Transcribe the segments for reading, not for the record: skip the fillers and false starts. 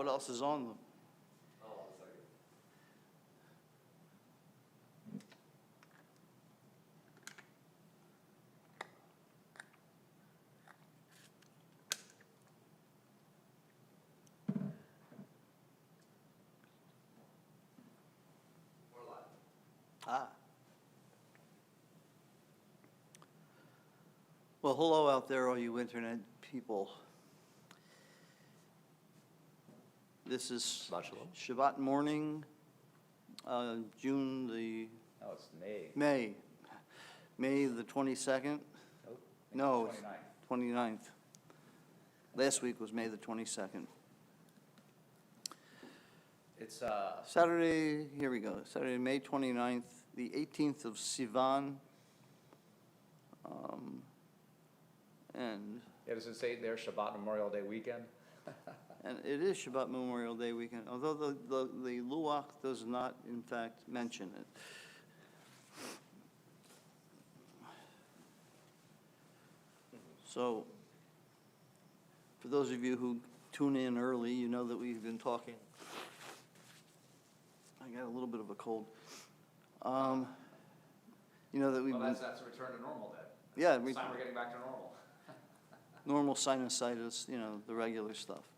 what else is on them. Hold on a second. We're live. Ah. Well, hello out there, all you internet people. This is Shabbat shalom. Shabbat morning, June the, Oh, it's May. May the 22nd? Nope. No, 29th. 29th. Last week was May the 22nd. It's, Saturday, here we go, Saturday, May 29th, the 18th of Sivan. And does it say there Shabbat Memorial Day weekend? And it is Shabbat Memorial Day weekend, although the Luach does not, in fact, mention it. So, for those of you who tune in early, you know that we've been talking. I got a little bit of a cold. You know that we've Well, been, that's a return to normal then. yeah, It's time we're getting back to normal. normal sinusitis, you know, the regular stuff.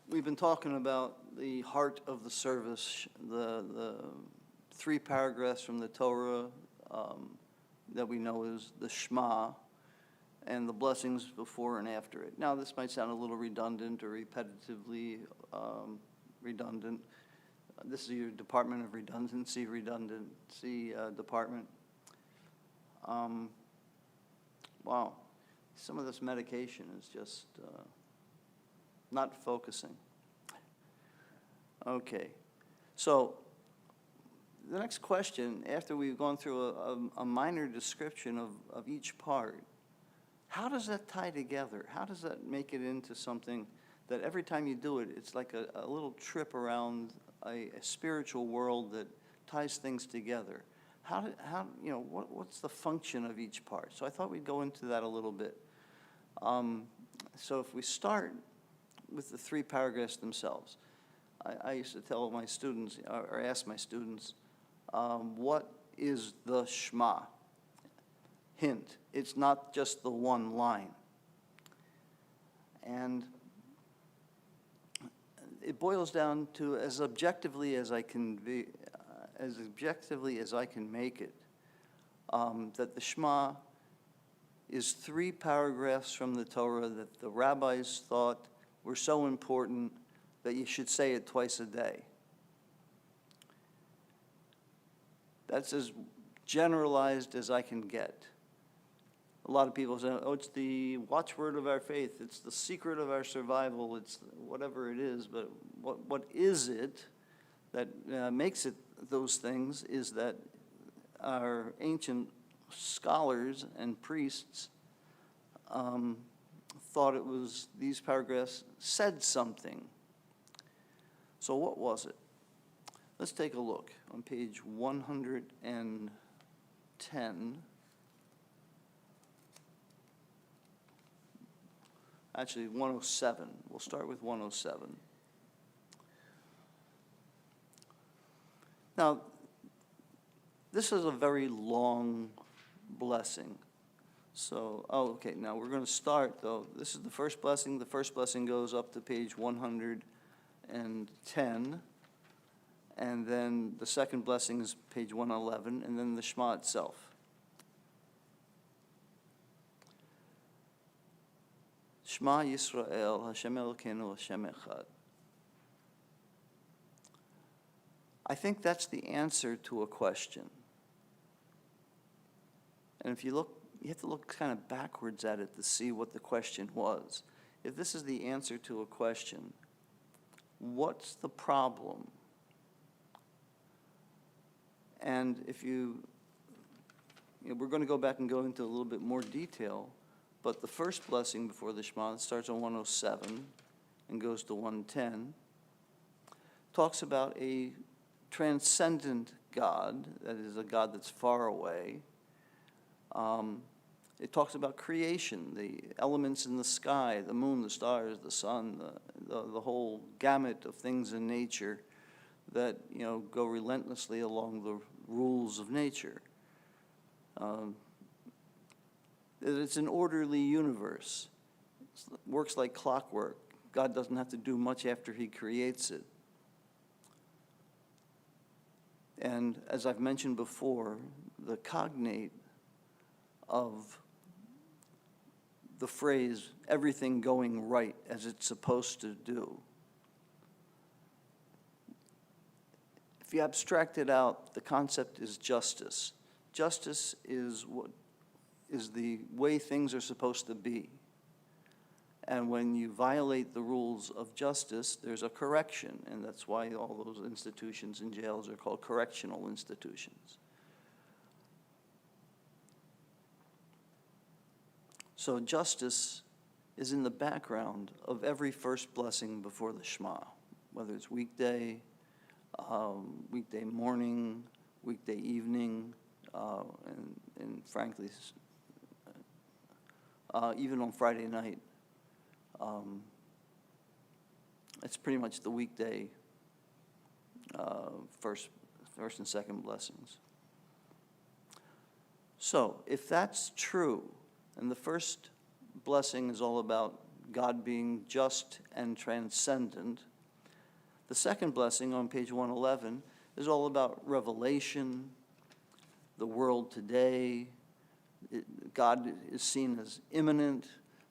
We've been talking about the heart of the service, the 3 paragraphs from the Torah that we know is the Shema, and the blessings before and after it. Now, this might sound a little redundant or repetitively redundant. This is your Department of Redundancy department. Wow, some of this medication is just not focusing. Okay, so the next question, after we've gone through a minor description of each part, how does that tie together? How does that make it into something that every time you do it, it's like a little trip around a spiritual world that ties things together? How you know, what's the function of each part? So I thought we'd go into that a little bit. So if we start with the 3 paragraphs themselves, I used to tell my students, or ask my students, what is the Shema? Hint, it's not just the one line. And it boils down to as objectively as I can be, as objectively as I can make it, that the Shema is 3 paragraphs from the Torah that the rabbis thought were so important that you should say it twice a day. That's as generalized as I can get. A lot of people say, oh, it's the watchword of our faith, it's the secret of our survival, it's whatever it is, but what is it that makes it those things is that our ancient scholars and priests thought it was, these paragraphs said something. So what was it? Let's take a look on page 110. Actually, 107. We'll start with 107. Now, this is a very long blessing. So, okay, now we're going to start, though. This is the first blessing. The first blessing goes up to page 110. And then the second blessing is page 111, and then the Shema itself. Shema Yisrael, Hashem Elokeinu, Hashem Echad. I think that's the answer to a question. And if you look, you have to look kind of backwards at it to see what the question was. If this is the answer to a question, what's the problem? And if you know, we're going to go back and go into a little bit more detail, but the first blessing before the Shema, it starts on 107 and goes to 110, talks about a transcendent God, that is a God that's far away, It talks about creation, the elements in the sky, the moon, the stars, the sun, the whole gamut of things in nature that, go relentlessly along the rules of nature. It's an orderly universe. It works like clockwork. God doesn't have to do much after he creates it. And as I've mentioned before, the cognate of the phrase, everything going right as it's supposed to do. If you abstract it out, the concept is justice. Justice is the way things are supposed to be. And when you violate the rules of justice, there's a correction, and that's why all those institutions and jails are called correctional institutions. So justice is in the background of every first blessing before the Shema, whether it's weekday, weekday morning, weekday evening, and frankly, even on Friday night. It's pretty much the weekday first and second blessings. So if that's true, and the first blessing is all about God being just and transcendent, the second blessing on page 111 is all about revelation, the world today. God is seen as immanent.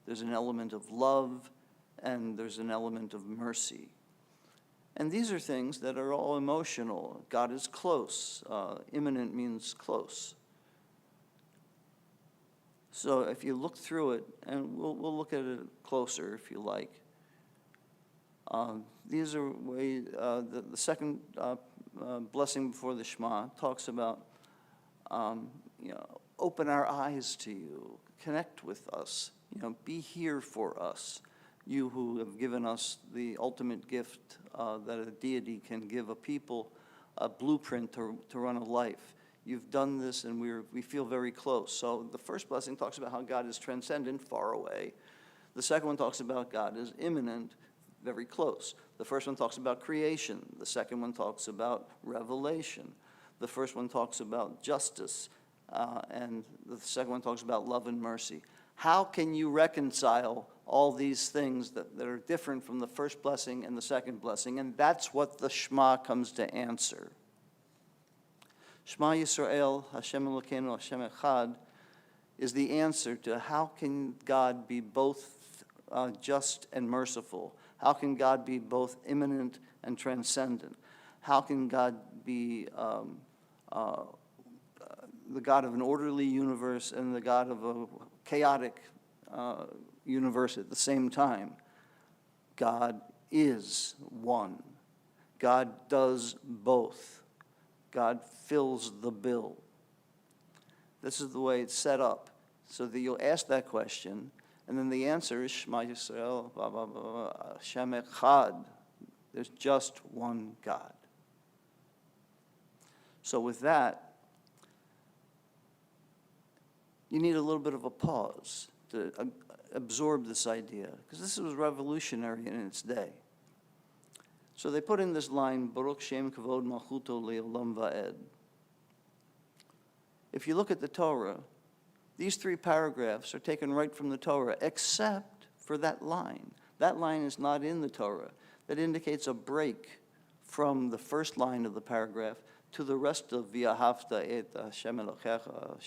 There's an element of love, and there's an element of mercy. And these are things that are all emotional. God is close. Immanent means close. So if you look through it, and we'll look at it closer if you like. These are ways, the second blessing before the Shema talks about, open our eyes to you, connect with us, be here for us. You who have given us the ultimate gift that a deity can give a people, a blueprint to run a life. You've done this, and we feel very close. So the first blessing talks about how God is transcendent, far away. The second one talks about God is immanent, very close. The first one talks about creation. The second one talks about revelation. The first one talks about justice, and the second one talks about love and mercy. How can you reconcile all these things that are different from the first blessing and the second blessing? And that's what the Shema comes to answer. Shema Yisrael, Hashem Elokeinu, Hashem Echad, is the answer to how can God be both just and merciful? How can God be both immanent and transcendent? How can God be the God of an orderly universe and the God of a chaotic universe at the same time? God is one. God does both. God fills the bill. This is the way it's set up, so that you'll ask that question, and then the answer is Shema Yisrael, blah, blah, blah, Hashem Echad. There's just one God. So with that, you need a little bit of a pause to absorb this idea, because this was revolutionary in its day. So they put in this line, Baruch Shem Kavod Malchuto Le'olam Va'ed. If you look at the Torah, these three paragraphs are taken right from the Torah, except for that line. That line is not in the Torah. That indicates a break from the first line of the paragraph to the rest of V'ahavta et Hashem Elokecha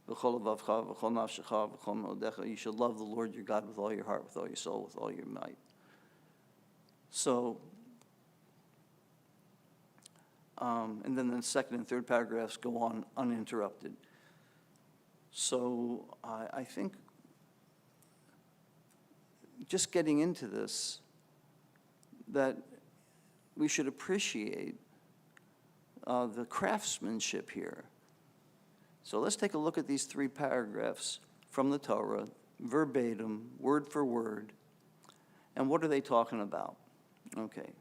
v'chol levavcha v'chol nafshecha v'chol me'odecha. You should love the Lord your God with all your heart, with all your soul, with all your might. So, and then the second and third paragraphs go on uninterrupted. So I think just getting into this, that we should appreciate the craftsmanship here. So let's take a look at these three paragraphs from the Torah, verbatim, word for word, and what are they talking about? Okay.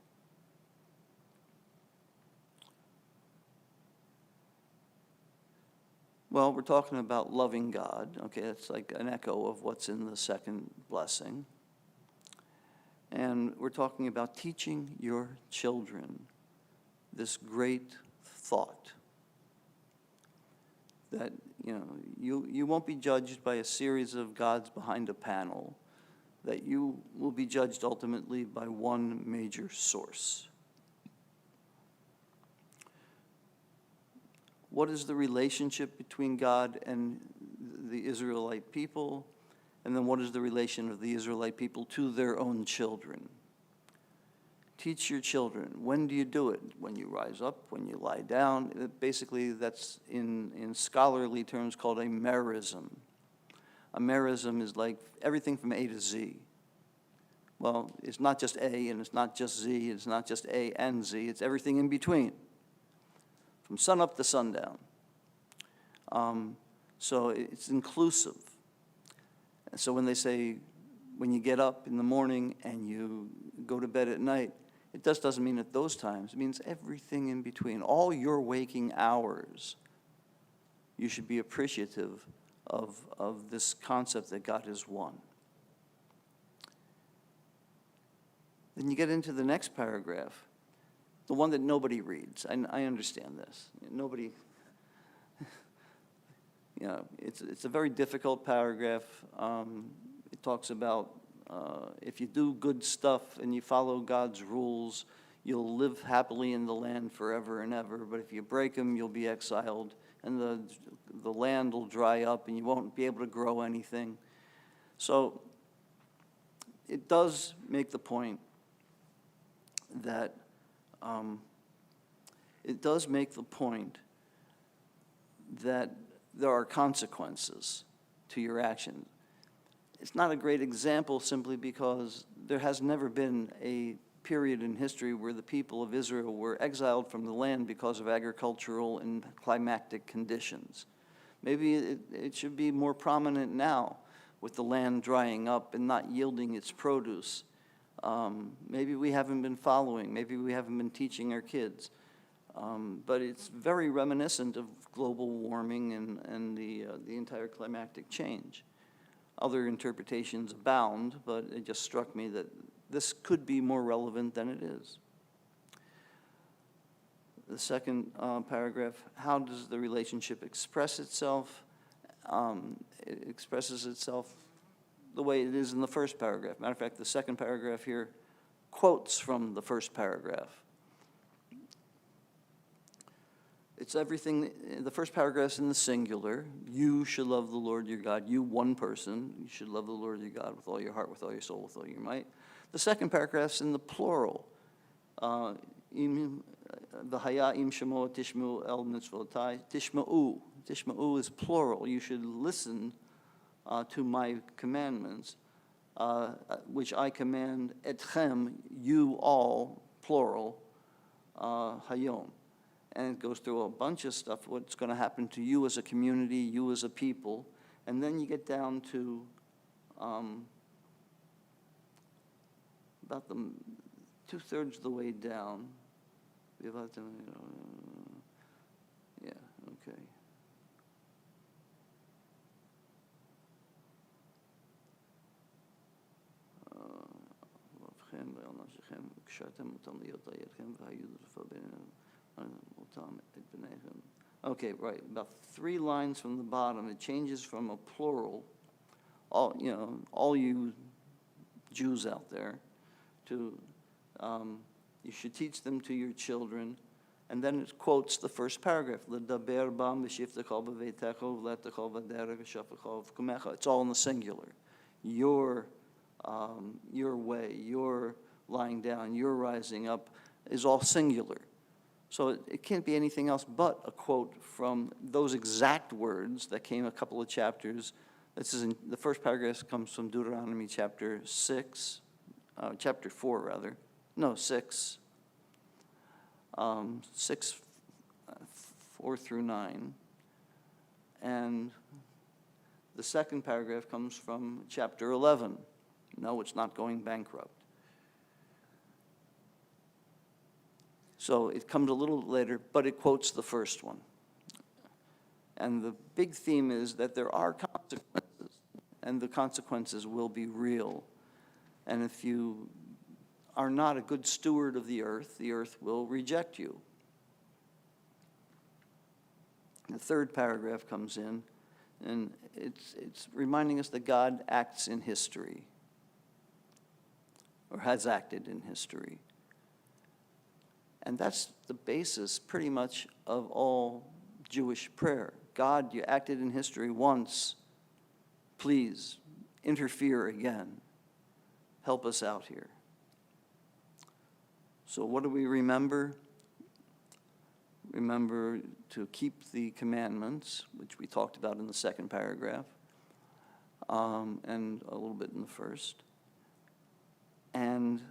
Well, we're talking about loving God. Okay, that's like an echo of what's in the second blessing. And we're talking about teaching your children this great thought that, you won't be judged by a series of gods behind a panel, that you will be judged ultimately by one major source. What is the relationship between God and the Israelite people? And then what is the relation of the Israelite people to their own children? Teach your children. When do you do it? When you rise up, when you lie down. Basically, that's in scholarly terms called a merism. A merism is like everything from A to Z. Well, it's not just A and it's not just Z, it's not just A and Z, it's everything in between, from sun up to sundown. So it's inclusive. So when they say, when you get up in the morning and you go to bed at night, it doesn't mean at those times. It means everything in between. All your waking hours, you should be appreciative of this concept that God is one. Then you get into the next paragraph, the one that nobody reads. I understand this. Nobody, it's a very difficult paragraph. It talks about if you do good stuff and you follow God's rules, you'll live happily in the land forever and ever. But if you break them, you'll be exiled, and the land will dry up, and you won't be able to grow anything. So it does make the point that there are consequences to your actions. It's not a great example simply because there has never been a period in history where the people of Israel were exiled from the land because of agricultural and climatic conditions. Maybe it should be more prominent now with the land drying up and not yielding its produce. Maybe we haven't been following, maybe we haven't been teaching our kids. But it's very reminiscent of global warming and the entire climatic change. Other interpretations abound, but it just struck me that this could be more relevant than it is. The second paragraph, how does the relationship express itself? It expresses itself the way it is in the first paragraph. Matter of fact, the second paragraph here quotes from the first paragraph. It's everything, the first paragraph's in the singular. You should love the Lord your God. You, one person, you should love the Lord your God with all your heart, with all your soul, with all your might. The second paragraph's in the plural. V'haya im shemo tishma'u el mitzvotai. Tishma'u. Tishma'u is plural. You should listen to my commandments, which I command etchem, you all, plural, hayom. And it goes through a bunch of stuff, what's going to happen to you as a community, you as a people. And then you get down to about the 2/3 of the way down. Yeah, okay. Okay, right, about 3 lines from the bottom, it changes from a plural, all you Jews out there, to you should teach them to your children, and then it quotes the first paragraph, it's all in the singular. Your way, your lying down, your rising up is all singular. So it can't be anything else but a quote from those exact words that came a couple of chapters. This is the first paragraph comes from Deuteronomy chapter 6, chapter 4 rather. No, 6. 6, 4 through 9. And the second paragraph comes from chapter 11. No, it's not going bankrupt. So it comes a little later, but it quotes the first one. And the big theme is that there are consequences, and the consequences will be real. And if you are not a good steward of the earth will reject you. The third paragraph comes in, and it's reminding us that God acts in history, or has acted in history. And that's the basis, pretty much, of all Jewish prayer. God, you acted in history once. Please, interfere again. Help us out here. So what do we remember? Remember to keep the commandments, which we talked about in the second paragraph, and a little bit in the first. And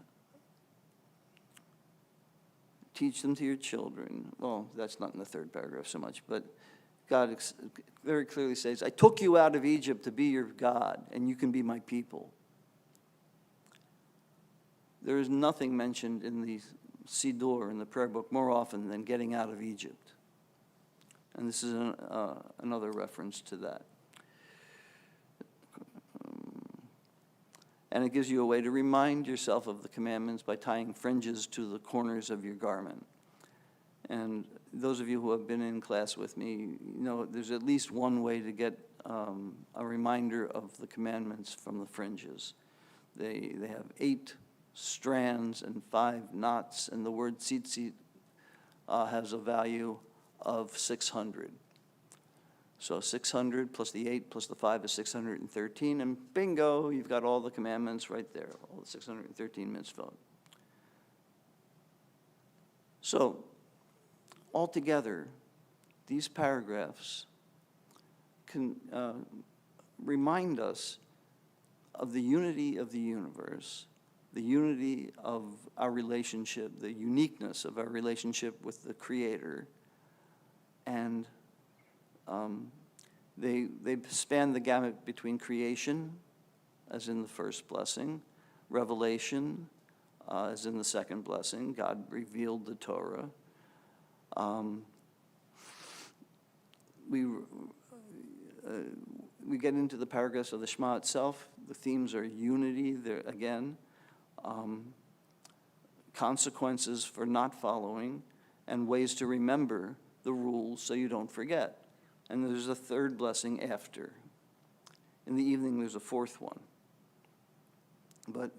teach them to your children. Well, that's not in the third paragraph so much, but God very clearly says, I took you out of Egypt to be your God, and you can be my people. There is nothing mentioned in the Siddur, in the prayer book, more often than getting out of Egypt. And this is another reference to that. And it gives you a way to remind yourself of the commandments by tying fringes to the corners of your garment. And those of you who have been in class with me, you know there's at least one way to get a reminder of the commandments from the fringes. They have 8 strands and 5 knots, and the word tzitzit has a value of 600. So 600 plus the 8 plus the 5 is 613, and bingo, you've got all the commandments right there, all the 613 mitzvot. So altogether, these paragraphs can remind us of the unity of the universe, the unity of our relationship, the uniqueness of our relationship with the Creator, and they span the gamut between creation, as in the first blessing, revelation, as in the second blessing. God revealed the Torah. We get into the paragraphs of the Shema itself. The themes are unity, there again, consequences for not following, and ways to remember the rules so you don't forget. And there's a third blessing after. In the evening, there's a fourth one. But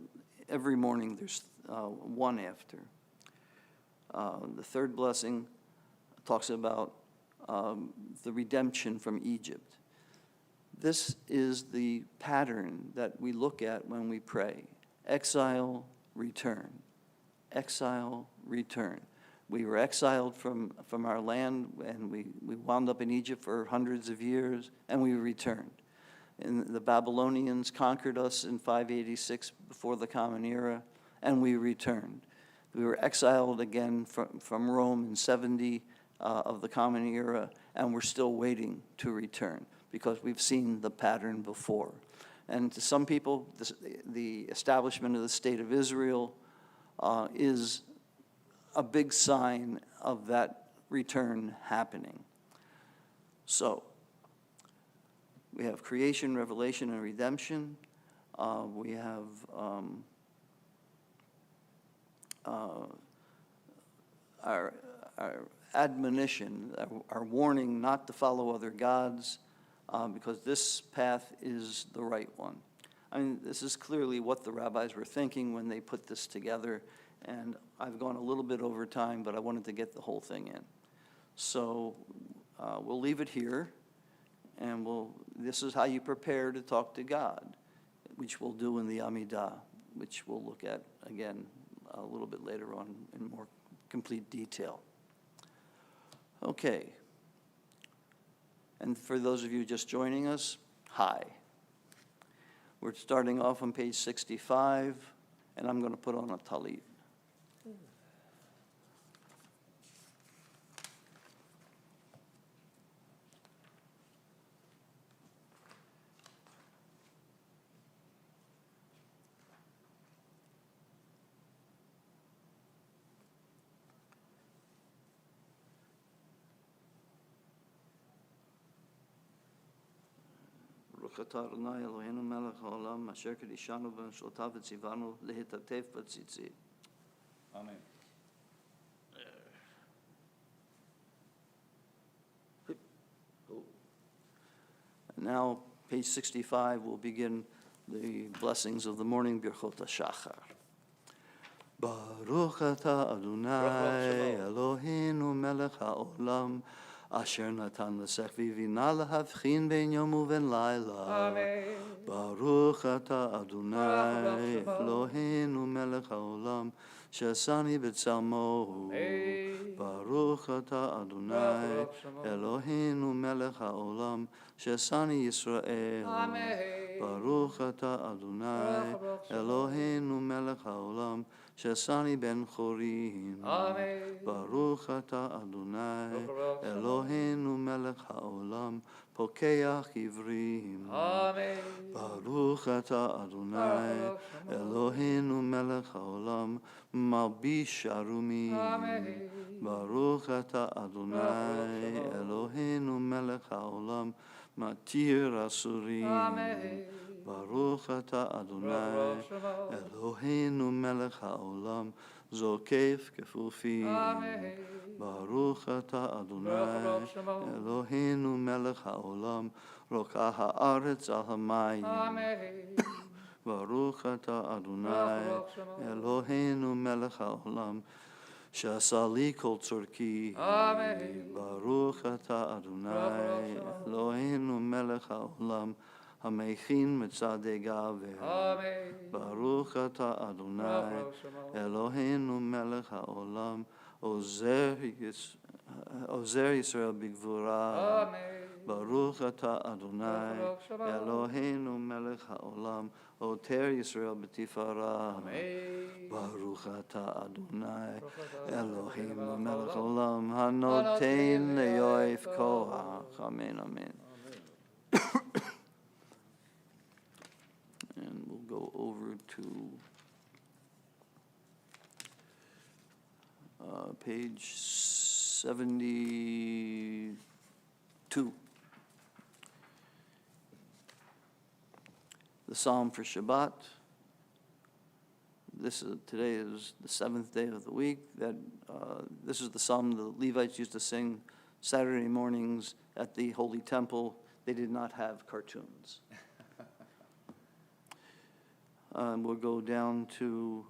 every morning, there's one after. The third blessing talks about the redemption from Egypt. This is the pattern that we look at when we pray. Exile, return. Exile, return. We were exiled from our land, and we wound up in Egypt for hundreds of years, and we returned. And the Babylonians conquered us in 586 before the Common Era, and we returned. We were exiled again from Rome in 70 of the Common Era, and we're still waiting to return because we've seen the pattern before. And to some people, the establishment of the State of Israel is a big sign of that return happening. So, we have creation, revelation, and redemption. We have our admonition, our warning not to follow other gods, because this path is the right one. I mean, this is clearly what the rabbis were thinking when they put this together, and I've gone a little bit over time, but I wanted to get the whole thing in. So we'll leave it here, and this is how you prepare to talk to God, which we'll do in the Amidah, which we'll look at again a little bit later on in more complete detail. Okay. And for those of you just joining us, hi. We're starting off on page 65, and I'm going to put on a talit. ברוך אתה אדוני אלוהינו מלך העולם אשר קדישנו במשלותיו וציוונו להתעטף בציצית. Amen. And now, page 65, we'll begin the blessings of the morning, Birchot HaShachar. Baruch atah Adonai Eloheinu melech haolam asher natan l'sech v'vina lahavchin ben yom uven laila. Amen. Baruch atah Adonai Eloheinu melech haolam shesani b'tzalmo. Amen. Baruch atah Adonai Eloheinu melech haolam shesani Yisrael. Amen. Baruch atah Adonai Eloheinu melech haolam shesani ben chorim. Amen. Baruch atah Adonai Eloheinu melech haolam pokeach ivrim. Amen. Baruch atah Adonai Eloheinu melech haolam malbish arumim. Amen. Baruch atah Adonai Eloheinu melech haolam matir asurim. Amen. Baruch atah Adonai Eloheinu melech haolam zokef kefufim. Amen. Baruch atah Adonai Eloheinu melech haolam rokah haaretz al hamayim. Amen. Baruch atah Adonai Eloheinu melech haolam שעשה לי כל צורכי. Amen. ברוך אתה אדוני אלוהינו מלך העולם המכין מצעדי גאווה. Amen. ברוך אתה אדוני אלוהינו מלך העולם עוזר ישראל בגבורה. Amen. ברוך אתה אדוני אלוהינו מלך העולם עוטר ישראל בתפארה. Amen. ברוך אתה אדוני אלוהינו מלך העולם הנותן ליואב כוח. Amen, amen. And we'll go over to page 72. The Psalm for Shabbat. Today is the seventh day of the week. This is the psalm the Levites used to sing Saturday mornings at the Holy Temple. They did not have cartoons. We'll go down to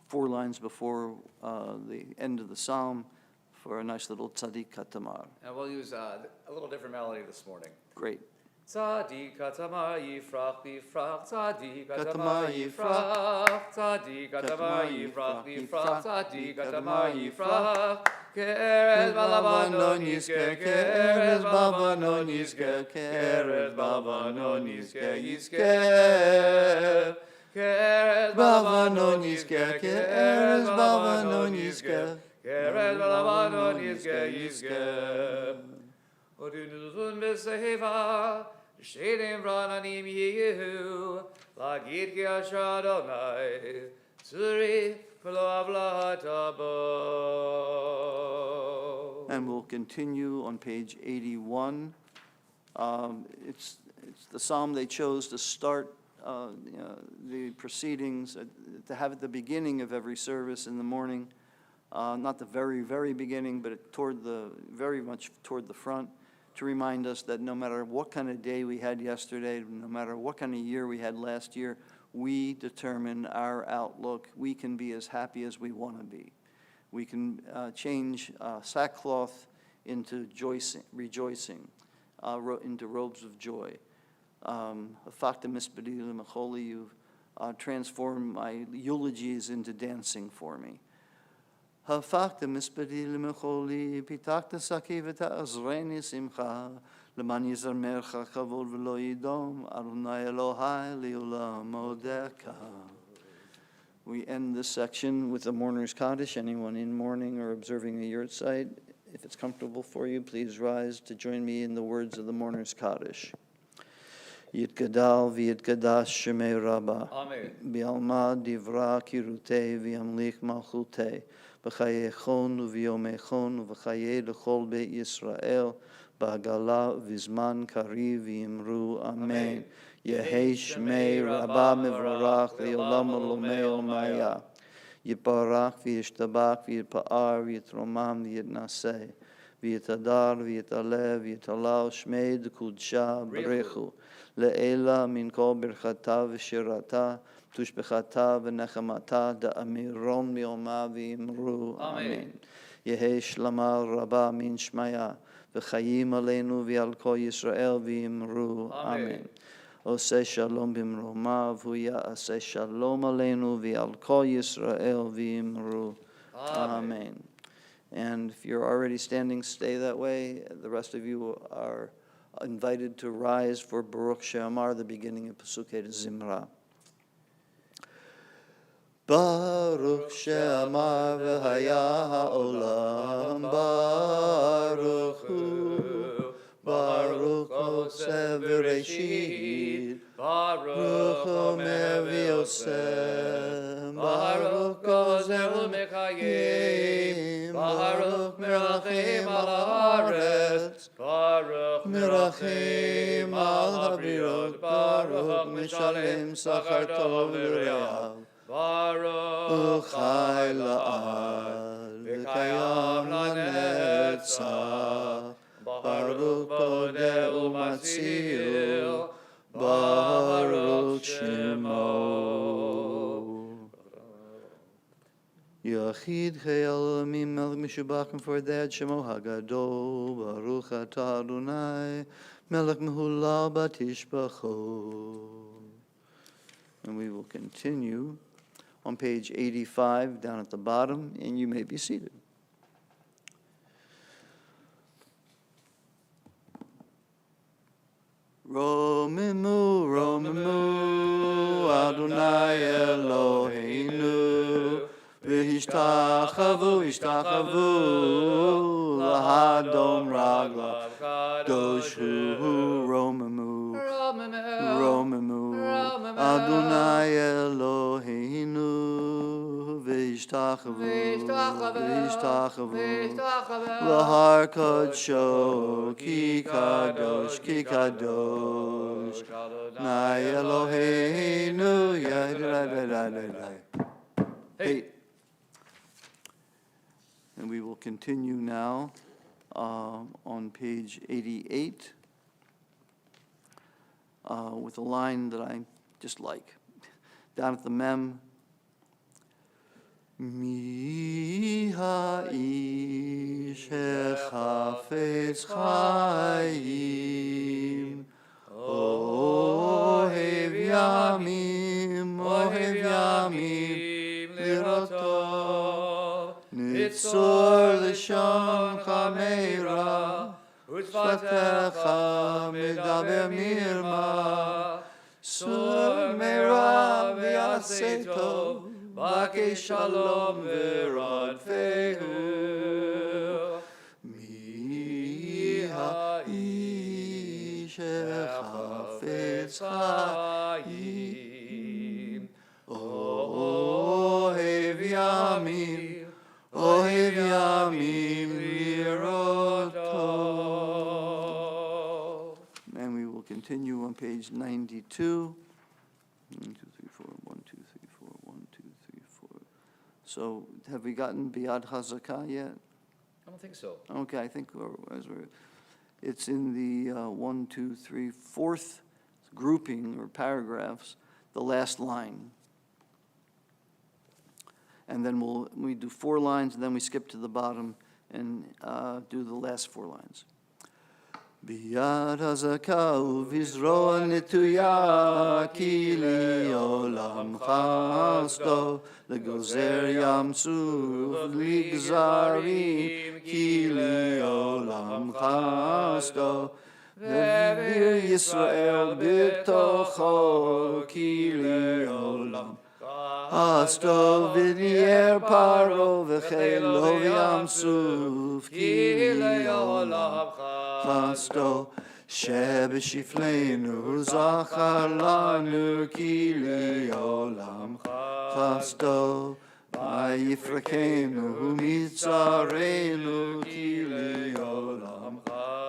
4 lines before the end of the psalm for a nice little tzaddik katamar. And we'll use a little different melody this morning. Great. Tzaddik katamar yifrach lifrach, tzaddik katamar yifrach, tzaddik katamar yifrach lifrach, tzaddik katamar yifrach. Keres balabanon yizker, keres balabanon yizker, keres balabanon yizker, yizker. Keres balabanon yizker, keres balabanon yizker, keres balabanon yizker, yizker. Odunuzun beseva, shedim rananim yehu, lagid ki asher Adonai, tzuri kol avlatabo. And we'll continue on page 81. It's the psalm they chose to start the proceedings, to have at the beginning of every service in the morning. Not the very, very beginning, but very much toward the front, to remind us that no matter what kind of day we had yesterday, no matter what kind of year we had last year, we determine our outlook. We can be as happy as we want to be. We can change sackcloth into rejoicing, into robes of joy. Fakta Mishiberah Mecholi, you've transformed my eulogies into dancing for me. הפכת מספדי למחולי, פיתחת שקי ותעזרני שמחה, למען יזמרך כבוד ולא ידום, אדוני אלוהי לעולם עודך. We end this section with the Mourner's Kaddish. Anyone in mourning or observing a yurtzeit, if it's comfortable for you, please rise to join me in the words of the Mourner's Kaddish. יתגדל ויתקדש שמי רבה, בעלמא דברה קירותי וימליך מלכותי, בחיי חון וביומי חון ובחיי לכל בית ישראל, בעגלה ובזמן קריב ויאמרו אמן. יהי שמי רבה מבורך לעולם עולמי עולמיה. יתברך וישתבח ויתפאר ויתרומם ויתנשא ויתהדר ויתעלה ויתהלל שמי דקודשה ברכו לעילה מן כל ברכתה ושירתה תושבחתה ונחמתה דאמירון מיומה ויאמרו אמן. יהי שלמה רבה מן שמיה וחיים עלינו ועל כל ישראל ויאמרו אמן. עושה שלום במרומיו, הוא יעשה שלום עלינו ועל כל ישראל ויאמרו amen. And if you're already standing, stay that way. The rest of you are invited to rise for Baruch She'amar, the beginning of Pesukei Zimra. Baruch She'amar v'haya ha'olam baruch hu. Baruch Oseh v'Reshit, Baruch Omer v'Yoseh, Baruch Gozer u'Mekayim, Baruch Merachim al haaretz, Baruch Merachim al habrirot, Baruch Mishalem sachar tov l're'av, Baruch Chai la'al v'kayam lanetzach. Baruch Bodeh Umatzil, Baruch Shemo. Yachid Chayalomim Melech Mishiberah for that Shemo Hagadol, Baruch Atah Adonai, Melech Mehulal Batishbacho. And we will continue on page 85 down at the bottom, and you may be seated. Romimu, Romimu, Adonai Eloheinu, V'hishtachavu, Hishtachavu, Lahadom Raglav, Doshu, Romimu, Romimu, Adonai Eloheinu, V'hishtachavu, Lahar Kodsho, Ki Kadosh, Ki Kadosh, Nai Eloheinu, Hey. And we will continue now on page 88 with a line that I just like. Down at the mem, Mi ha'ish hechafetz chayim, ohev yamim, liroto, nitzor lishon chameira, utzvatecha medaber mirma, sur meira v'yaseh tov, Bake shalom v'rodfehu, mi ha'ish hechafetz chayim, ohev yamim liroto. And we will continue on page 92. 1, 2, 3, 4, 1, 2, 3, 4, 1, 2, 3, 4. So have we gotten Biad Hazakah yet? I don't think so. Okay, I think it's in the 1, 2, 3, fourth grouping or paragraphs, the last line. And then we do 4 lines, and then we skip to the bottom and do the last 4 lines. Biyad hazakah uvizro netuya ki li'olam chasdo legozer yam suf ligzarim ki li'olam chasdo ve'vir Yisrael b'tocho ki li'olam chasdo v'nier paro v'chelo v'yam suf ki li'olam Chasto, Shebeshiflenu, Zachar lanu ki li'olam Chasto, Vayifrakenu, Mitzarenu ki li'olam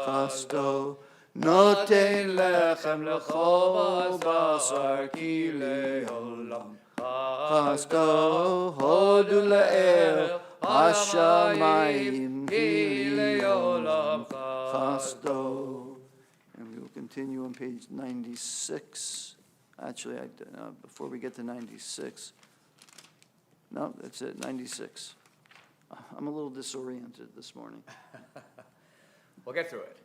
Chasto, Noten lechem lechol basar ki leolam. Chasto, Hodu le'el hashamayim ki leolam. Chasto. And we will continue on page 96. Actually, before we get to 96. No, that's it, 96. I'm a little disoriented this morning. We'll get through it.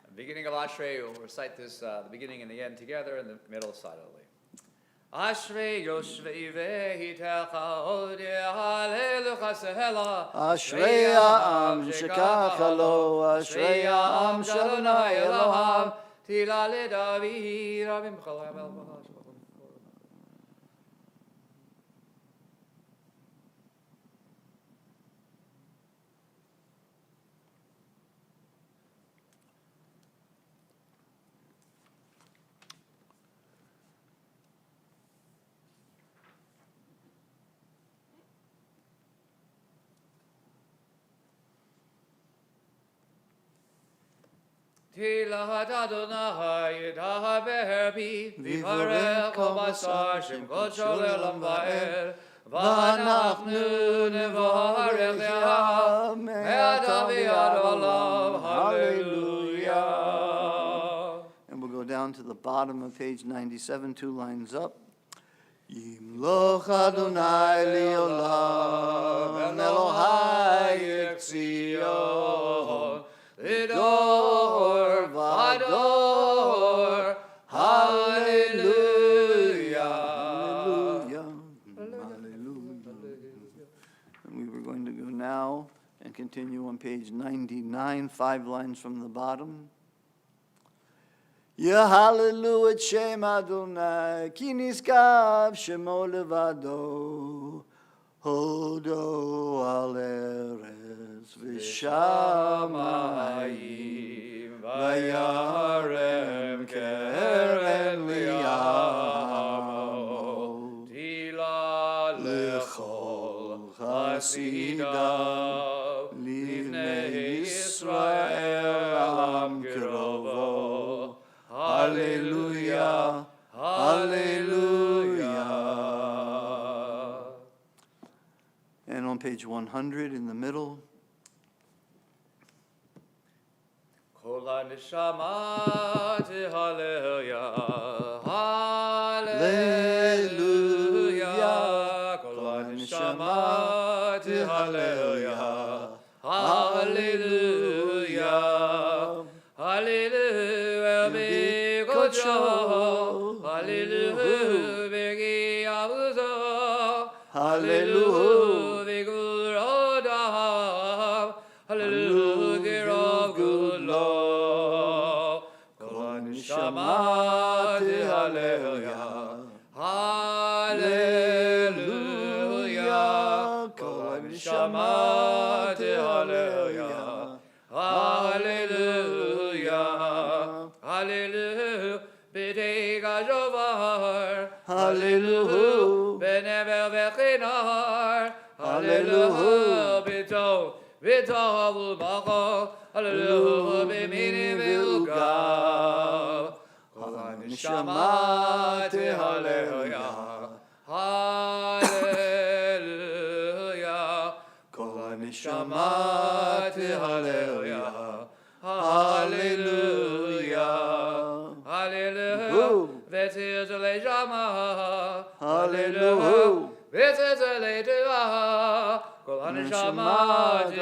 The beginning of Ashrei, we'll recite this, the beginning and the end together, and the middle silently. Ashrei Yoshvei Ve'itecha Odeh Halelucha Sehela. Ashrei ha'am shekacha lo, Ashrei ha'am sh'Adonai Eloham. Tila leDavid Rabim B'chol Ha'amel B'chol. Tilat Adonai Dahaberbi Vivarech Kol Basar Shem Kodsho Le'olam Va'el V'anachnu Nevarech Le'am Me'adav V'yad Olam Hallelujah. And we'll go down to the bottom of page 97, 2 lines up. Yimloch Adonai Le'olam Elohai Yitzion Lidor Vador, Hallelujah, Hallelujah. And we were going to go now and continue on page 99, 5 lines from the bottom. Hallelujah et Shem Adonai, ki niskav shemo levado, hodo al eretz v'shamayim, vayarem keren liyamo, tila lechol chasidav, livnei Yisrael am kerovo. Hallelujah, hallelujah. And on page 100 in the middle. Kol ha-neshama hallelujah, hallelujah. Kol ha-neshama hallelujah, hallelujah, hallelujah. Hallelujah, Begiyavuzo, Hallelujah, Hallelujah, of good law. Kol Shamati, Hallelujah, Hallelujah, Kol Shamati, Hallelujah, Hallelujah, Hallelujah. B'deiga jovar, Hallelujah, B'never v'chinar, Hallelujah, B'tov u'macho, Hallelujah, B'mini v'ugav, Kol ha-neshamati, Hallelujah, Hallelujah, Kol ha-neshamati, Hallelujah, Hallelujah. Hallelujah, Vetzir Lejama, Hallelujah, Vetzir Lejama, Kol ha-neshamati,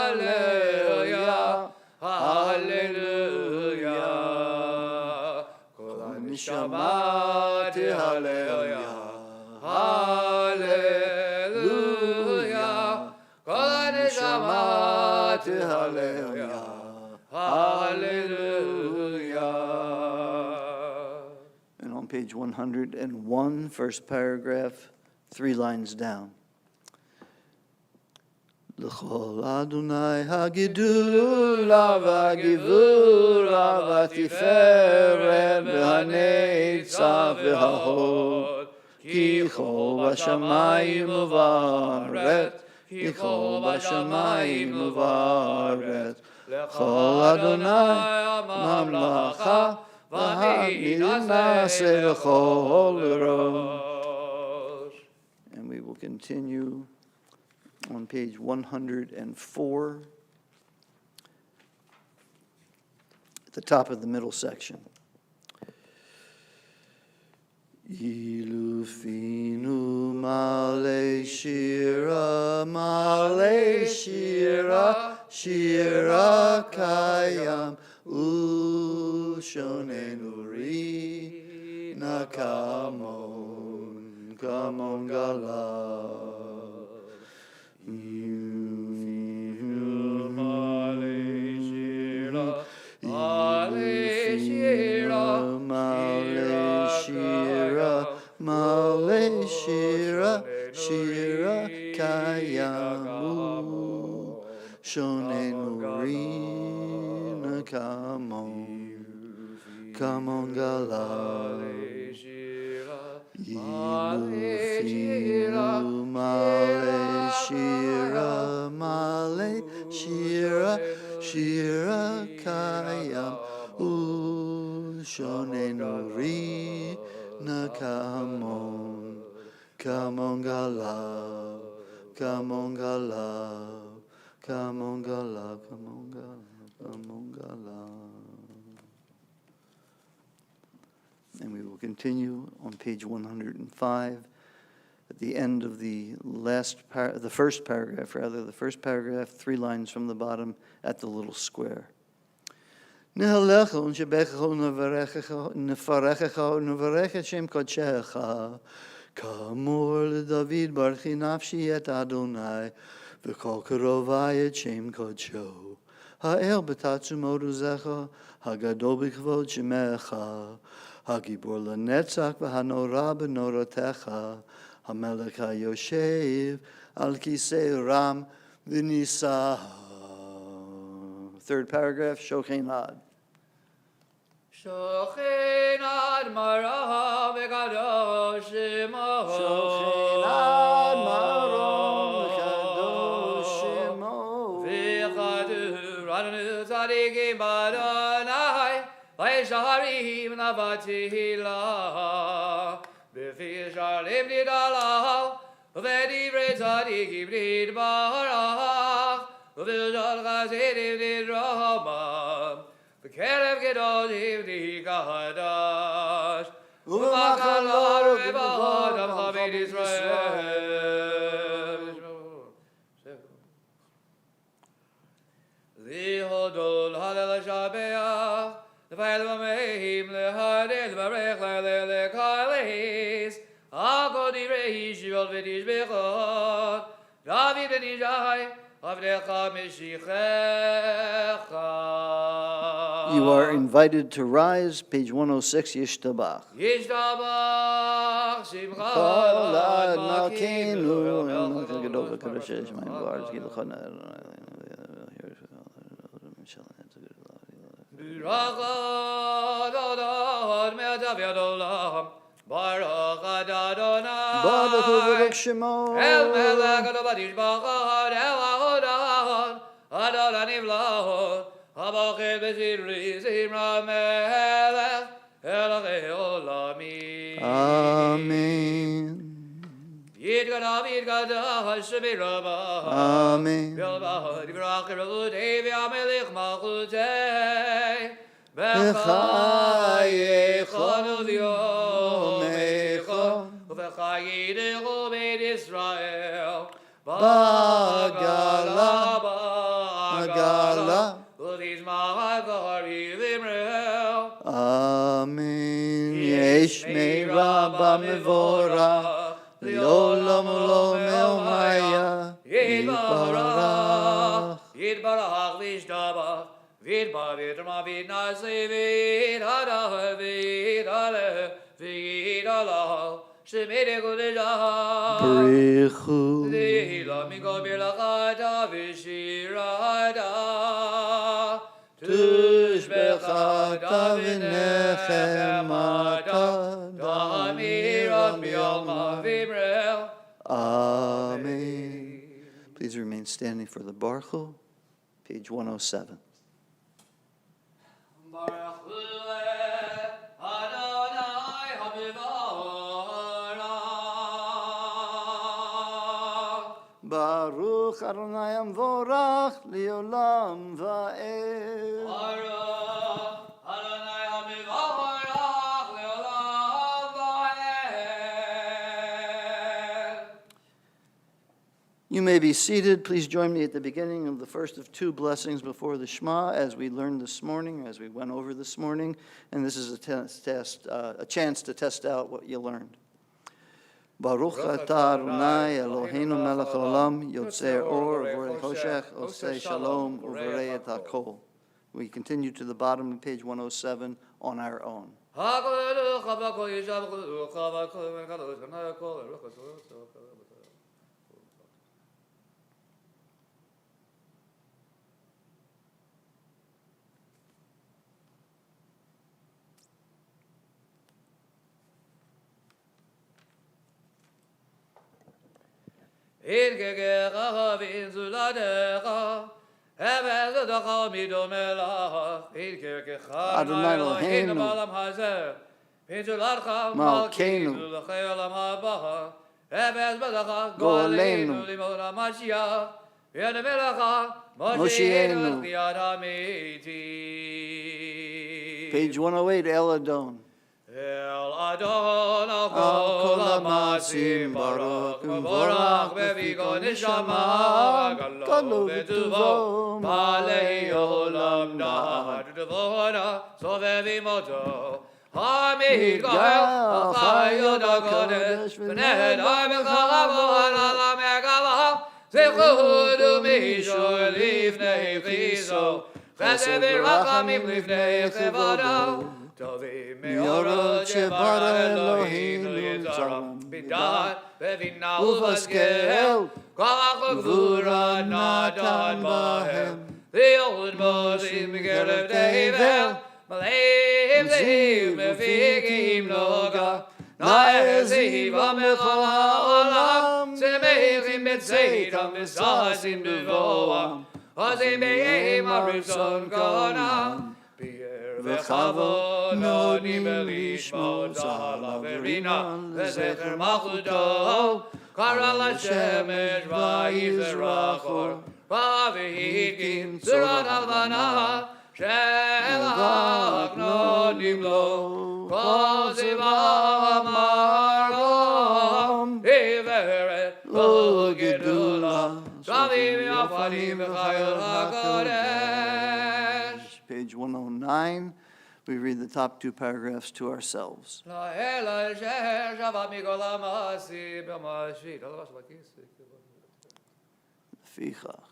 Hallelujah, Hallelujah, Kol ha-neshamati, Hallelujah, Hallelujah, Kol ha-neshamati, Hallelujah, Hallelujah. And on page 101, first paragraph, 3 lines down. L'chol Adonai hagidula v'hagivura v'tiferet v'hanetza v'hahod ki chol v'shamayim uvaret ki chol v'shamayim uvaret Chol Adonai mamlacha v'hanaseh l'chol rosh. And we will continue on page 104, at the top of the middle section. Ilufinu male shira, shira kayam, ushonenu ri nakamon, kamon galav. Ilufinu male shira, Male shira kayamu shonenu rina kamon galav. Ilufinu male shira kayam shonenu rina kamon galav, kamon galav, kamon galav, kamon galav, kamon galav. And we will continue on page 105 at the end of the first paragraph, the first paragraph, 3 lines from the bottom at the little square. Nehalecha u'nshebecha u'nefarecha u'nevarech et shem kodshecha k'amor leDavid barchi nafshi et Adonai v'kol karovai et shem kodsho ha'el b'tatzumot uzecha hagadol b'kvod shemecha hagibor lenetzach v'hanora b'norotecha hamelech hayoshev al kisei ram v'nisa. Third paragraph, Shochein Ad. Shochein Ad Marav v'kadosh shemo. Shochein Ad Marav v'kadosh shemo. V'chadu radanu tzadikim b'Adonai v'yesharim navatihila b'fi shalim nidalal v'divrei tzadikim nidbarach v'v'zol chazidim nidromam v'kerev gedolim nikadash v'makalot v'v'odam chavit Yisrael lihodol halel shabeach l'fayel v'meim l'hadel v'rech l'kalis ha'kol divrei shivol v'tishbechot David v'nishai You are invited to rise, page 106, Yishtabach. Yishtabach, Simcha, Lad Malkeinu, Gadol Kadosh Shemaim Bars, Gilchon Birachot Adon Me'atav Olam, Baruch Adonai, Baruch Baruch Shemo, El Melech Adonai Yishbachot, El Ahodon, Adon Anivlahot, Habachel B'Zirri Zimra Melech, Elachei Olamim. Amen. Yidgadav Yidgadav Shemirabah. Amen. Bilbah Yivrach Yerudei V'Amelech Malchutei. B'chayecha V'yomecha V'chayidechu Beit Yisrael Bagala V'tizmach Gari V'imrel. Amen. Yesh Me'Rabba Mevorach Le'olam Olam Elmaya Yitbarach Yitbarach V'ishtabach V'yitbar V'yitrama V'yitnasi V'yithadah V'yithaleh V'yithalal Shemidei Kodeshah Brichu V'yitla Mikol Birlachata V'shirata Tushbechata V'nechemata Damiram B'yalma V'imrel. Amen. Please remain standing for the Baruch Hu, page 107. Baruch Adonai Amvorach Liolam Va'ed. You may be seated. Please join me at the beginning of the first of two blessings before the Shema, as we learned this morning, as we went over this morning. And this is a chance to test out what you learned. Baruch atah Adonai Eloheinu melech haolam, yotzei or uvorei choshech, osei shalom, uvorei et hakol. We continue to the bottom of page 107 on our own. Adonai Eloheinu, Malkeinu, Goaleinu, Moshienu. Page 108, El Adon. El Adon al kol hamasim baruch u'vorach bevigo neshama galo v'tuvo malei olam da'ad u'tevora sovevi moto hamid gael achayot ha'kodesh v'ned ha'mechavo ha'lam ha'gava zechud u'mishor lifnei chiso chesed v'rachamim lifnei chevodo Miorot shebara Eloheinu zaram Bidat bevina uvaskel Kolach gvura natan bahem The old Moses begerev Devel Maleim zeim mevikim loga Naeziv amechol ha'olam Zemeichim betzeitam Besasim bevoam Ozim be'eim aruson konam V'chavo nodim elishmo zala verina V'zecher malchuto Kara l'shemesh v'yizerachor V'avihitkin zurat alvana Shelach nodim lo Kol ziva amarom Iveret lo gedula Shavim yafadim v'chayot ha'kodesh. Page 109, we read the top two paragraphs to ourselves. Fichach.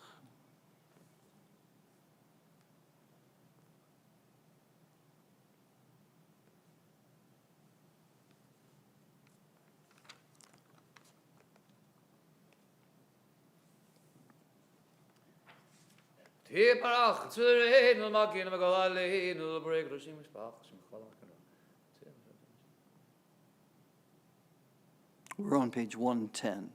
Tiparach tzurenu makin v'galaleinu break roshim mishpach We're on page 110.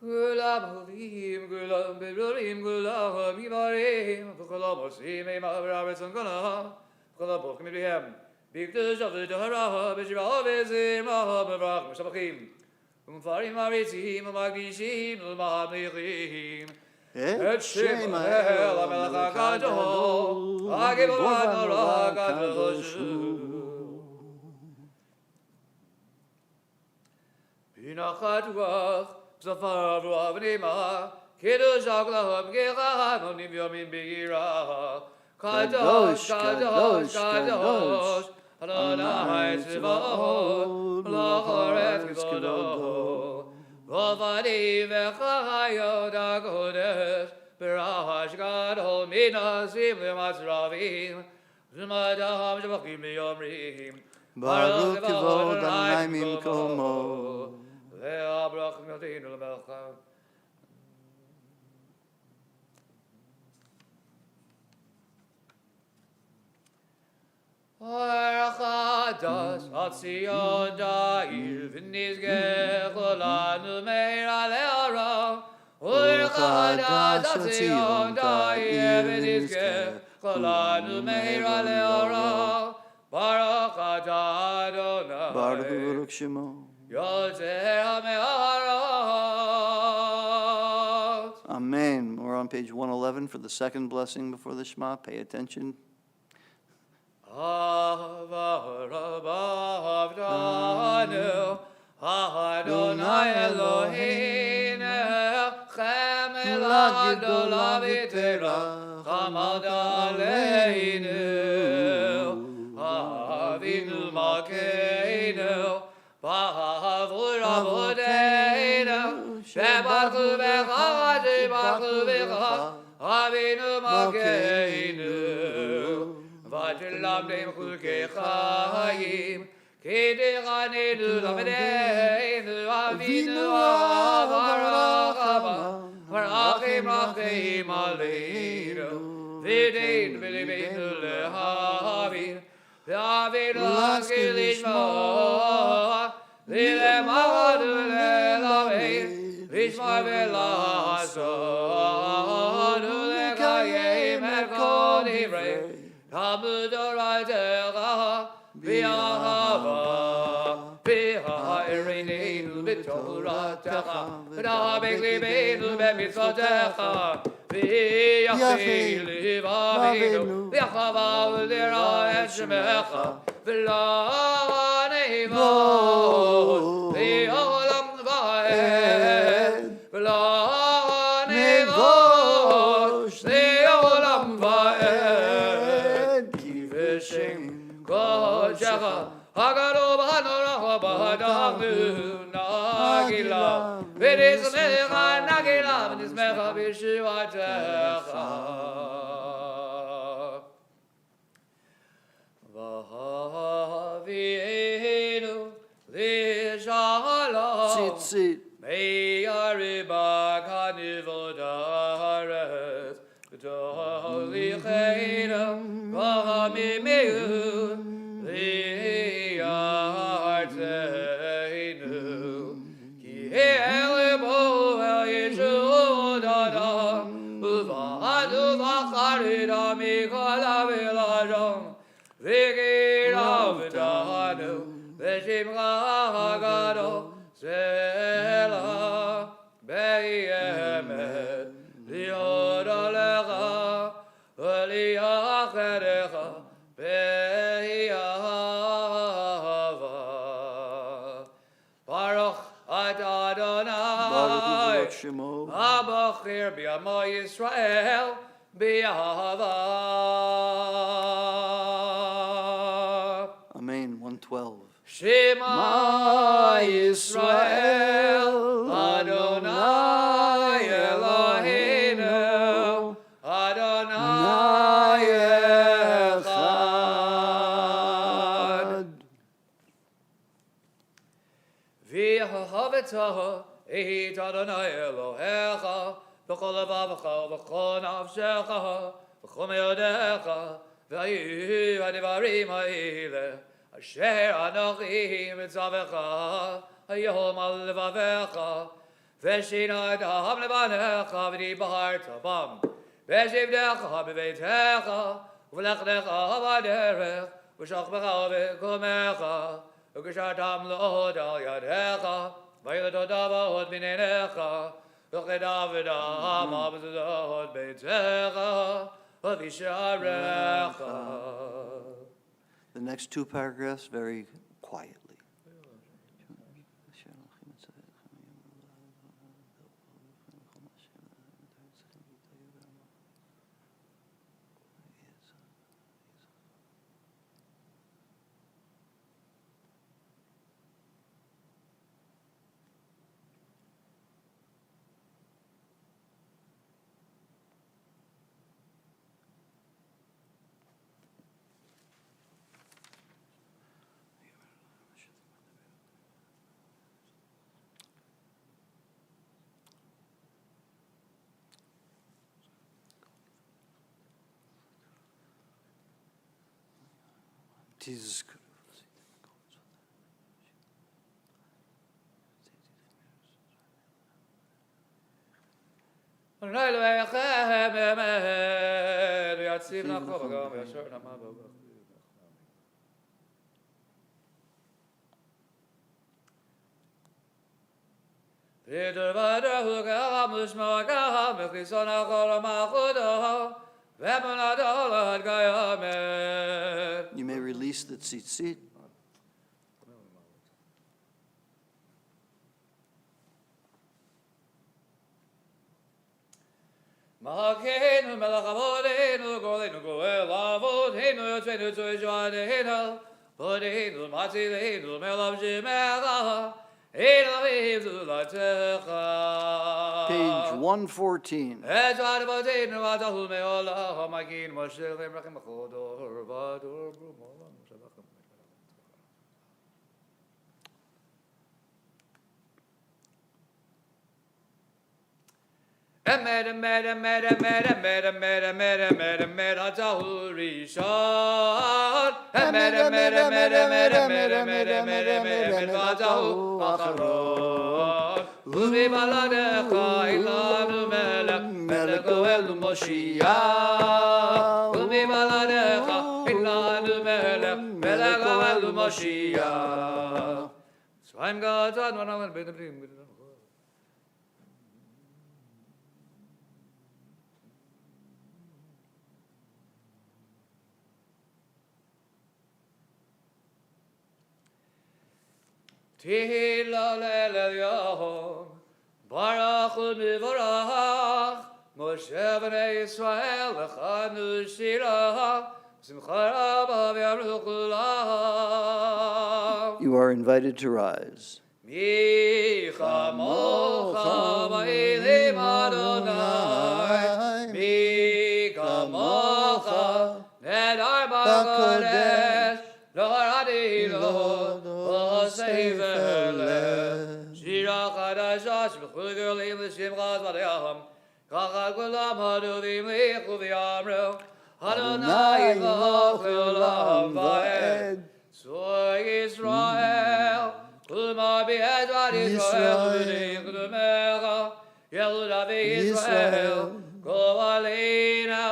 Gulam holim, gulam berurim, gulam yivarim, gulam osim ema v'rabetzon gulam, gulam boch mirihem, bigdush of the Torah, b'shivah v'zim, b'vrach m'shabachim, umfarim ha'ritzim, u'magdishim, u'mahadlichim, Et Shem Ha'el HaMelech HaGadol HaGibor HaNorah HaKadosh Binachat Ruach Zafar Ruach V'nima Kiddush HaGlaham Gecham Omnim Yomim B'yirah Kadosh, Kadosh, Kadosh Adonai Tzivot Melech Haaretz Kvodo V'avadi v'chayot ha'kodesh B'rahash gadol minasim v'matzravim Z'madam shabachim v'yomrim Baruch kivod Adonai mimkomo Ve'abrach m'yotinu l'melcha Chadas Atzion Da'ir V'nizgech L'olanu Meira Le'ara Chadas Atzion Da'ir V'nizgech Kolanu meira leora. Baruch atah Adonai. Baruch Shemo. Yodeh HaMe'arot. Amen. We're on page 111 for the second blessing before the Shema. Pay attention. Avdanu Adonai Eloheinu Chem elad gedolah v'tera Chamad aleinu Avinu Malkeinu Ba'avur avodeinu Shebachu v'cha Shebachu v'cha Avinu Malkeinu V'tilamdim chukei chayim K'dirchanenu lamdeinu Avinu avarachama V'rachim rachim aleinu V'dein v'libeinu lehavin V'avinu laskil lishma V'lemadu le'lavein V'ishma v'lasod V'lekayim et kol divrei Talmud Oraitecha B'ahava B'ha'irineinu B'toratecha V'na'abek libeinu B'mitzvotecha V'yachil livavinu V'yachava v'lira et shemecha V'la'anevo V'olam va'ed V'la'anevo V'olam va'ed Kodecha, Hagado B'Hanora B'Hadachnu Nagila, V'Nizmecha Nagila, V'Nizmecha B'Shivatecha. V'Havienu L'Shalom. Tzitzit. Me'yariba Kanivodaret, V'Tolicheinu V'Hamimeu V'Yarteinu Ki Elebo El Yeshudada V'Vadu V'Charida Mikol Avilajom V'Gira V'Danu V'Shimcha Hagado Selah B'Emet Li'odalecha V'li'acherecha Be'yahava Baruch atah Adonai Baruch Shemo. Abachir b'yamo Yisrael B'yahava. Amen. 112. Shema Yisrael Adonai Eloheinu Adonai Echad. V'ahavetaha et Adonai Elohecha v'chol levavecha v'chol nafshecha v'chol me'odecha v'ayu hadivarim ha'ile Asher Anochi mitzavecha hayom al levavecha v'shina dam levanecha v'dibarta bam v'shivdecha b'veitecha v'lechnecha b'derech v'shachbecha v'komecha v'kshatam l'od al yadecha v'yilatodav od minenecha v'chedav v'dam abzadod beitecha v'visharecha. The next two paragraphs very quietly. Jesus. Steve Nakoba, Yasher Namabo. Peter Vader, who comes, Maga, Mekisona, Koramakudo, Vemanada, Gayamer. You may release the tzitzit. Mahakenu, Melakavodenu, Golenu, Goelavodenu, Tvenu, Tujuanenu, Podenu, Matilenu, Melabjimela, Elavivu, Latecha. Page 114. Edwadabodenu, Adahumeola, Homakin, Moshe, Lemrachim, Chodor, Vadur, Brumola, Shabbat. Emet, Emet, Emet, Emet, Emet, Emet, Emet, Emet, Emet, Atahu Rishon. Emet, Emet, Emet, Emet, Emet, Emet, Emet, Emet, Emet, Atahu Acharon. Uvi baladecha ilanu melech, melech Goelu Moshiach. Uvi baladecha ilanu melech, melech Goelu Moshiach. So I'm God's son, one of them. Tehillah le'el Baruch u'mivarach, Moshe b'nei Yisrael, l'chanu shirah, simcha rabba v'yamru kulam. You are invited to rise. Mi chamocha ba'elim Adonai, mi chamocha nedar b'kodesh, lo haradi lo, v'sefer lev. Shira chadashah sh'b'chul gerlim l'shimchas v'adayaham, kachad kulam haduvim lichu v'yamru, Adonai yivach le'olam va'ed. Soy Israel, Umar be'ezrat Israel, V'nei Kudumecha, Yehuda ve'Yisrael, Kol aleinu,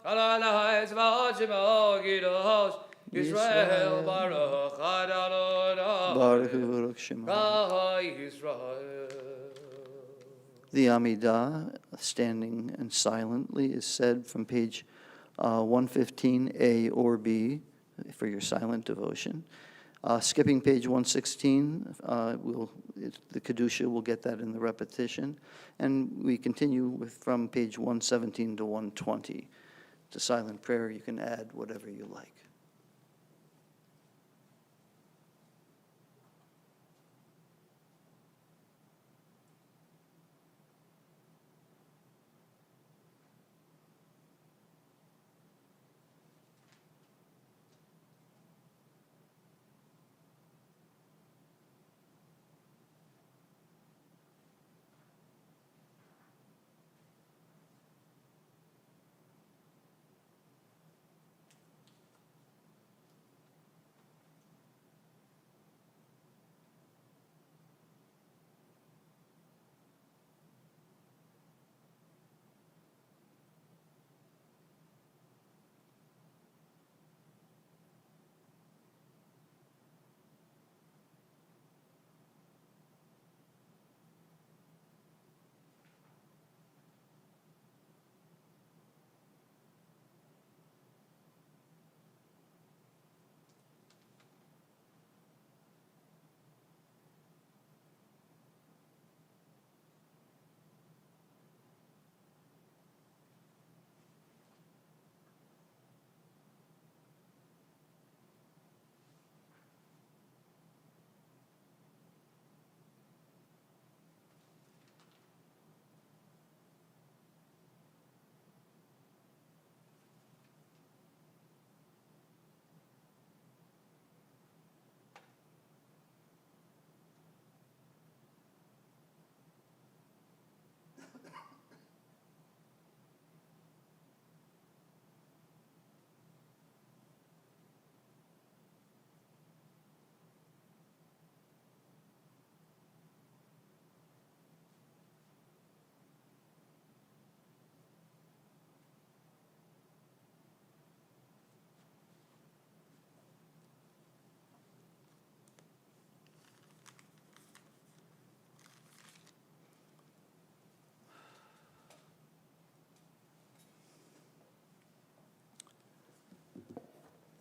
Adonai tzvaot shemo gidos, Yisrael baruch Adonai, Baruch Hu Baruch Shema. Kah Yisrael. The Amidah, standing and silently, is said from page 115A or B for your silent devotion. Skipping page 116, the Kedusha will get that in the repetition. And we continue from page 117 to 120. To silent prayer, you can add whatever you like.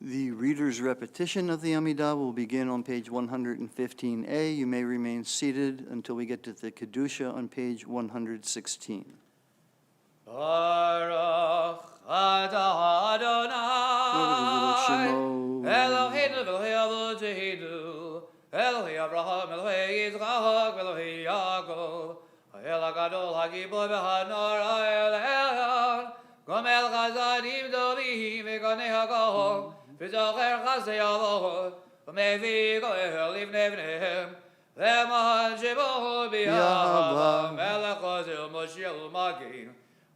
The reader's repetition of the Amidah will begin on page 115A. You may remain seated until we get to the Kedusha on page 116. Baruch atah Adonai Eloheinu v'Elokei Avotenu Elokei Avraham Elokei Yitzchak Elokei Yaakov El HaGadol HaGibor v'Hanor HaElyon Gomel Chazadim Tovim v'Ganei HaKol v'Zocher Chasdei Avot v'Mevi Goel Livnei Bneim Le'man Shebo B'Yahava Melech Chazil Moshiach U'Magin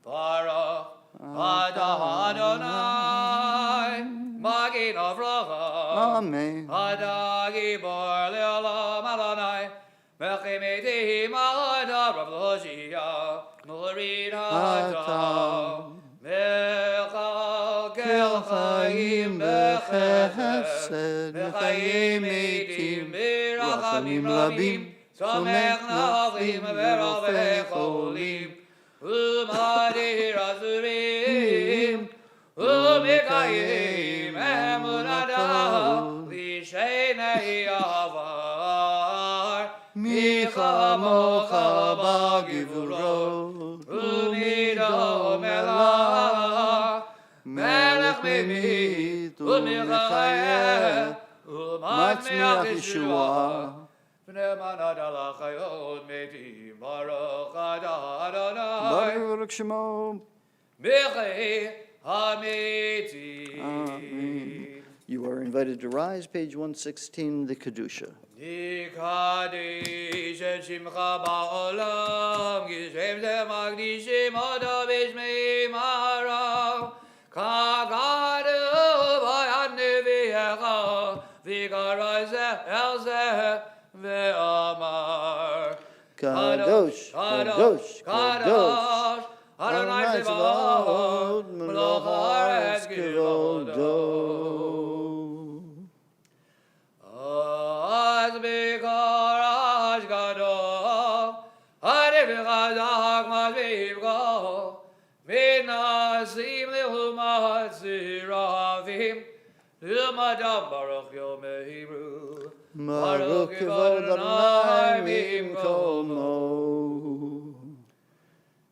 Baruch atah Adonai Magin Avraham Amen. Atah Gibor Le'olam Adonai Melech Metim Atah Rav L'Hoshia Morid Atah Mechakel Chaim B'Chesed Mechayim Metim B'Rachamim Rabim Somech Naflim V'Rovei Cholim Umadir Azurim Umikayim Emunada Lishenei Avar Micha Mocha Bagivurot Umido Melach Melech Mimit Umichayeh Umatmiach Yeshua Baruch Baruch Shemo. Amen. You are invited to rise, page 116, the Kedusha. Ve'amar Kadosh, Kadosh, Kadosh, Adonai Tzevaot, Melech Haaretz Kivodo. Az Bikar Ashgadol, Adif Chadak Mazvivgo, Minasim Lehumat Ziravim, Lumadam Baruch Yom Hebrew. Baruch Kivod Adonai Mimkomo.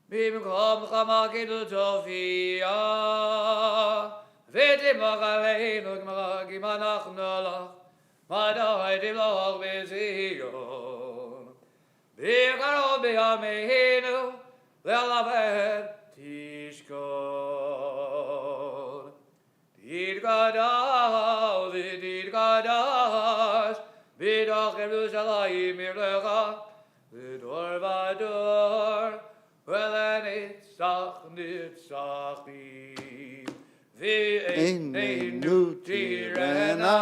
Bimkom Chamakidu Tofia, Vitim Lachaleinu Gmagim Anachnolach, Madaitim Loch Bezion. Bikaro Biyameinu, Lelaved Tishkon. Tidgadash, Tidgadash, Vidach Yerushalayim Mirlecha, Vidor Vador, Nitzach Nitzachim, V'einu Tirena,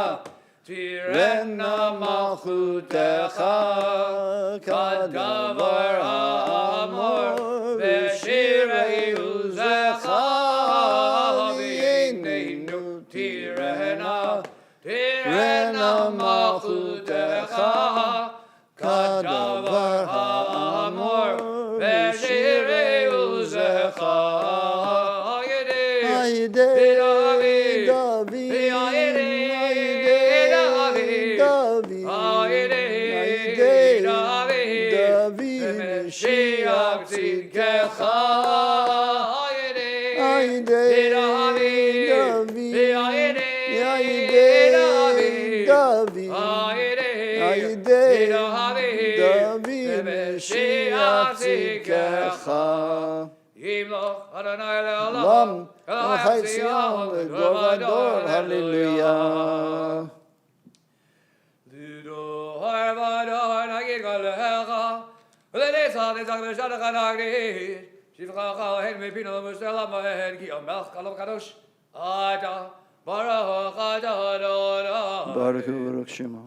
Tirena Malchutecha, Kadavar Ha'amor, V'shirei Uzecha, V'einu Tirena, Tirena Malchutecha, Kadavar Ha'amor, V'shirei Uzecha, Hallelujah. Baruch Shemo.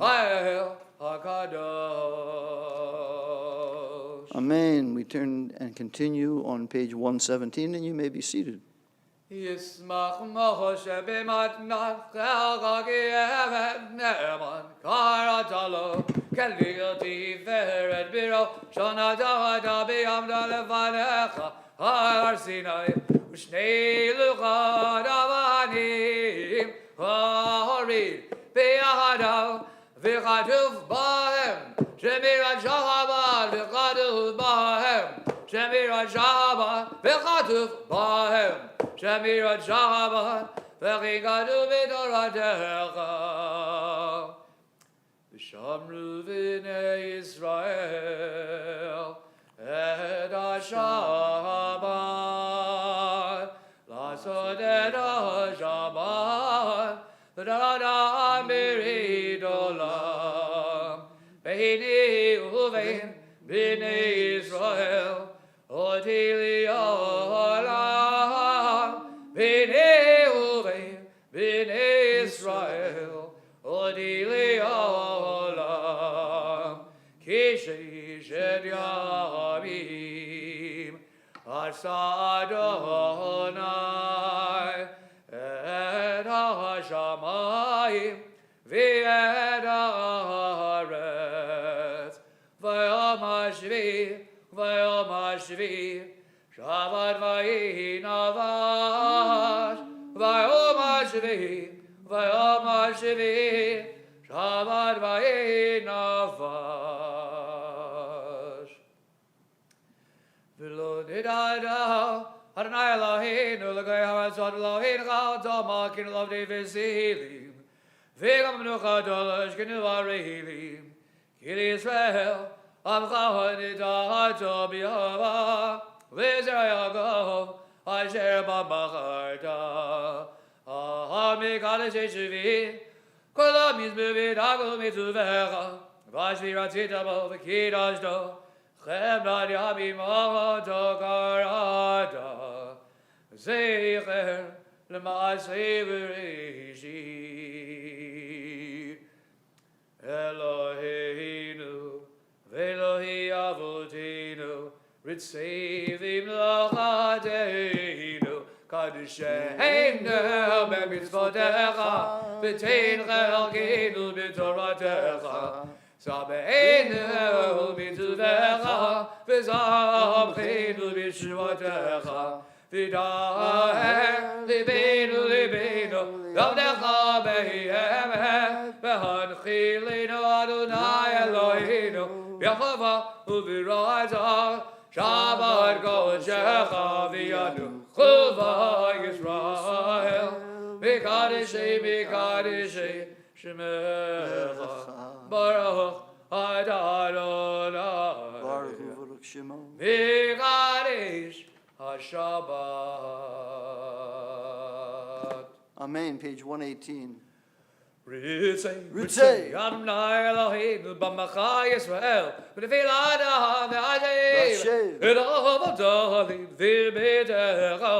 Amen. We turn and continue on page 117, and you may be seated. Yismach Moshe b'matnat chelchaki evet ne'eman karatalo kelil tiferet biro shonatavata b'yamda lefanecha har Sinai u'shnei luchot avanim Yadav, V'chatuv Bahem, Shemirat Shahabat, V'chatuv Bahem, Shemirat Shahabat, V'chatuv Bahem, Shemirat Shahabat, V'chikatu B'toratecha. V'shamru V'nei Yisrael, Et HaShabbat, Lasot Et HaShabbat, V'dadam B'rit Olam, V'hini Uvein, B'nei Yisrael, Oti Li'olam, V'hini Uvein, B'nei Yisrael, Oti Li'olam, Kishish Et Yamim, Asa Adonai, Et HaShamayim, V'et ha'aretz, V'yom ha'shvi, Shabbat v'yi navash, V'yom ha'shvi, Shabbat v'yi navash. V'lo nidada, Adonai Eloheinu, l'gay ha'atzot Eloheinu, cha'atzot makin l'avdei v'zilim, v'gam menucha dolosh kenu ha'reilim, Kili Yisrael, Amcha ha'nidato b'yava, V'zera Yaakov, asher b'macharta, Ahami Kaddish Shvi, Kol ha'mizbevit ha'kol mitzuvecha, V'ashvi ratzita bo v'kidashto, Chem nad yamim ha'to karata, Zeicher l'ma'aseh v'reshit. Eloheinu, v'Elohi Avotenu, Ritzei v'mlachateinu, Kaddisheinu b'mitzvotecha, V'tein chelkeinu b'toratecha, Sameinu b'tzuvecha, V'samcheinu b'shvatecha, V'daher libeinu, Yavnecha be'emet, V'hanchilinu Adonai Eloheinu, Yehovah u'v'raza, Shabbat kodeshecha v'yanu chuva Yisrael, Mikadeshei Shemecha, Baruch Adonai, Baruch Baruch Shemo. Mikadsh HaShabbat. Amen, page 118. Ritzei, Adonai Eloheinu, b'macha Yisrael, v'tefilada v'adev, v'avodalim v'betecha.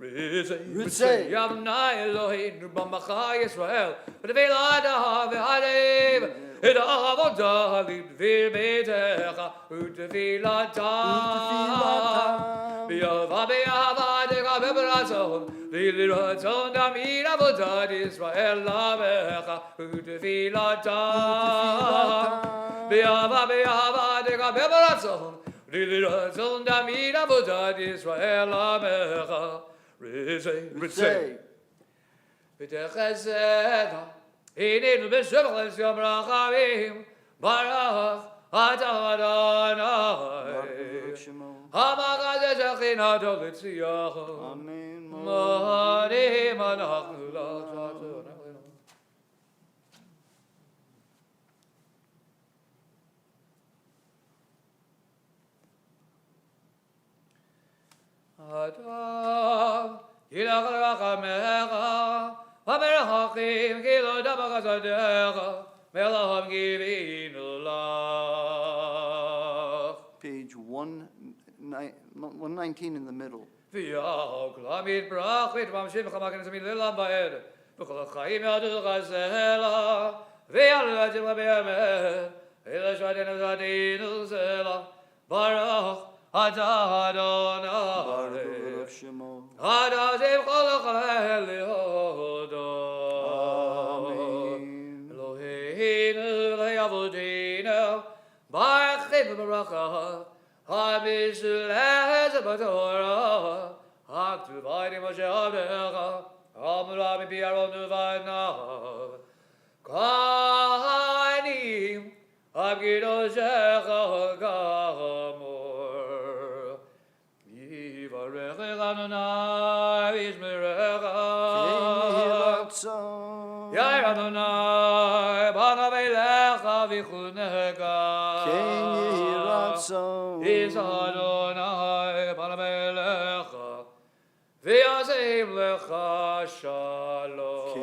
Ritzei, Adonai Eloheinu, b'macha Yisrael, v'tefilada v'adev, v'avodalim v'betecha, v'tefilata. V'yava deka b'b'ratzon, v'liratzon damir avodat Yisrael lamecha, v'tefilata. V'yava deka b'b'ratzon, v'liratzon damir avodat Yisrael lamecha. Ritzei. V'techeseda, hinenu b'shevach yom rachamim, Baruch Adonai. Baruch Shemo. Hamakadesh achinato l'tziyacho. Amen. Mohanim anachnu l'chatzon. Adam, Yilach l'rachamecha, V'merachim kilo dabakazadecha, Melacham givinu lach. Page 119 in the middle. V'yach l'amid brachit, V'amshim v'chamakin z'min l'lam ba'ed, V'chol ha'chaim yadu chazela, V'yalajim l'be'emet, V'yalashadinu zadinu zela, Baruch Adonai. Baruch Shemo. Adazim chol ha'chel lihodo. Amen. Eloheinu v'Elohei Avotenu, Baruch v'Baracha, HaMishulech b'Torah, HaKtuvayim Moshe Avdecha, Amra b'Pi Aaron uvanav, Kohanim, Abgidoshecha Gamor. Yivarech Adonai Vishmerecha. Yair Adonai Banavelecha Vichunecha. Is Adonai Banavelecha V'yazim Lecha Shalom.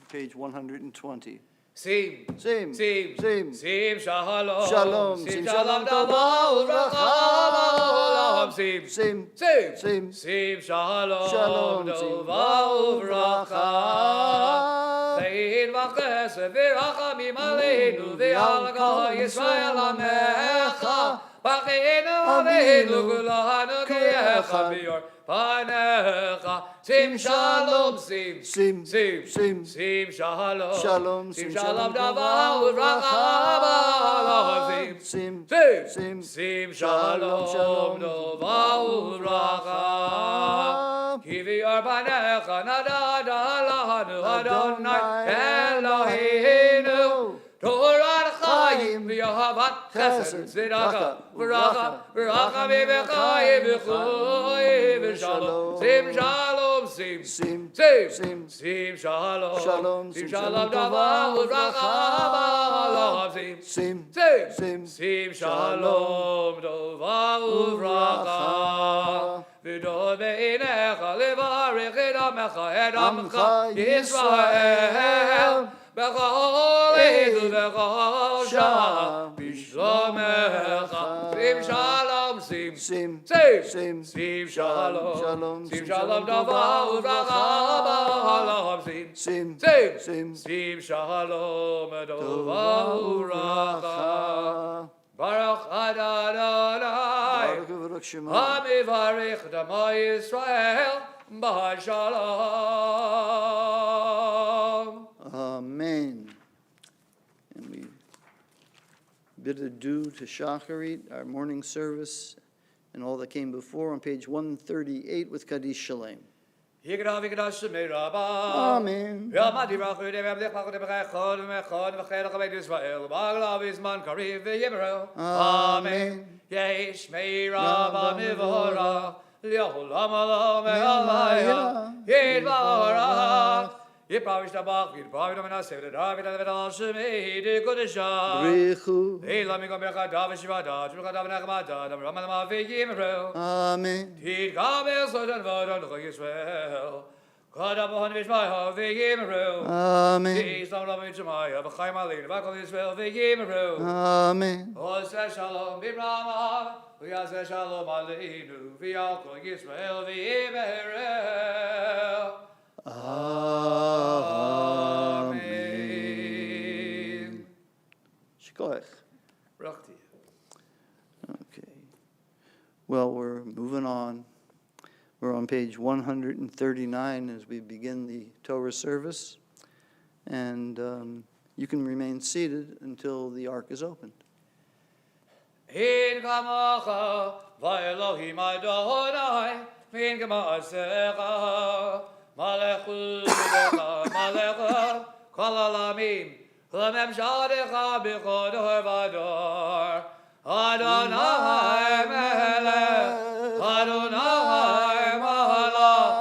Page 120. Sim, Sim, sim, sim, sim, shalom, Shalom, sim, sim, shalom, shalom, dava uvracha, sim, sim, sim, sim, sim, shalom, Shalom, dava uvracha. Ve'in v'chesed v'rachamim aleinu v'yalga Yisrael amecha. B'cheinu aveinu kulanu k'yecha biyor panecha. Sim, shalom, sim, sim, sim, sim, sim, shalom, Shalom, sim, sim, shalom, shalom, dava uvracha, sim, sim, sim, sim, sim, Shalom, shalom, shalom, dava uvracha. Kivi arbanecha nadada lahanu Adonai Eloheinu. Torah chaim v'yahavat chesed tzedakah v'racha v'racha v'bechayim v'chuy v'shalom. Sim shalom sim sim, sim sim, sim shalom Shalom, sim sim, shalom shalom, dava v'racha sim sim, sim sim, sim shalom dava v'racha. V'dor be'inecha levarech et amecha et amcha Yisrael. B'chol edu b'chol shah b'shlomecha. Sim shalom sim sim, sim sim, sim shalom shalom, sim sim, shalom shalom, dava uvracha sim sim, sim sim, sim shalom dava uvracha. Baruch Adonai Baruch Baruch Shema. Hamivarech Dama Yisrael B'Shalom. Amen. And we bid adieu to Shacharit, our morning service, and all that came before on page 138 with Kaddish Shalem. Yigrav Yigrash Mirabah. Amen. Yamadi Rachu de Meblich Pachot de Bechon Mechon V'Chelach Beit Yisrael B'Aglav Izman Kariv V'Yimerel. Amen. Yesh Meirabah Mivorach Li'olam Olam Me'alaya. Yidvarach Yipravish Tabach Yidpravish Amenasev David Al Shemei De Kodesha Brichu. Elam Yigom Bercha David Shivada Shulchan David Nachmada David Ramalama V'Yimerel Amen. Tid Kabel Sodan Vodan L'Chol Yisrael Kadabon Vishmaya V'Yimerel Amen. Islam Rabbi Shemaya V'Chaim Alin V'Kol Yisrael V'Yimerel Amen. Oseh Shalom B'Brahma V'Yaseh Shalom Aleinu V'Yal Kol Yisrael V'Yimerel Amen. Shkoach. Rachti. Okay. Well, we're moving on. We're on page 139 as we begin the Torah service. And you can remain seated until the ark is opened. In Kamacha V'Elohim Adonai Min Kamasecha Malechut Yedecha Malecha Kol Alamim L'mem Shadecha B'chod V'ador Adonai Melech Adonai Malach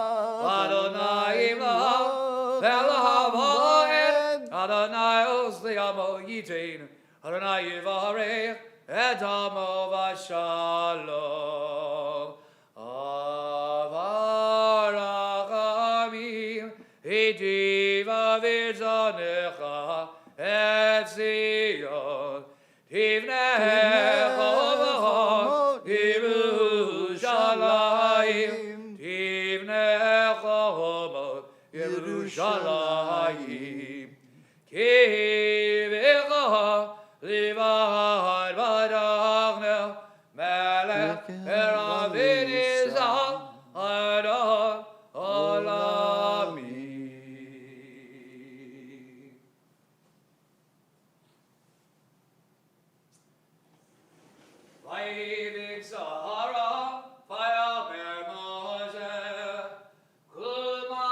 Adonai Imlach Melech Havoed Adonai Osli Amo Yitin Adonai Yivarech Et Amo V'Shalom Avarachamim Hitiva V'Zanecha Et Zion Tivnecha V'chot Yerushalayim Tivnecha V'chot Yerushalayim Ki V'cha Livad Vadachne Melech Eravin Izal Adon Olami. Vayivik Sahara Vayamer Moshe Kulma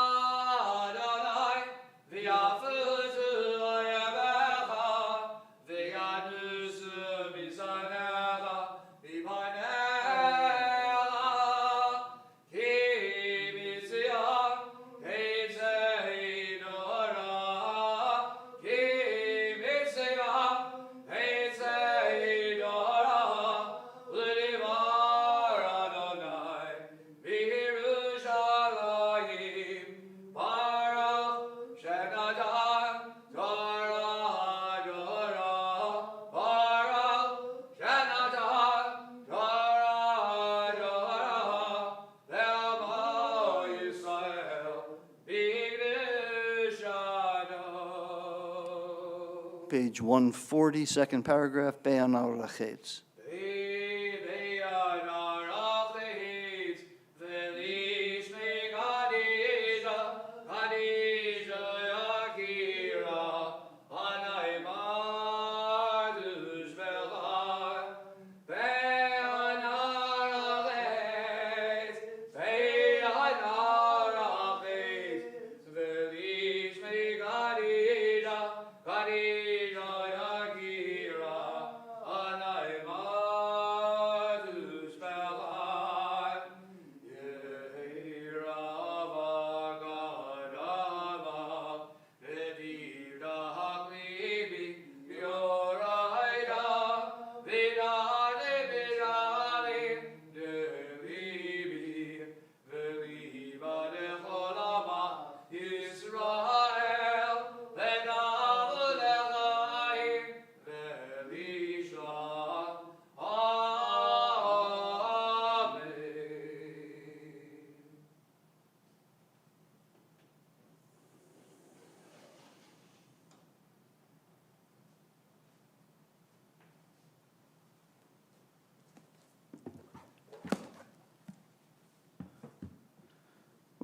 page 140, second paragraph, Be'anar Rachetz.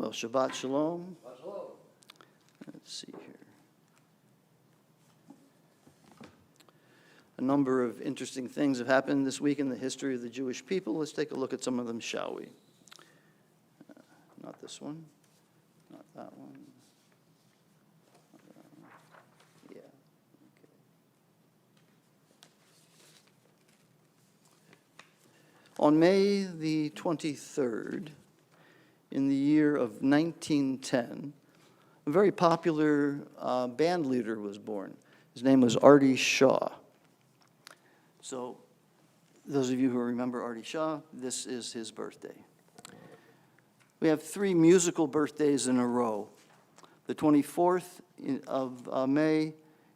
Well, Shabbat Shalom. Let's see here. A number of interesting things have happened this week in the history of the Jewish people. Let's take a look at some of them, shall we? Not this one. Not that one. Yeah. Okay. On May the 23rd, in the year of 1910, a very popular band leader was born. His name was Artie Shaw. So, those of you who remember Artie Shaw, this is his birthday. We have 3 musical birthdays in a row. The 24th of May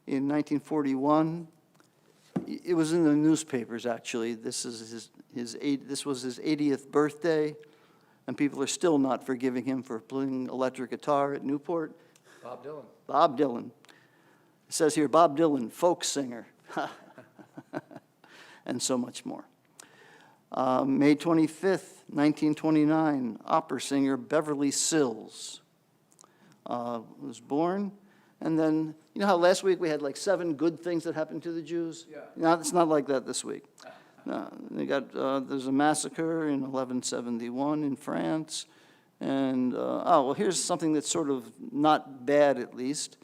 in 1941, it was in the newspapers actually. This was his 80th birthday. And people are still not forgiving him for playing electric guitar at Newport. Bob Dylan. Bob Dylan. It says here, Bob Dylan, folk singer. And so much more. May 25th, 1929, opera singer Beverly Sills was born. And then, you know how last week we had like 7 good things that happened to the Jews? Yeah. No, it's not like that this week. No, there's a massacre in 1171 in France. And, well, here's something that's sort of not bad, at least.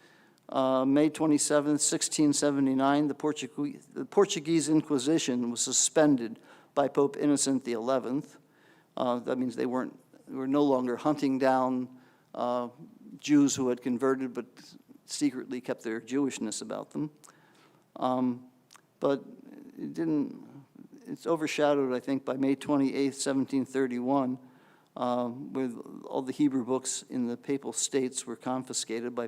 May 27th, 1679, the Portuguese Inquisition was suspended by Pope Innocent XI. That means they were no longer hunting down Jews who had converted but secretly kept their Jewishness about them. But it didn't. It's overshadowed, I think, by May 28th, 1731, where all the Hebrew books in the Papal States were confiscated by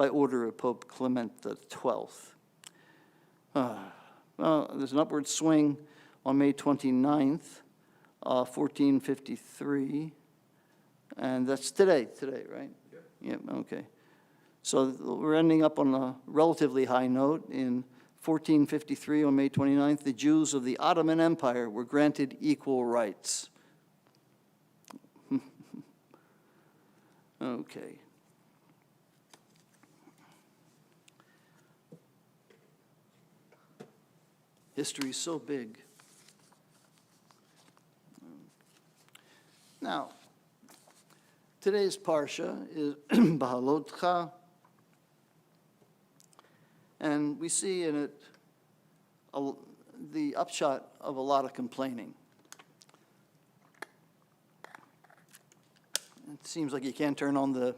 order of Pope Clement XII. Well, there's an upward swing on May 29th, 1453, and that's today, right? Yep, okay. So we're ending up on a relatively high note. In 1453, on May 29th, the Jews of the Ottoman Empire were granted equal rights. Okay. History is so big. Now, today's Parsha is Bahalotcha, and we see in it the upshot of a lot of complaining. It seems like you can't turn on the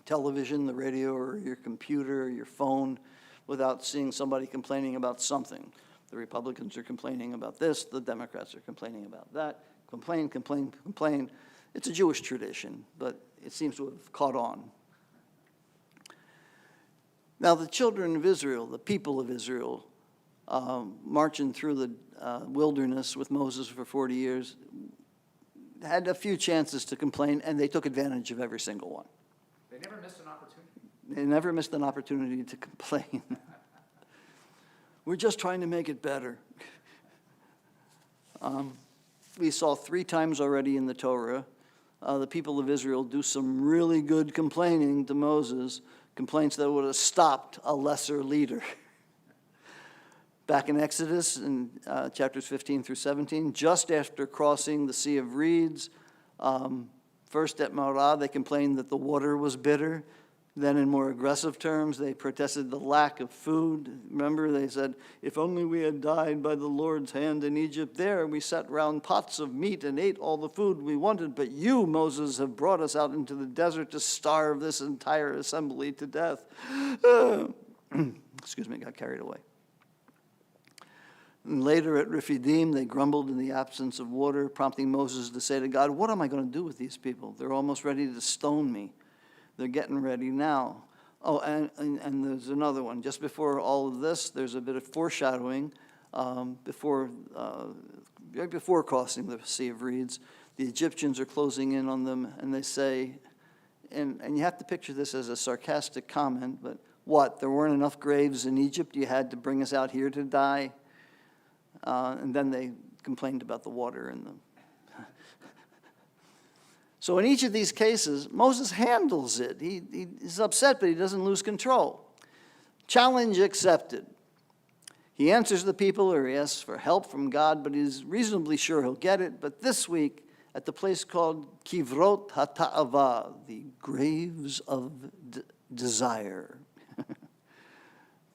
television, the radio, or your computer, or your phone without seeing somebody complaining about something. The Republicans are complaining about this, the Democrats are complaining about that. Complain, complain, complain. It's a Jewish tradition, but it seems to have caught on. Now, the children of Israel, the people of Israel, marching through the wilderness with Moses for 40 years, had a few chances to complain, and they took advantage of every single one. They never missed an opportunity. They never missed an opportunity to complain. We're just trying to make it better. We saw 3 times already in the Torah, the people of Israel do some really good complaining to Moses, complaints that would have stopped a lesser leader. Back in Exodus, in chapters 15 through 17, just after crossing the Sea of Reeds, first at Marah, they complained that the water was bitter. Then in more aggressive terms, they protested the lack of food. Remember, they said, if only we had died by the Lord's hand in Egypt. There we sat round pots of meat and ate all the food we wanted. But you, Moses, have brought us out into the desert to starve this entire assembly to death. Excuse me, got carried away. And later at Rephidim, they grumbled in the absence of water, prompting Moses to say to God, what am I going to do with these people? They're almost ready to stone me. They're getting ready now. Oh, and there's another one. Just before all of this, there's a bit of foreshadowing. Right before crossing the Sea of Reeds, the Egyptians are closing in on them, and they say, and you have to picture this as a sarcastic comment, but what, there weren't enough graves in Egypt? You had to bring us out here to die? And then they complained about the water and the... So in each of these cases, Moses handles it. He's upset, but he doesn't lose control. Challenge accepted. He answers the people, or he asks for help from God, but he's reasonably sure he'll get it. But this week, at the place called Kivrot HaTa'ava, the graves of desire.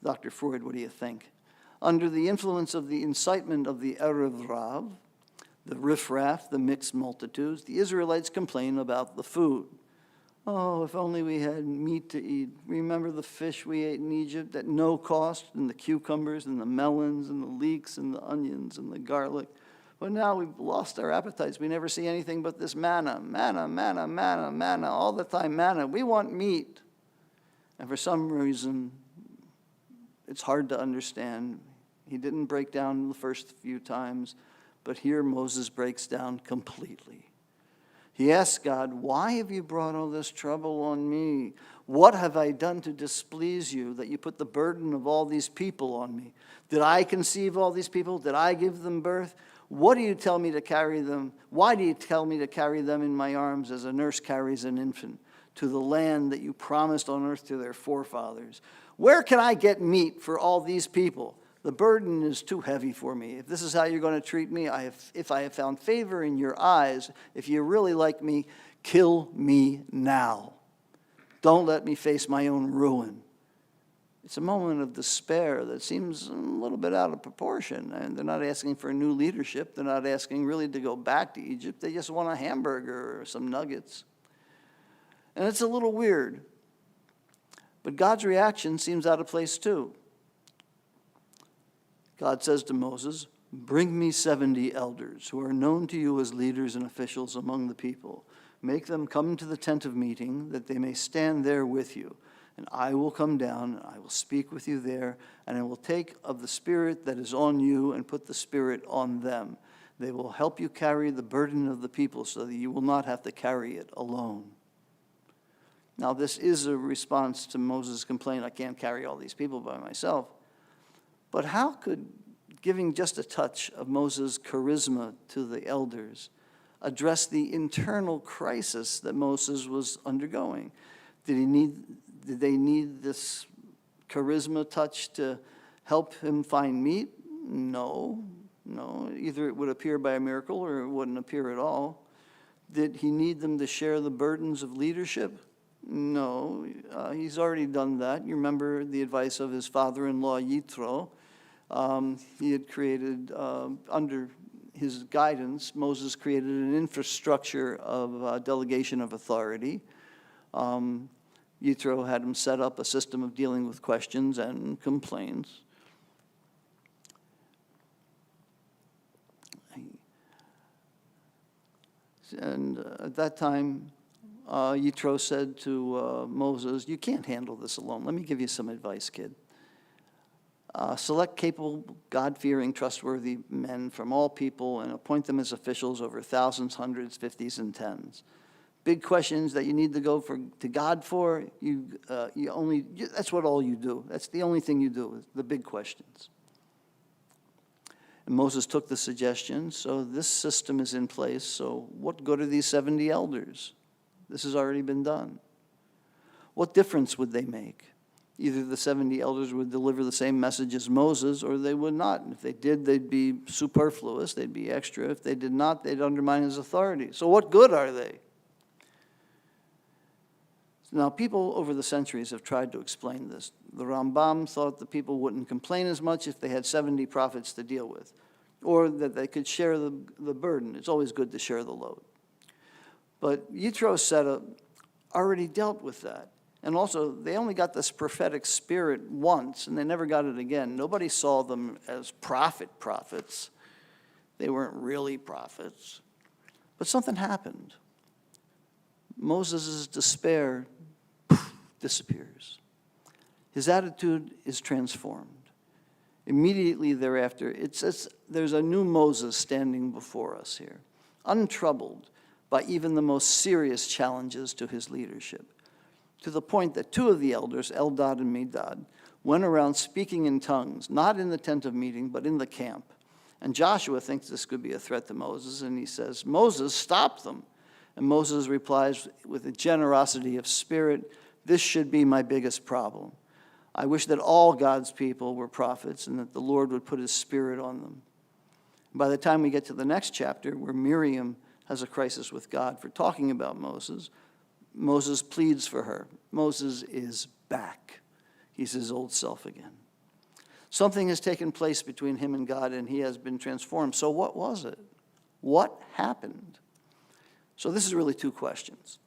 Dr. Freud, what do you think? Under the influence of the incitement of the Erev Rav, the riffraff, the mixed multitudes, the Israelites complain about the food. Oh, if only we had meat to eat. Remember the fish we ate in Egypt at no cost, and the cucumbers and the melons and the leeks and the onions and the garlic. But now we've lost our appetites. We never see anything but this manna, manna, manna, manna, manna, all the time manna. We want meat. And for some reason, it's hard to understand. He didn't break down the first few times. But here Moses breaks down completely. He asks God, why have you brought all this trouble on me? What have I done to displease you that you put the burden of all these people on me? Did I conceive all these people? Did I give them birth? What do you tell me to carry them? Why do you tell me to carry them in my arms as a nurse carries an infant to the land that you promised on earth to their forefathers? Where can I get meat for all these people? The burden is too heavy for me. If this is how you're going to treat me, if I have found favor in your eyes, if you really like me, kill me now. Don't let me face my own ruin. It's a moment of despair that seems a little bit out of proportion. And they're not asking for new leadership. They're not asking really to go back to Egypt. They just want a hamburger or some nuggets. And it's a little weird. But God's reaction seems out of place too. God says to Moses, bring me 70 elders who are known to you as leaders and officials among the people. Make them come to the tent of meeting that they may stand there with you. And I will come down, and I will speak with you there, and I will take of the spirit that is on you and put the spirit on them. They will help you carry the burden of the people so that you will not have to carry it alone. Now, this is a response to Moses' complaint, I can't carry all these people by myself. But how could giving just a touch of Moses' charisma to the elders address the internal crisis that Moses was undergoing? Did they need this charisma touch to help him find meat? No. Either it would appear by a miracle or it wouldn't appear at all. Did he need them to share the burdens of leadership? No. He's already done that. You remember the advice of his father-in-law, Yitro. He had created, under his guidance, Moses created an infrastructure of delegation of authority. Yitro had him set up a system of dealing with questions and complaints. And at that time, Yitro said to Moses, you can't handle this alone. Let me give you some advice, kid. Select capable, God-fearing, trustworthy men from all people and appoint them as officials over thousands, hundreds, fifties, and tens. Big questions that you need to go to God for, that's what all you do. That's the only thing you do, is the big questions. And Moses took the suggestion, so this system is in place, so what good are these 70 elders? This has already been done. What difference would they make? Either the 70 elders would deliver the same message as Moses, or they would not. And if they did, they'd be superfluous, they'd be extra. If they did not, they'd undermine his authority. So what good are they? Now, people over the centuries have tried to explain this. The Rambam thought the people wouldn't complain as much if they had 70 prophets to deal with, or that they could share the burden. It's always good to share the load. But Yitro Seta already dealt with that. And also, they only got this prophetic spirit once, and they never got it again. Nobody saw them as prophets. They weren't really prophets. But something happened. Moses' despair disappears. His attitude is transformed. Immediately thereafter, it says there's a new Moses standing before us here, untroubled by even the most serious challenges to his leadership, to the point that two of the elders, Eldad and Medad, went around speaking in tongues, not in the tent of meeting, but in the camp. And Joshua thinks this could be a threat to Moses, and he says, Moses, stop them. And Moses replies with a generosity of spirit, this should be my biggest problem. I wish that all God's people were prophets and that the Lord would put his spirit on them. By the time we get to the next chapter, where Miriam has a crisis with God for talking about Moses, Moses pleads for her. Moses is back. He's his old self again. Something has taken place between him and God, and he has been transformed. So what was it? What happened? So this is really two questions.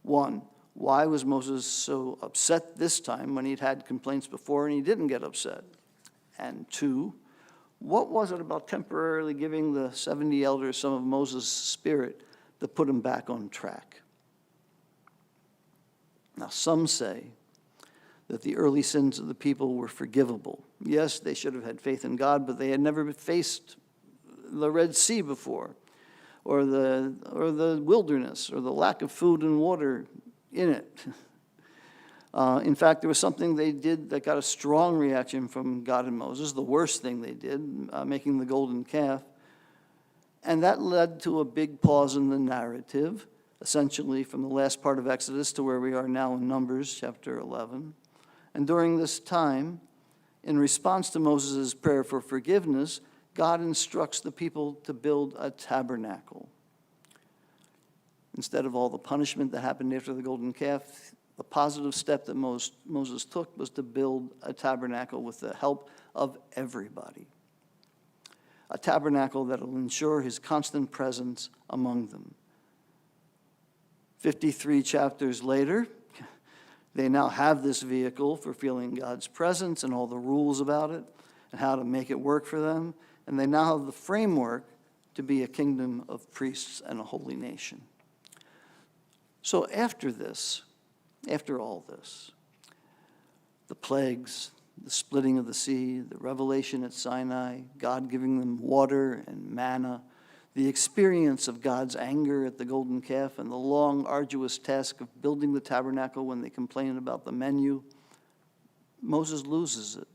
One, why was Moses so upset this time when he'd had complaints before and he didn't get upset? And two, what was it about temporarily giving the 70 elders some of Moses' spirit that put him back on track? Now, some say that the early sins of the people were forgivable. Yes, they should have had faith in God, but they had never faced the Red Sea before, or the wilderness, or the lack of food and water in it. In fact, there was something they did that got a strong reaction from God and Moses, the worst thing they did, making the golden calf. And that led to a big pause in the narrative, essentially from the last part of Exodus to where we are now in Numbers chapter 11. And during this time, in response to Moses' prayer for forgiveness, God instructs the people to build a tabernacle. Instead of all the punishment that happened after the golden calf, the positive step that Moses took was to build a tabernacle with the help of everybody. A tabernacle that will ensure his constant presence among them. 53 chapters later, they now have this vehicle for feeling God's presence and all the rules about it and how to make it work for them. And they now have the framework to be a kingdom of priests and a holy nation. So after all this, the plagues, the splitting of the sea, the revelation at Sinai, God giving them water and manna, the experience of God's anger at the golden calf, and the long, arduous task of building the tabernacle when they complain about the menu, Moses loses it.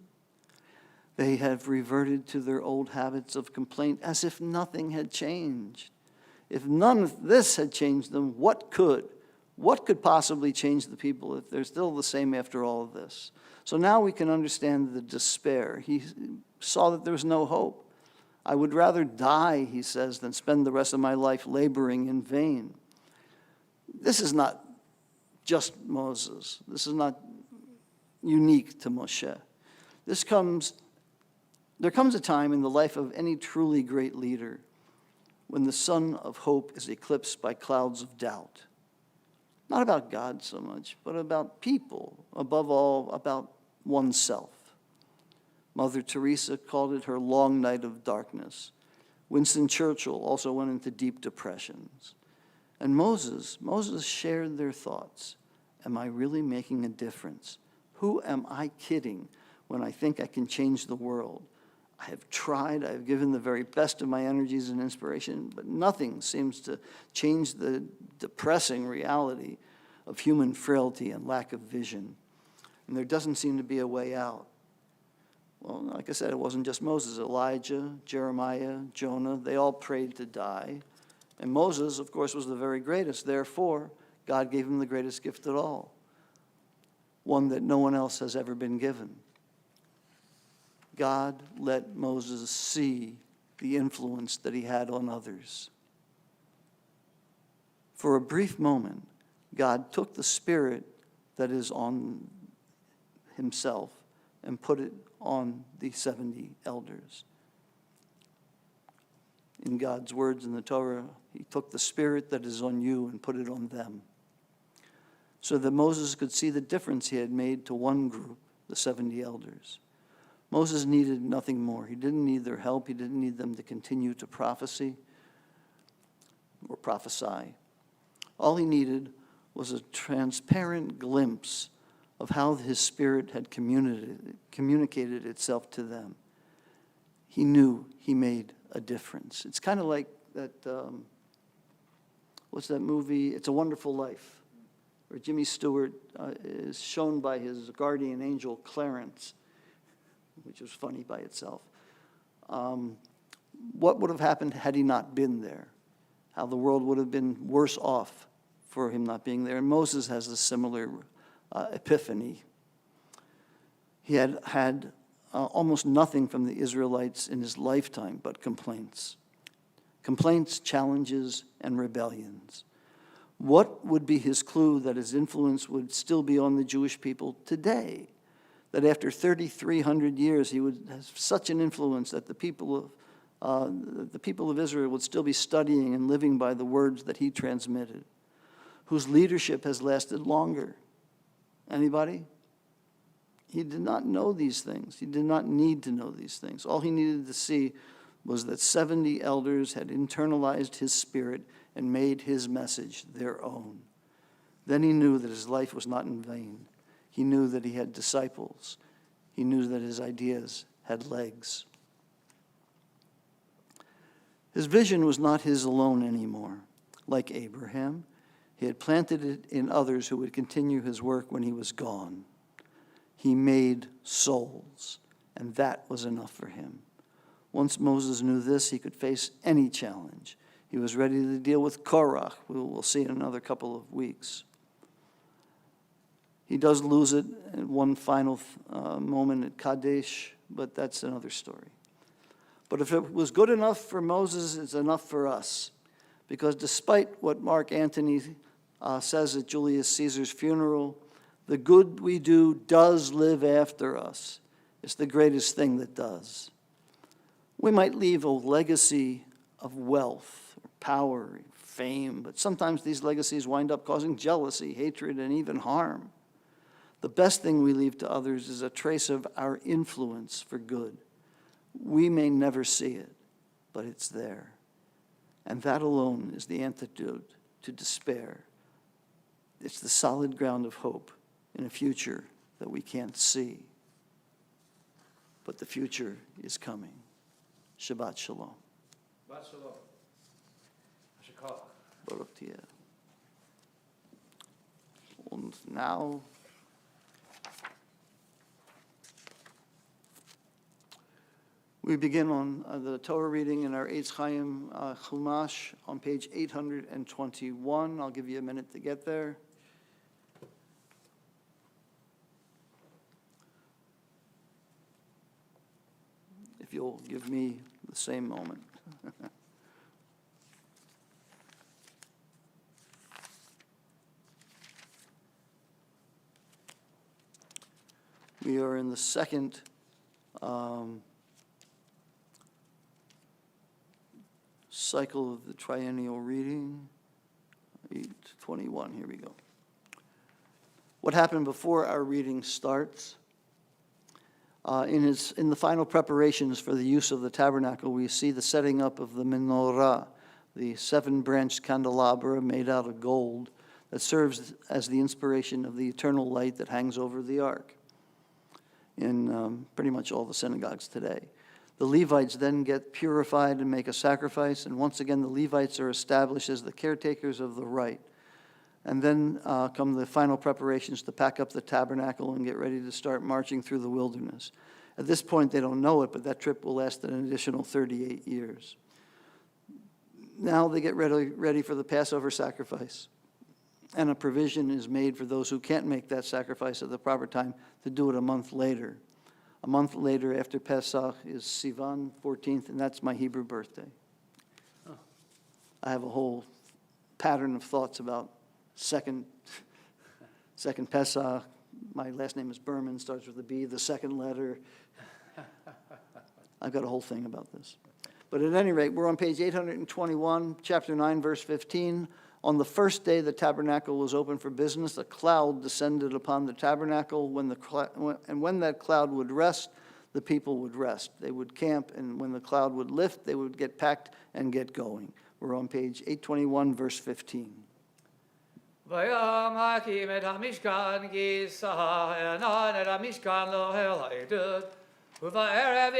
They have reverted to their old habits of complaint as if nothing had changed. If none of this had changed them, what could? What could possibly change the people if they're still the same after all of this? So now we can understand the despair. He saw that there was no hope. I would rather die, he says, than spend the rest of my life laboring in vain. This is not just Moses. This is not unique to Moshe. There comes a time in the life of any truly great leader when the sun of hope is eclipsed by clouds of doubt. Not about God so much, but about people, above all, about oneself. Mother Teresa called it her long night of darkness. Winston Churchill also went into deep depressions. And Moses shared their thoughts. Am I really making a difference? Who am I kidding when I think I can change the world? I have tried, I have given the very best of my energies and inspiration, but nothing seems to change the depressing reality of human frailty and lack of vision. And there doesn't seem to be a way out. Well, like I said, it wasn't just Moses. Elijah, Jeremiah, Jonah, they all prayed to die. And Moses, of course, was the very greatest. Therefore, God gave him the greatest gift of all, one that no one else has ever been given. God let Moses see the influence that he had on others. For a brief moment, God took the spirit that is on himself and put it on the 70 elders. In God's words in the Torah, he took the spirit that is on you and put it on them, so that Moses could see the difference he had made to one group, the 70 elders. Moses needed nothing more. He didn't need their help. He didn't need them to continue to prophesy or prophesy. All he needed was a transparent glimpse of how his spirit had communicated itself to them. He knew he made a difference. It's kind of like that, what's that movie? It's a Wonderful Life, where Jimmy Stewart is shown by his guardian angel, Clarence, which was funny by itself. What would have happened had he not been there? How the world would have been worse off for him not being there. And Moses has a similar epiphany. He had had almost nothing from the Israelites in his lifetime but complaints. Complaints, challenges, and rebellions. What would be his clue that his influence would still be on the Jewish people today? That after 3,300 years, he would have such an influence that the people of Israel would still be studying and living by the words that he transmitted, whose leadership has lasted longer. Anybody? He did not know these things. He did not need to know these things. All he needed to see was that 70 elders had internalized his spirit and made his message their own. Then he knew that his life was not in vain. He knew that he had disciples. He knew that his ideas had legs. His vision was not his alone anymore. Like Abraham, he had planted it in others who would continue his work when he was gone. He made souls, and that was enough for him. Once Moses knew this, he could face any challenge. He was ready to deal with Korach, who we'll see in another couple of weeks. He does lose it at one final moment at Kaddish, but that's another story. But if it was good enough for Moses, it's enough for us. Because despite what Mark Antony says at Julius Caesar's funeral, the good we do does live after us. It's the greatest thing that does. We might leave a legacy of wealth, or power, fame, but sometimes these legacies wind up causing jealousy, hatred, and even harm. The best thing we leave to others is a trace of our influence for good. We may never see it, but it's there. And that alone is the antidote to despair. It's the solid ground of hope in a future that we can't see. But the future is coming. Shabbat Shalom. Shabbat Shalom. Shakal. Baruch Tiyeh. Und now, we begin on the Torah reading in our Eitz Chaim Chumash on page 821. I'll give you a minute to get there. If you'll give me the same moment. We are in the second cycle of the triennial reading. 821, here we go. What happened before our reading starts? In the final preparations for the use of the tabernacle, we see the setting up of the menorah, the 7-branched candelabra made out of gold that serves as the inspiration of the eternal light that hangs over the ark in pretty much all the synagogues today. The Levites then get purified and make a sacrifice, and once again the Levites are established as the caretakers of the rite. And then come the final preparations to pack up the tabernacle and get ready to start marching through the wilderness. At this point, they don't know it, but that trip will last an additional 38 years. Now they get ready for the Passover sacrifice. And a provision is made for those who can't make that sacrifice at the proper time to do it a month later. A month later after Pesach is Sivan 14th, and that's my Hebrew birthday. I have a whole pattern of thoughts about second Pesach. My last name is Berman, starts with a B, the second letter. I've got a whole thing about this. But at any rate, we're on page 821, chapter 9, verse 15. On the first day the tabernacle was open for business, a cloud descended upon the tabernacle. When that cloud would rest, the people would rest. They would camp, and when the cloud would lift, they would get packed and get going. We're on page 821, verse 15. Vayam hakim et hamishkan gisa enan et hamishkan lo hel haidut uva'erev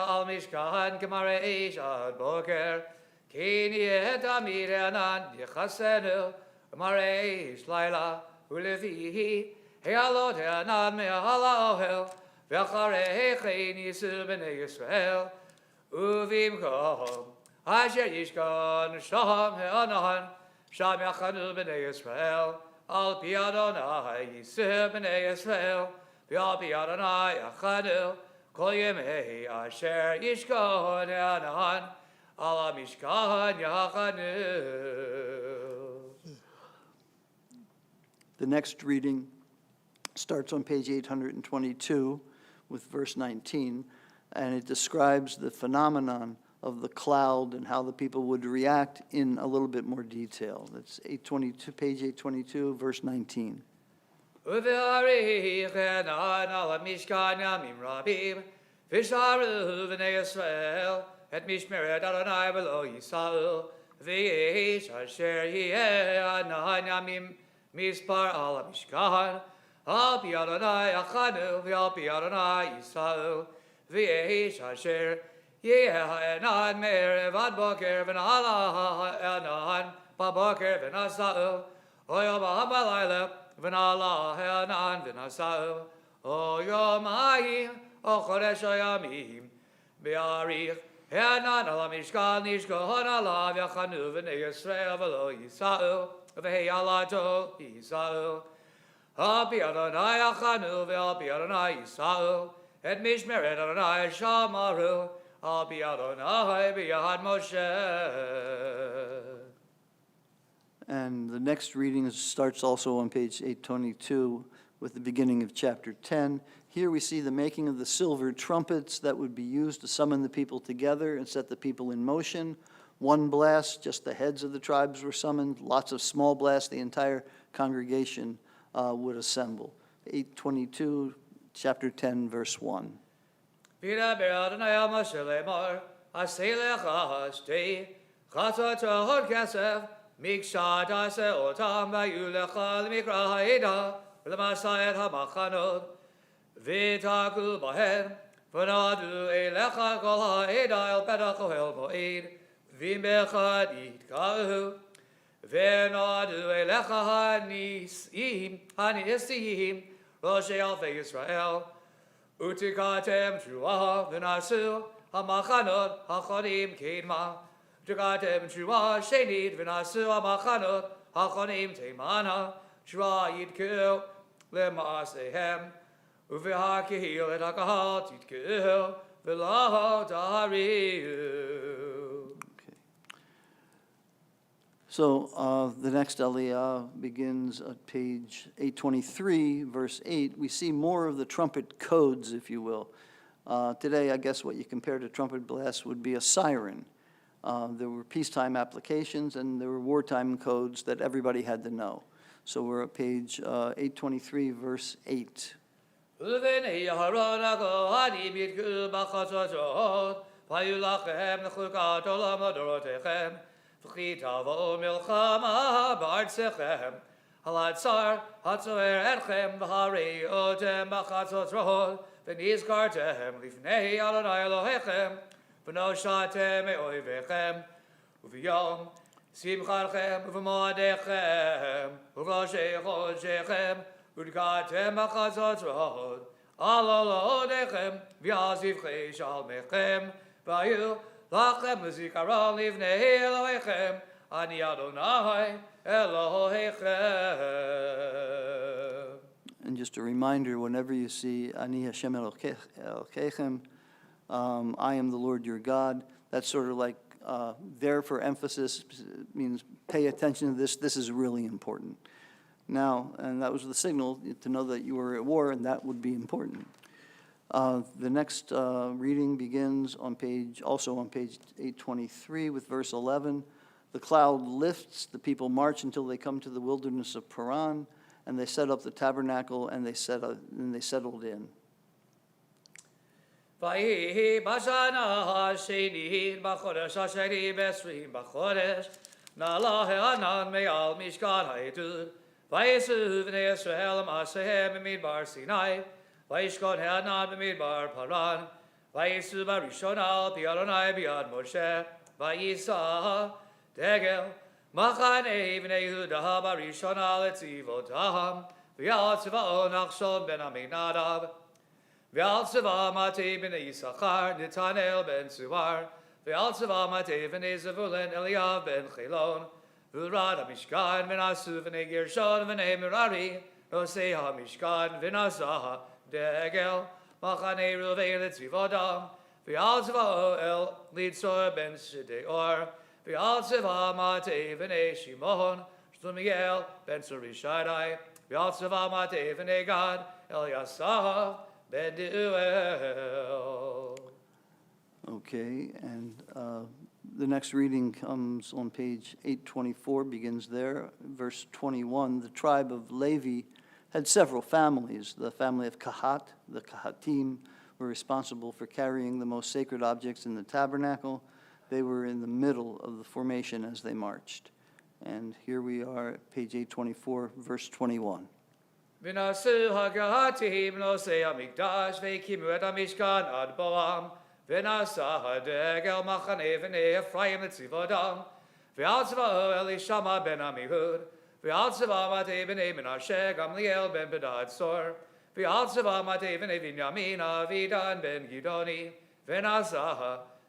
al mishkan k'mareish ad boker kini et amir enan yichasenu mareish laila ulevihi healot enan me'ala ohel v'acharei chen yisu b'nei Yisrael uvimkom asher yishkan sham enan Sham yachanu b'nei Yisrael, al pi Adonai yiseh b'nei Yisrael, v'al pi Adonai yachanu, kol yemei asher yishkon enan, al mishkan yachanu. The next reading starts on page 822 with verse 19, and it describes the phenomenon of the cloud and how the people would react in a little bit more detail. That's 822, page 822, verse 19. Uve'arich enan al mishkan yamim rabim, v'sharu b'nei Yisrael, et mishmeret Adonai v'lo yisa'u, v'yesh asher yeh anan yamim mispar al mishkan, al pi Adonai achanu, v'al pi Adonai yisa'u, v'yesh asher Yeah, enan me'erev ad boker v'na'ala enan ba'boker v'nasa'u oyom ha'balayla v'na'ala enan v'nasa'u oyom ha'im chodesh hayamim be'arich enan ala mishkan nishkon alav yachanu v'nei Yisrael v'lo yisa'u v'heyalato yisa'u ha'pi Adonai yachanu v'ha'pi Adonai yisa'u et mishmeret Adonai shamaru Al pi Adonai b'yad Moshe. And the next reading starts also on page 822 with the beginning of chapter 10. Here we see the making of the silver trumpets that would be used to summon the people together and set the people in motion. One blast, just the heads of the tribes were summoned. Lots of small blasts, the entire congregation would assemble. 822, chapter 10, verse 1. V'daber Adonai al Moshe lemor, aseh lecha shtei chatzot kesef, mikshat aseh otam v'yu lecha l'mikra ha'eda, v'lemasa et ha'machanot, v'taku bahem, v'nadu elecha kol ha'eda el petach ohel mo'ed, v'imechad yitka'u, v'nadu elecha ha'nisim, roshei alfei Yisrael, Utikatem trua v'nasu hamachanot hachonim kedma. Utikatem trua shenid v'nasu hamachanot hachonim teimana. Trua yidku lemaasehem. Uv'hakehil et hakahal titku v'lo dariu. So the next Aliyah begins at page 823, verse 8. We see more of the trumpet codes, if you will. Today, I guess what you compare to trumpet blasts would be a siren. There were peacetime applications and there were wartime codes that everybody had to know. So we're at page 823, verse 8. V'chitavo milchama b'artzechem halatzar hatzoer etchem v'harei otem b'chatzotrot v'nizkartem lifnei Adonai Elohechem v'noshatem me'oivechem v'yom simchatchem v'moadechem v'roshei chodshechem v'dkatem b'chatzotrot Alolo dechem, Vyazivche Shalmechem, Vayu, Lachem Zikaron Livnei Elohechem, Ani Adonai Elohechem. And just a reminder, whenever you see Ani Hashem Elokeichem, I am the Lord your God, that's sort of like there for emphasis, means pay attention to this. This is really important. Now, and that was the signal to know that you were at war, and that would be important. The next reading begins also on page 823 with verse 11. The cloud lifts, the people march until they come to the wilderness of Paran, and they set up the tabernacle, and they settled in. Vayhi bashana hasheni b'chodesh hasheni b'esrim b'chodesh na'lah ha'anan me'al mishkan ha'etud Vayesu v'nei Yisrael ma'asehem b'midbar Sinai Vayishkon ha'anan b'midbar Paran Vayesu b'rishon al pi Adonai b'yad Moshe Vayisa degel machanei v'nei Yehuda b'rishon al etzivotaham v'yal tziva'on Nachshon ben Aminadav V'al tzava matei b'nei Yisachar, Netanel ben Suar. V'al tzava matei b'nei Zevulun, Eliav ben Chelon. V'urad ha'mishkan v'nasu b'nei Gershon v'nei Merari. Nosei ha'mishkan v'nasah degel. Machanei Ruvain l'tzivodam. V'al tzava el Litzor ben Shideor. V'al tzava matei b'nei Shimon. Shlumiel ben Surishadai. V'al tzava matei b'nei Gad, Eliasah. Okay, and the next reading comes on page 824, begins there. Verse 21, the tribe of Levi had several families. The family of Kahat, the Kahatim, were responsible for carrying the most sacred objects in the tabernacle. They were in the middle of the formation as they marched. And here we are at page 824, verse 21. V'nasu ha'gahatim nosei ha'mikdash v'ekimu et ha'mishkan ad bo'am v'nasa ha'degel machanei v'nei Ephraim l'tzivodam v'al tzva'o Elishama ben Amihud v'al tzva matei b'nei Menashe Gamliel ben Bedad Sor v'al tzva matei b'nei Binyamin Avidan ben Gidoni v'nasa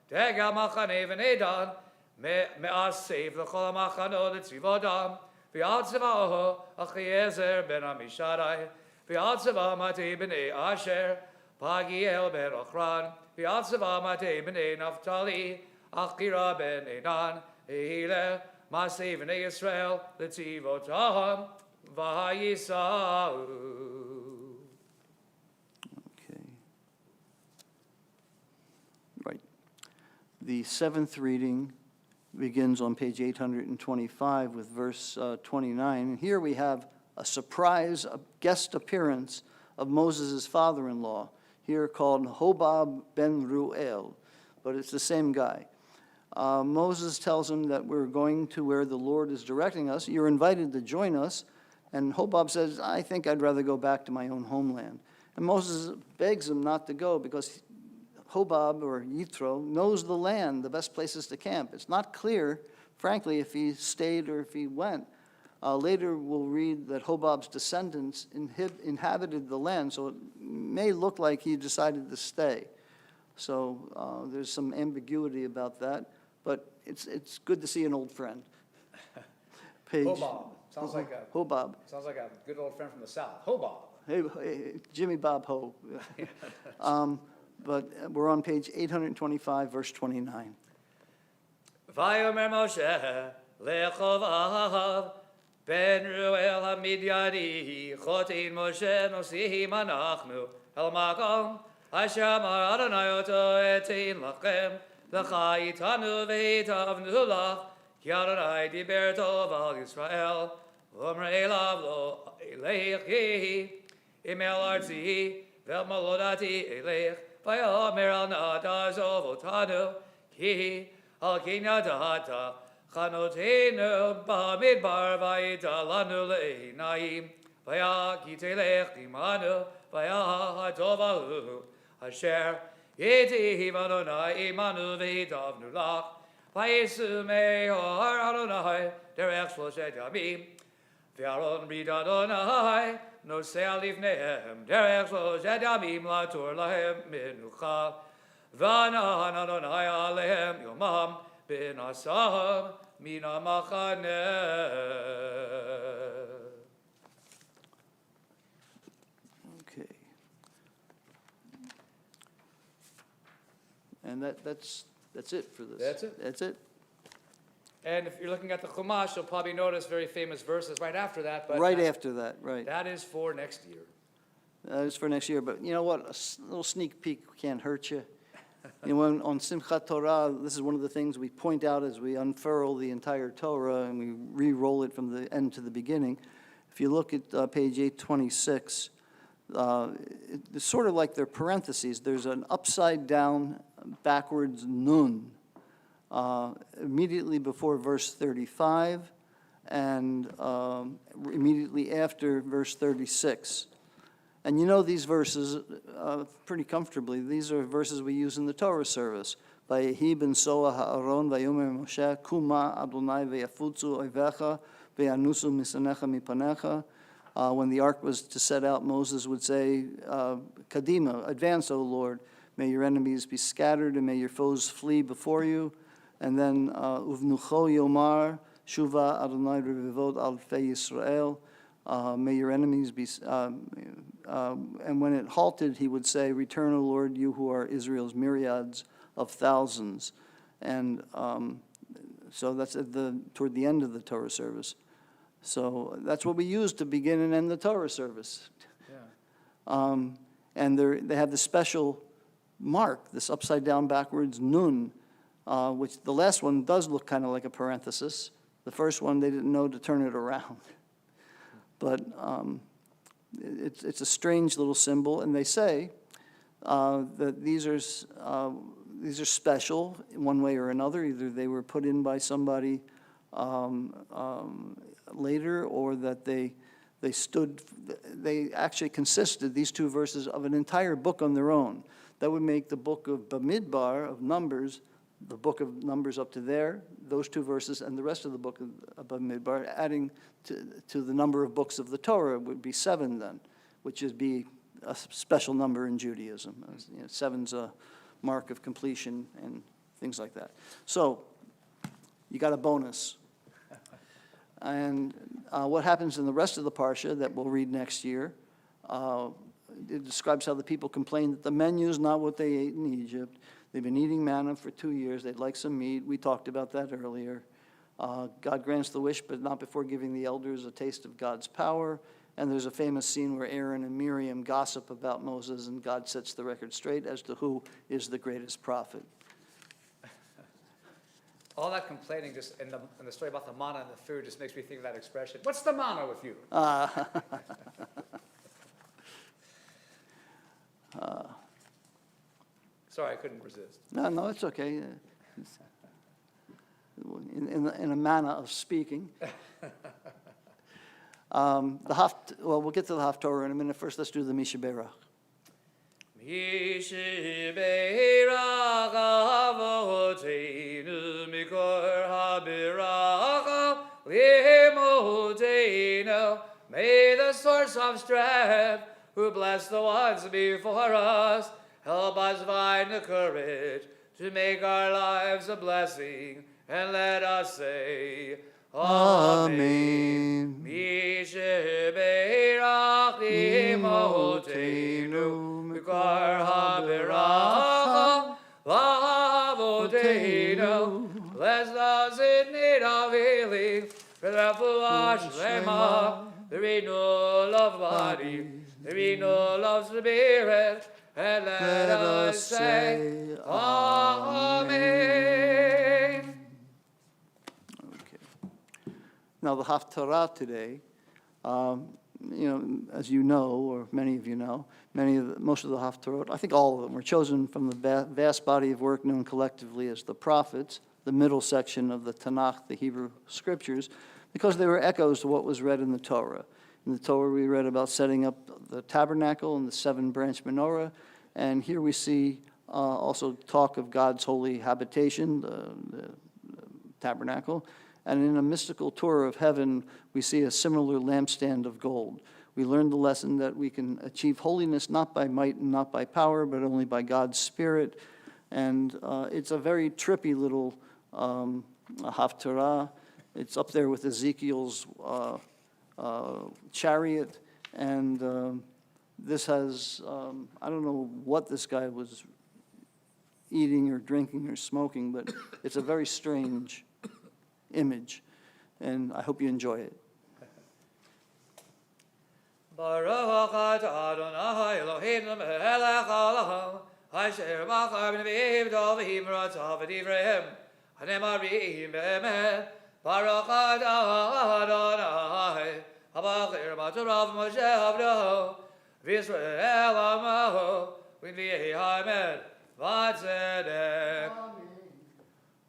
ha'degel machanei v'nei Dan me'asev l'chol ha'machanot l'tzivodam V'al tzva'oho Achiezer ben Amishadai, V'al tzva matei b'nei Asher, Pagiel ben Ochran, V'al tzva matei b'nei Naphtali, Achira ben Enan, Ehile, Masei b'nei Yisrael, L'tzivotaham, V'hayisau. Okay. Right. The seventh reading begins on page 825 with verse 29. And here we have a surprise guest appearance of Moses' father-in-law, here called Hobab ben Ruel, but it's the same guy. Moses tells him that we're going to where the Lord is directing us. You're invited to join us. And Hobab says, I think I'd rather go back to my own homeland. And Moses begs him not to go because Hobab, or Yitro, knows the land, the best places to camp. It's not clear, frankly, if he stayed or if he went. Later, we'll read that Hobab's descendants inhabited the land, so it may look like he decided to stay. So there's some ambiguity about that, but it's good to see an old friend. Hobab. Sounds like a Hobab. Sounds like a good old friend from the South. Hobab. Hey, Jimmy Bob Ho. But we're on page 825, verse 29. Vayomer Moshe lechovav ben Ruel hamidyani chotin Moshe nosihim anachnu el makom asher amar Adonai oto etein lachem lecha itanu ve'itavnu lach ki Adonai diber tov al Yisrael v'omer elav lo eleich yehi im el arzi ve'el malodati eleich Vayomer al na'ata zovotanu ki al kinyadata chanotenu ba'midbar vayita lanu le'inaim vayakitelech dimanu vayahatovahu asher yeti Adonai imanu v'hitavnu lach vayesu mehor Adonai derech shloshet yamim v'aron b'id Adonai נוסע לפניהם, דרך שלושת ימים לתור להם מנוחה. וענן אדוני עליהם יומם, בנסם מן המחנה. Okay. And that's it for this. That's it? That's it. And if you're looking at the Chumash, you'll probably notice very famous verses right after that. But Right after that, right. that is for next year. That is for next year, but you know what? Little sneak peek can't hurt you. You know, on Simchat Torah, this is one of the things we point out as we unfurl the entire Torah and we re-roll it from the end to the beginning. If you look at page 826, it's sort of like they're parentheses. There's an upside down, backwards nun immediately before verse 35 and immediately after verse 36. And you know these verses pretty comfortably. These are verses we use in the Torah service. Vayehi ben soa ha'aron vayomer Moshe kuma Adonai veyafutzu oivecha veyanusu misanecha mipanecha. When the ark was to set out, Moses would say, Kadima, advance, O Lord. May your enemies be scattered and may your foes flee before you. And then uvnucho yomar shuva Adonai revivot alfei Yisrael. May your enemies be, and when it halted, he would say, return, O Lord, you who are Israel's myriads of thousands. And so that's toward the end of the Torah service. So that's what we use to begin and end the Torah service. Yeah. And they have this special mark, this upside down backwards nun, which the last one does look kind of like a parenthesis. The first one, they didn't know to turn it around. But it's a strange little symbol, and they say that these are special in one way or another. Either they were put in by somebody later, or that they actually consisted, these two verses, of an entire book on their own. That would make the book of Bamidbar, of Numbers, the book of Numbers up to there, those two verses, and the rest of the book of Bamidbar, adding to the number of books of the Torah would be 7 then, which would be a special number in Judaism. You know, 7's a mark of completion and things like that. So you got a bonus. And what happens in the rest of the Parsha that we'll read next year, it describes how the people complained that the menu is not what they ate in Egypt. They've been eating manna for 2 years. They'd like some meat. We talked about that earlier. God grants the wish, but not before giving the elders a taste of God's power. And there's a famous scene where Aaron and Miriam gossip about Moses, and God sets the record straight as to who is the greatest prophet. All that complaining just in the story about the manna and the food just makes me think of that expression. What's the manna with you? Sorry, I couldn't resist. No, it's okay. In a manner of speaking. We'll get to the Haftorah in a minute. First, let's do the Mishiberah. Mishiberah avoteinu mikor habiracha limodenu. May the source of strength, who bless the ones before us, help us find the courage to make our lives a blessing, and let us say, Amen. Mishiberah limodenu mikor habiracha avoteinu. Bless those in need of healing, for the refuah shlema, the renewal of body, the renewal of spirit, and let us say, Amen. Okay. Now the Haftarah today, as you know, or many of you know, most of the Haftarot, I think all of them, were chosen from the vast body of work known collectively as the prophets, the middle section of the Tanakh, the Hebrew Scriptures, because they were echoes to what was read in the Torah. In the Torah, we read about setting up the tabernacle and the 7-branch menorah, and here we see also talk of God's holy habitation, the tabernacle, and in a mystical tour of heaven, we see a similar lampstand of gold, We learned the lesson that we can achieve holiness not by might and not by power, but only by God's Spirit. And it's a very trippy little haftarah. It's up there with Ezekiel's chariot. And this has, I don't know what this guy was eating or drinking or smoking, but it's a very strange image. And I hope you enjoy it. Baruch atah Adonai Eloheinu melech haolam, asher bachar b'neviim tovim ratzav v'divreim, hanemarim be'emet. Baruch atah Adonai, habachir b'torav Moshe avdo, v'Yisrael amaho, v'nvi'ei haemet v'tzedek.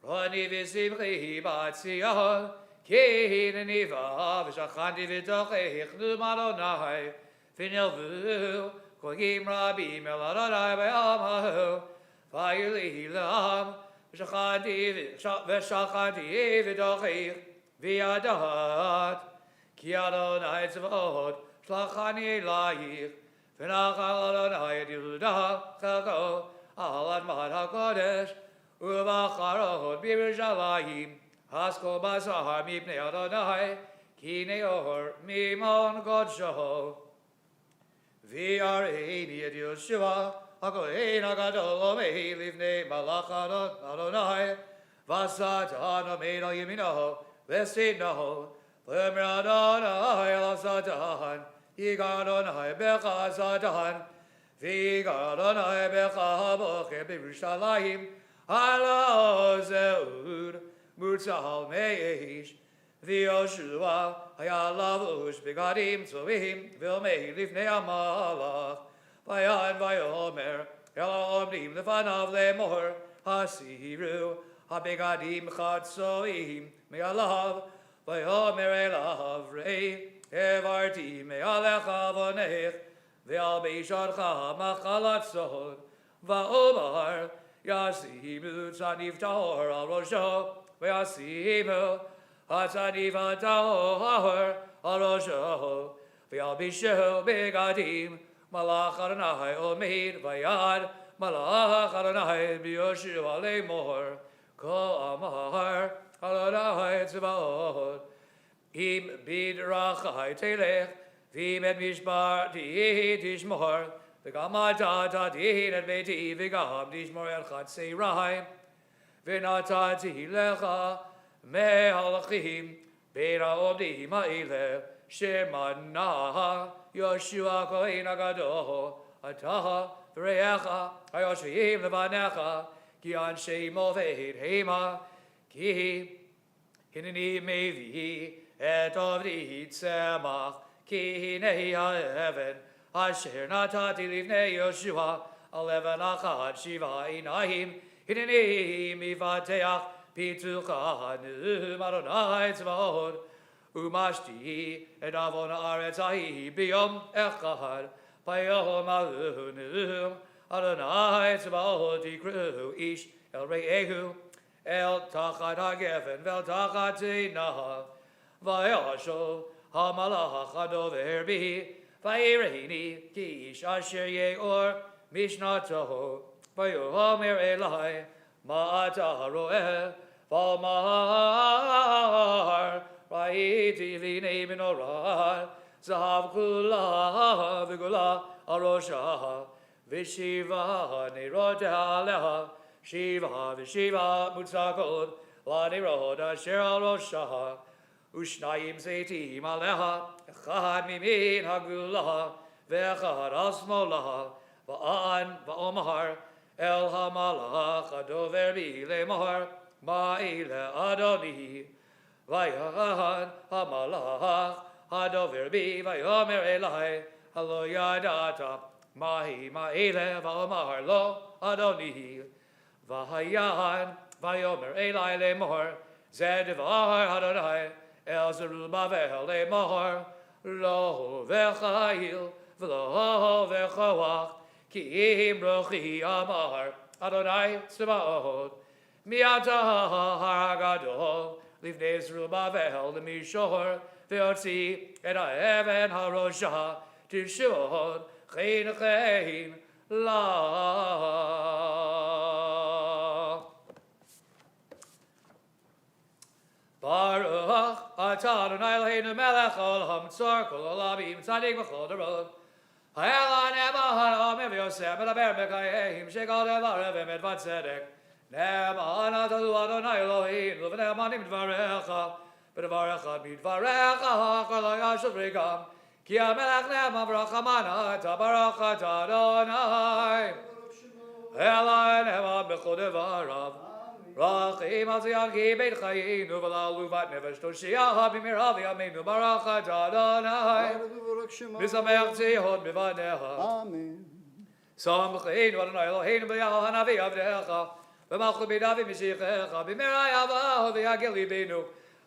Roni v'simchi b'tzion, כי נניבה ושכנתי בתוכך נאום אדוני ונלוו כהים רבים אל אדוני ביום ההוא והיו לי לעם ושכנתי בתוכך וידעת כי אדוני צבאות שלחני אלייך ונחל אדוני את יהודה חלקו על אדמת הקודש ובחרות בירושלים Haskol basar mipnei Adonai, ki neor mimon kodsho. V'yareini et Yeshua, hakohen hagadol omehi livnei malach Adonai, v'satan omeid al yemino, v'sitno, v'emer Adonai el satan, yigar Adonai becha satan, v'yigar Adonai becha bocher b'Yerushalayim, ala zeud. Mutzal meish, v'Yoshua hayalavush begadim tzovim v'omei livnei amalach v'yan v'yomer elomdim lefanav lemor hasiru habegadim chatzovim me'alav v'yomer elav rei evarti me'alecha v'nech ve'al beisharcha machalat sod v'omar yasimu tzaniv tahor al rosho V'yasimu hatzaniv tahor al rosho v'yalbishu begadim malach Adonai omeid v'yad malach Adonai b'Yoshua lemor ko amar Adonai tzvaot im bidrachai telech v'im et mishparti tishmor v'gam ata tadin et beiti v'gam tishmor el chatzeirai v'natati lecha me'halachim bein ha'odim ha'ileh shemana Yoshua kohen hagadol atah v'reyecha hayoshvim levanecha ki anshei moved hema ki hineni mevi et ovdi tzemach ki hinei ha'even asher natati livnei Yoshua aleven achad shiva inayim hineni mivateach pitucha neum Adonai tzvaot umashti et avon haaretz ahi biyom echad bayom ahu neum Adonai tzvaot ikru ish el re'ehu el tachat hagefen vel tachat zeinah vayashov hamalach hadover bi vayireini ki ish asher ye'or mishnatoh vayomer elai ma'ata ro'eh v'amar ra'iti v'nei menorah zahav kula v'gula arosha v'shiva nerot aleha shiva v'shiva mutzakot la'nerot asher al rosha ushnayim zeitim aleha echad mimin hagula ve'echad al smola va'an va'omar el hamalach adover bi lemor ma'ile adoni vayan hamalach adover bi vayomer elai halo yadata mahi ma'ile va'omar lo adoni vahayan vayomer elai lemor zedvar adonai el Zerubbabel lemor lo v'chayil v'lo v'chawach ki im rochi amar Adonai tzvaot mi'ata ha'gadol livnei Zerubbabel l'mishor Ve'otzi et ha'even ha'rosha tishon chen chen la. Baruch atah Adonai Eloheinu melech olam tzar kol olamim tzadik v'chol darod. Ha'elan eman ha'amim v'yosem medaber mekayim shekal devarev emet v'tzedek. Ne'eman atalu Adonai Eloheinu v'ne'emanim dvarecha v'dvarecha midvarecha kol ha'yashav rigam. Ki ha'melech ne'eman v'rachamana tabarach atah Adonai. Ha'elan eman b'chol devarav. Rachim al Ziyanki Beit Chayinu v'lalu vat nefesh Toshiyah b'mira v'yameinu barach atah Adonai v'samech tzihon b'vaneha Amen. Samcheinu Adonai Eloheinu b'yahal hanavi avdecha v'malchu b'davi mishichecha b'mira yavahu v'yagil libenu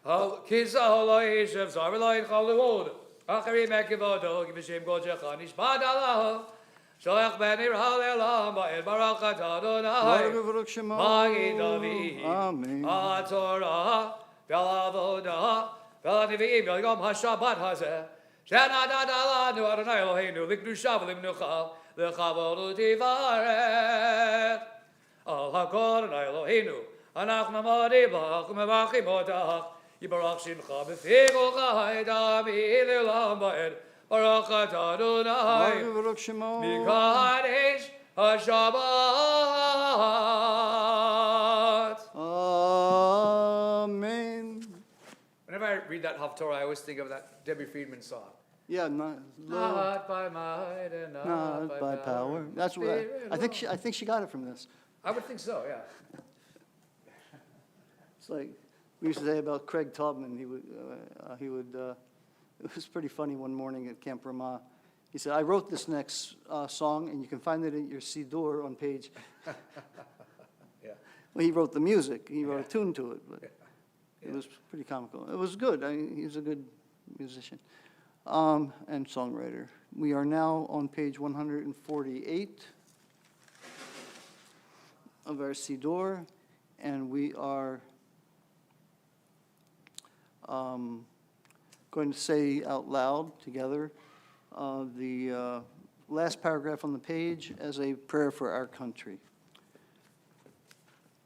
Kisahu lo yishev zar v'lo yinchal lu'od Achari mekivodo v'shem godjecha nishbad alahu Sholech ben Irhal Elam ba'ed barach atah Adonai Baruch Shemo. Magi David, Amen. Torah, Avodah, Nevi'im, Yom HaShabbat Hazeh, Shenadad Alanu Adonai Eloheinu, L'Kedusha V'Limnucha, L'Chavod U'Tifaret. Al HaKol Adonai Eloheinu, Anachnu Modim Bach, U'Mevachim Otach, Yibarach Shimcha B'fi Kol Chai, Dami L'Olam Ba'ed, Barach atah Adonai. Baruch Shemo. Kaddish Shabbat. Amen. Whenever I read that Haftorah, I always think of that Debbie Friedman song. Yeah, Not by might and not by power. That's what I think she got it from this. I would think so, yeah. It's like we used to say about Craig Taubman. It was pretty funny one morning at Camp Ramah. He said, I wrote this next song, and you can find it in your Siddur on page. Yeah. Well, he wrote the music. He wrote a tune to it, but it was pretty comical. It was good. He was a good musician and songwriter. We are now on page 148 of our Siddur, and we are going to say out loud together the last paragraph on the page as a prayer for our country.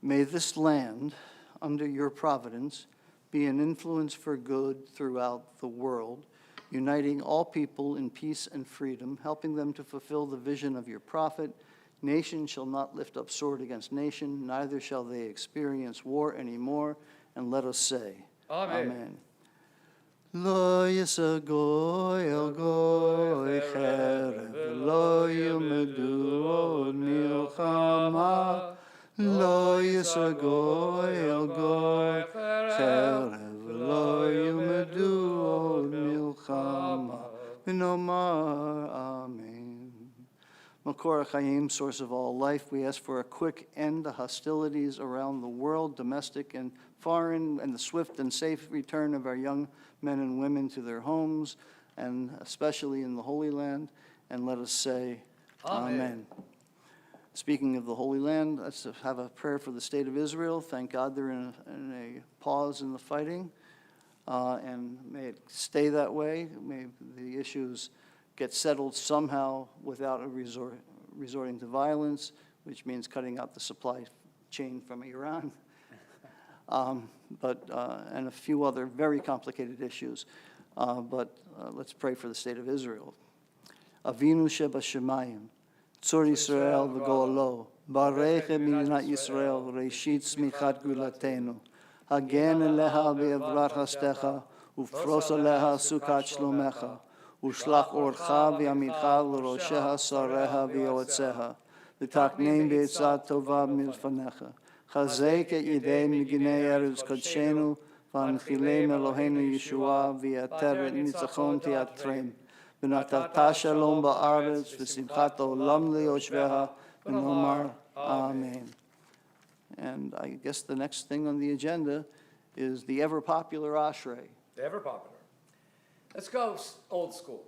May this land, under your providence, be an influence for good throughout the world, uniting all people in peace and freedom, helping them to fulfill the vision of your prophet. Nation shall not lift up sword against nation, neither shall they experience war anymore. And let us say, Amen. Amen. Lo yisagoy el goy cherev, lo yumedu od milchama. Lo yisagoy el goy cherev, lo yumedu od milchama. V'nomar amen. Makor HaChaim, source of all life, we ask for a quick end to hostilities around the world, domestic and foreign, and the swift and safe return of our young men and women to their homes, and especially in the Holy Land. And let us say, Amen. Speaking of the Holy Land, let's have a prayer for the state of Israel. Thank God they're in a pause in the fighting, and may it stay that way. May the issues get settled somehow without resorting to violence, which means cutting out the supply chain from Iran. And a few other very complicated issues. Let's pray for the state of Israel. Avinu shebashamayim, tzur Yisrael v'go'alo, barechem midinat Yisrael, reishit smichat gulatenu, hagen eleha be'evrat hastecha, ufros aleha sukat shlomecha, ushlach orcha v'yamitcha l'rosheha sareha v'yoetzeha, v'takneim be'etzat tova milfanecha. Chazek et yidei miginei eretz kodshenu, v'anchilem Eloheinu Yeshua, v'yater et nitzachon tiatrem, v'natata shalom ba'aretz, v'simchat olam liyoshveha, v'nomar amen. And I guess the next thing on the agenda is the ever-popular Ashrei. Ever popular. Let's go old school.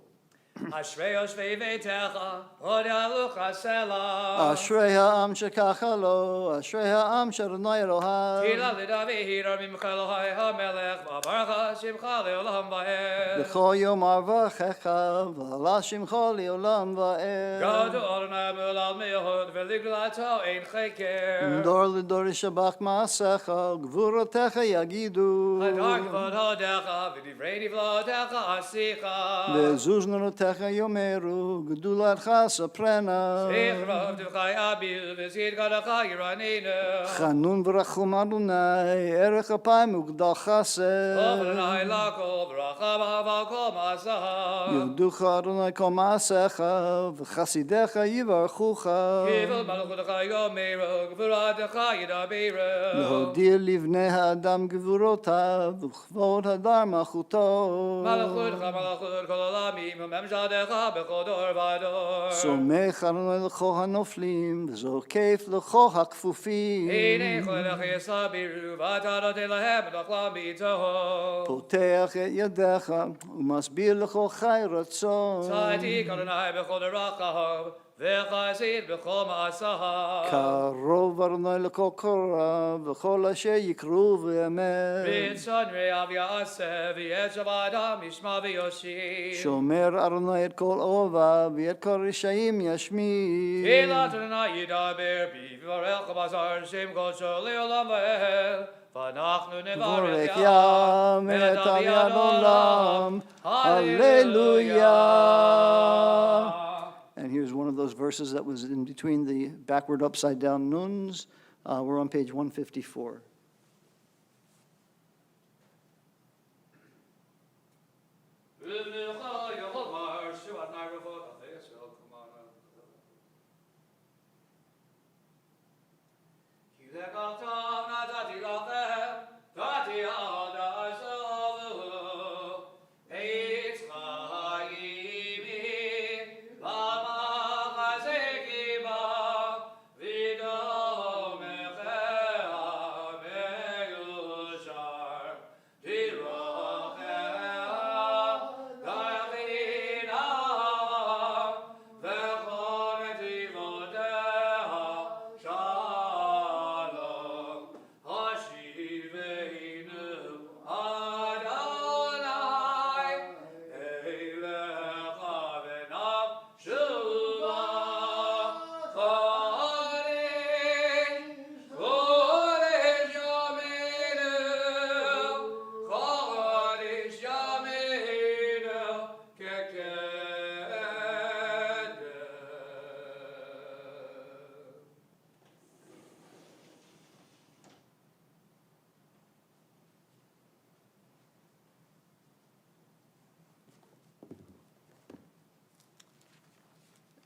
Ashrei Yoshvei Veitecha, Odealucha Selah. Ashrei ha'am shekacha lo, Ashrei ha'am she'Adonai Elohav. Tila Lidavi Hirar Mimcha Elohai HaMelech, V'avarcha Shimcha Le'olam Va'ed. V'chol yom arvachecha, v'ala shimcha li'olam va'ed. Gadu Adonai Mulal Mehod, V'liglato Ein Cheker. Dor l'dor yishabach ma'asecha, gvurotecha yagidu. Hadak V'hodecha, V'divrei Nivlotecha Asicha. Ve'zuznotecha yomeru, gdulatcha saprena. Zichrov Duchai Abil, V'zid Gadacha Yiraninu. Chanun v'rachum Adonai, erech apayim ugdal chased. Adonai Lako, V'racha B'aval Kol Ma'asaha. Yevducha Adonai kol ma'asecha, v'chasidecha yivarchucha. Kivel Malchutecha Yomeru, Gvuratecha Yidabiru. Lehodir livnei ha'adam gvurotav, v'chvod hadar malchuto. Malchutecha Malchut Kol Olamim, Memshadecha B'chodor Vador. Somech Adonai l'chol hanoflim, v'zokef l'chol hakfufim. Hinei Cholech Yisabiru, V'atadot Elahem L'chlam B'itoho. Poteach et yadecha, u'masbir l'chol chai ratzon. Tzaitik Adonai B'chol Derachahov, V'chazid B'chol Ma'asaha. Karov Adonai l'kol korav, v'chol asher yikru v'yamer. B'tzon Re'av Ya'aseh, V'yet Shabbatam Yishma V'yoshi. Shomer Adonai et kol ovav, v'et kol rishayim yashmir. Tfilat Adonai Yidaber Bi, V'varech B'azar Shem Kodsho Le'olam V'el. V'anachnu Nevarech Vorech Yam et al yad olam. Hallelujah. And here's one of those verses that was in between the backward upside down nuns. We're on page 154.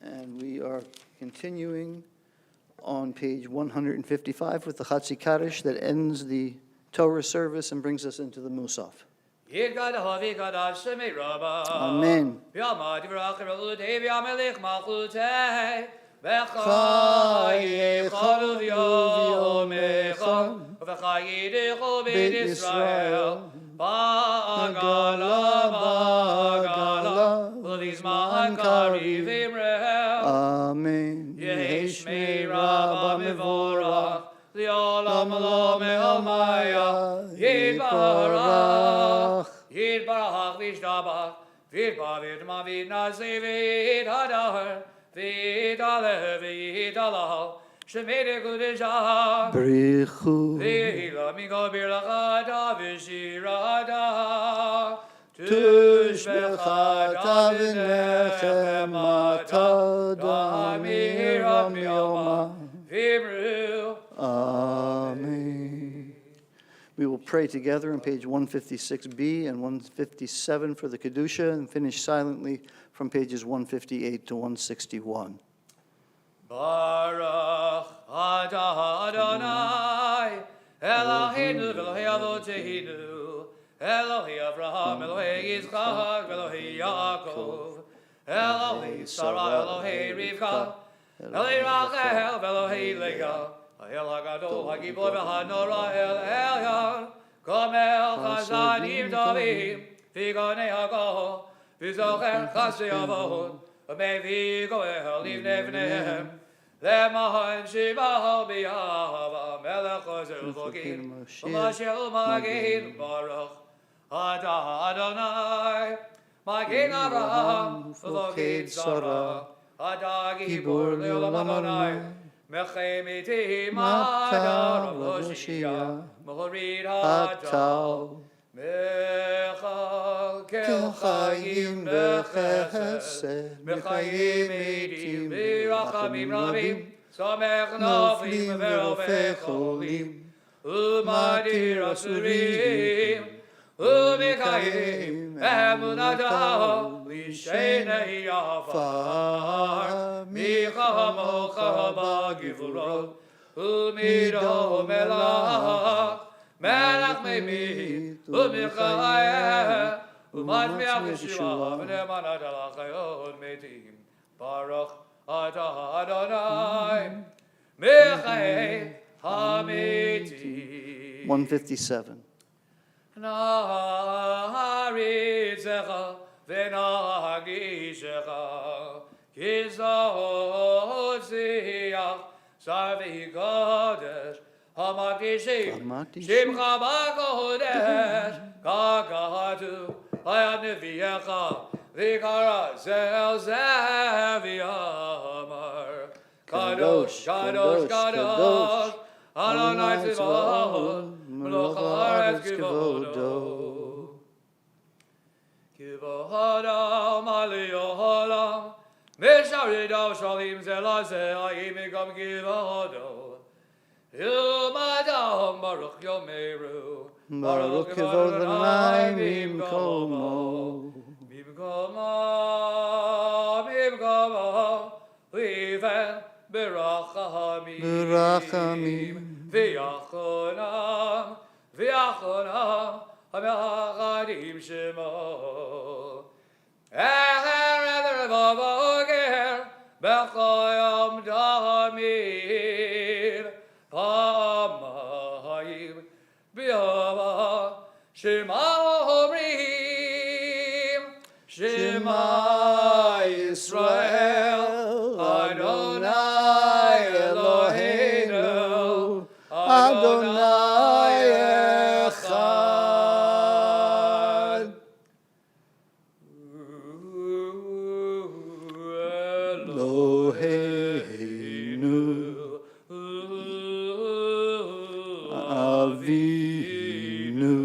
And we are continuing on page 155 with the Chatzi Kaddish that ends the Torah service and brings us into the Musaf. Amen. Amen. Yesh me Rabba Mevorach, Li'olam lo me'almaya, Yidbarach, Yidbarach v'ishtabach, V'yidbar v'yidma v'yidnazi v'yidhadar, V'yidaleh v'yidalal, Shemede Kudeshah, Brichu. V'yila Mingo Birlachata v'shirada, Tushbechata v'nechem atad amiram yoma v'imru. Amen. We will pray together on page 156b and 157 for the Kedusha and finish silently from pages 158 to 161. Baruch atah Adonai Eloheinu v'Elohei avoteinu Elohei Avraham, Elohei Yitzchak, Elohei Yaakov, Elohei Sarah, Elohei Rivka, Elohei Rachel, Elohei Leah, El HaGadol, HaGibor, v'Hanora, El Elyon, Gomel Chazanim Tovim, V'Gonei HaGol, Vizocher chasei avon, umevi goel livnevnehem, Lemahan shiva biyava, melech ozel chokim, Umashel magin baruch, Adonai, Magin Avraham, V'lokid Sarah, Ada Gibor Leolam Adonai, Mechemiti Madar Loshia, Mohorid Hatal, Mechal Kelchayim Bechesed, Mechayim Eidim Birachamim Rabim, Samech Naflim Ve'ofech Olim, Umadir Asurim, Umikayim Emunadav Lishenei Afar Michamocha Bagivurot Umido Melach Melach Meimit Umikayim Umadmiach Yeshua V'nemanad Alachayot Metim Baruch Atah Adonai Mechei HaMetim. 157. Naharitzecha v'nagishecha kizotziach sarvi kodesh hamakishim shimcha b'kodesh kakahatu hayad neviecha v'kara zel v'yamar kadosh kadosh kadosh Adonai Tzivot Melech haaretz kivodo Kivodo Malio Holam Misharido Shalim Zelazeh Ayim Igam Kivodo Ilmadam Baruch Yomeru Baruch Kivod Adonai Mimkomo. Mimkomo Liven Berachamim V'yachonam Ha'me'achadim Shemo Echer v'avoger B'choyam damir Pamayim B'yava Shema Omrim Shema Yisrael Adonai Eloheinu, Adonai Echad. Eloheinu, Avinu,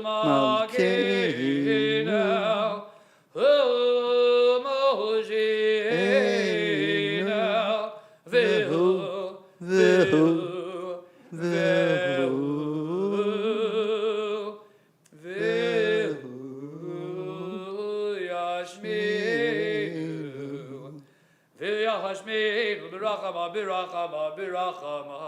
Malkeinu, Birachama,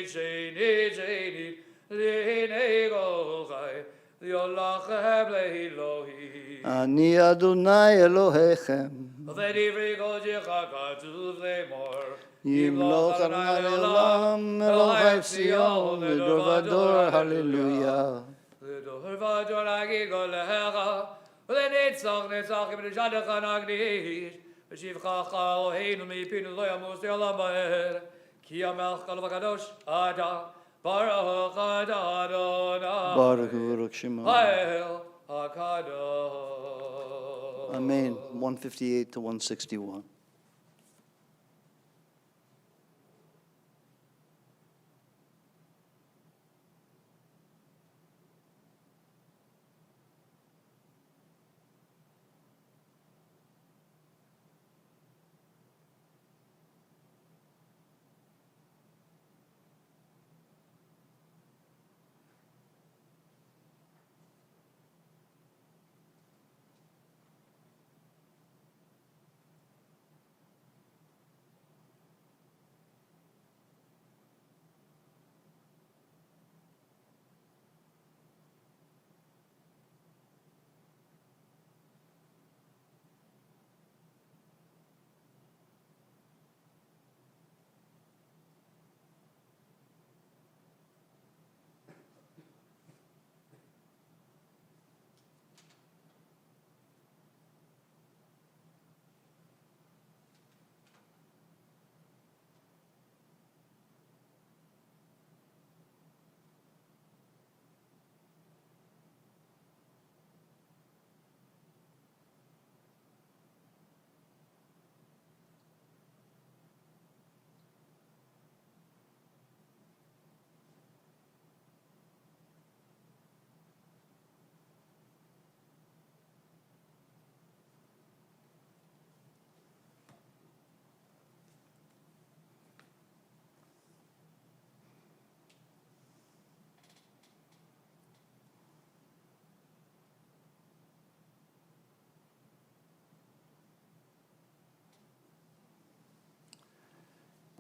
Sheni, Leinei Golchai, Yolachem Lehilohi. Ani Adonai Elohechem. V'divri Gojecha katuv lemor, Yimloch Adonai Olam, Elohai Tzion, L'dor v'dor, Hallelujah. L'dor v'dor agigol lecha, V'lenetzach netzachim l'shadecha nagdish, V'shivchacha Eloheinu mipinu lo yamus yolam ba'er, Ki yamelch kol v'kadosh Ada, Baruch Adonai. Baruch Baruch Shema. Hail HaKadosh. Amen. 158 to 161.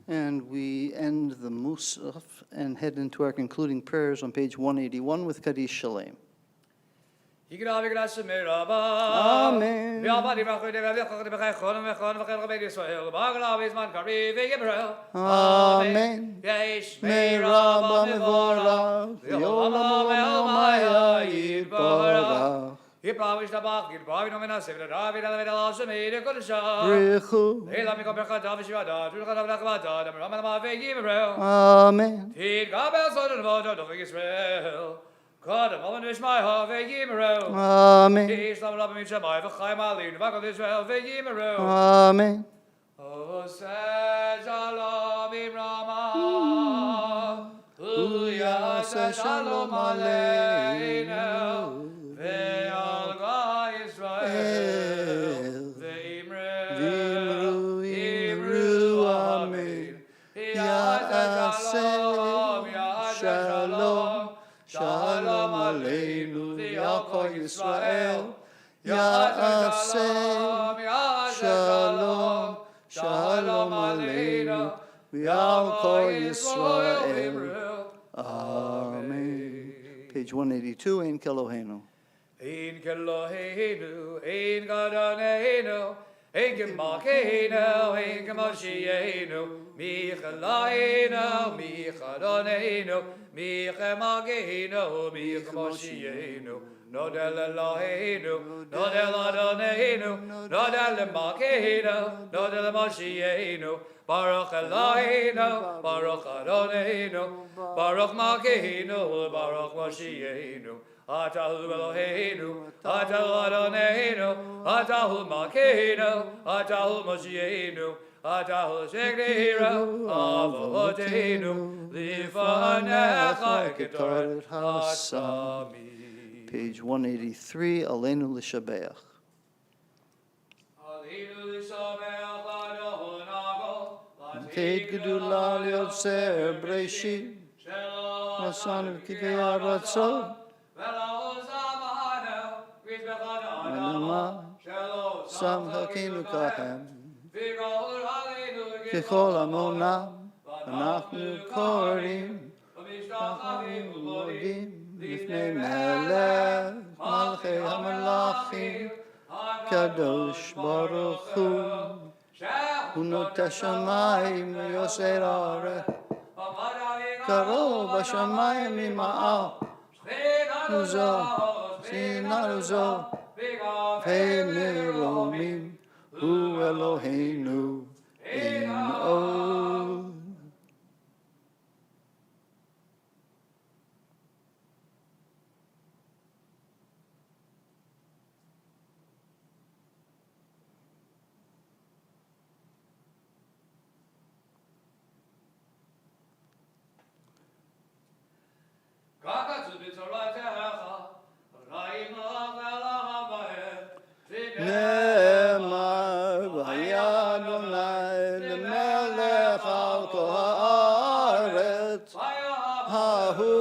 And we end the Musaf and head into our concluding prayers on page 181 with Kaddish Shalem. Amen. Amen. Merabah mevorach, Yolam u'maya yitbarach. Brichu. Amen. Amen. Amen. Uyase shalom aleinu ve'al Yisrael v'imru amen. Ya'aseh shalom shalom aleinu ve'al kol Yisrael. Ya'aseh shalom shalom aleinu ve'al kol Yisrael. Amen. Page 182, Ein Kelohenu. Ein Kelohenu, Ein Gadonenu, Ein Gemalkeinu, Ein Gemoshienu, Michelainu, Michadonenu, Michemalkeinu, Michemoshienu. Nodel Eloheinu, Nodel Adonenu, Nodel Malkeinu, Nodel Moshienu, Baruch Eloheinu, Baruch Adonenu, Baruch Malkeinu, Baruch Moshienu. Atahu Eloheinu, Atahu Adonenu, Atahu Malkeinu, Atahu Moshienu, Atahu Shekhiru, Avotenu, Lifanecha Ketoret Hasami. Page 183, Aleinu L'Shabeach. Aleinu L'Shabeach Adonai, Ted Gedula Yotzer Breshit, Rasan V'Kikei Aratzot, Anama, Sam Hakinu Kahem, Kechol Amonam, Anachnu Korim, Tachavim Modim, Lifnei Melech, Malchei HaMelachim, Kadosh Baruch Hu, Unot HaShamayim Yosei Haaretz, Karov HaShamayim Ima'ah, Uzo, Sina Uzo, Ve'meromim, Hu Eloheinu, Ein Od. Ne'emar v'haya Adonai lemelech al kol haaretz, hahu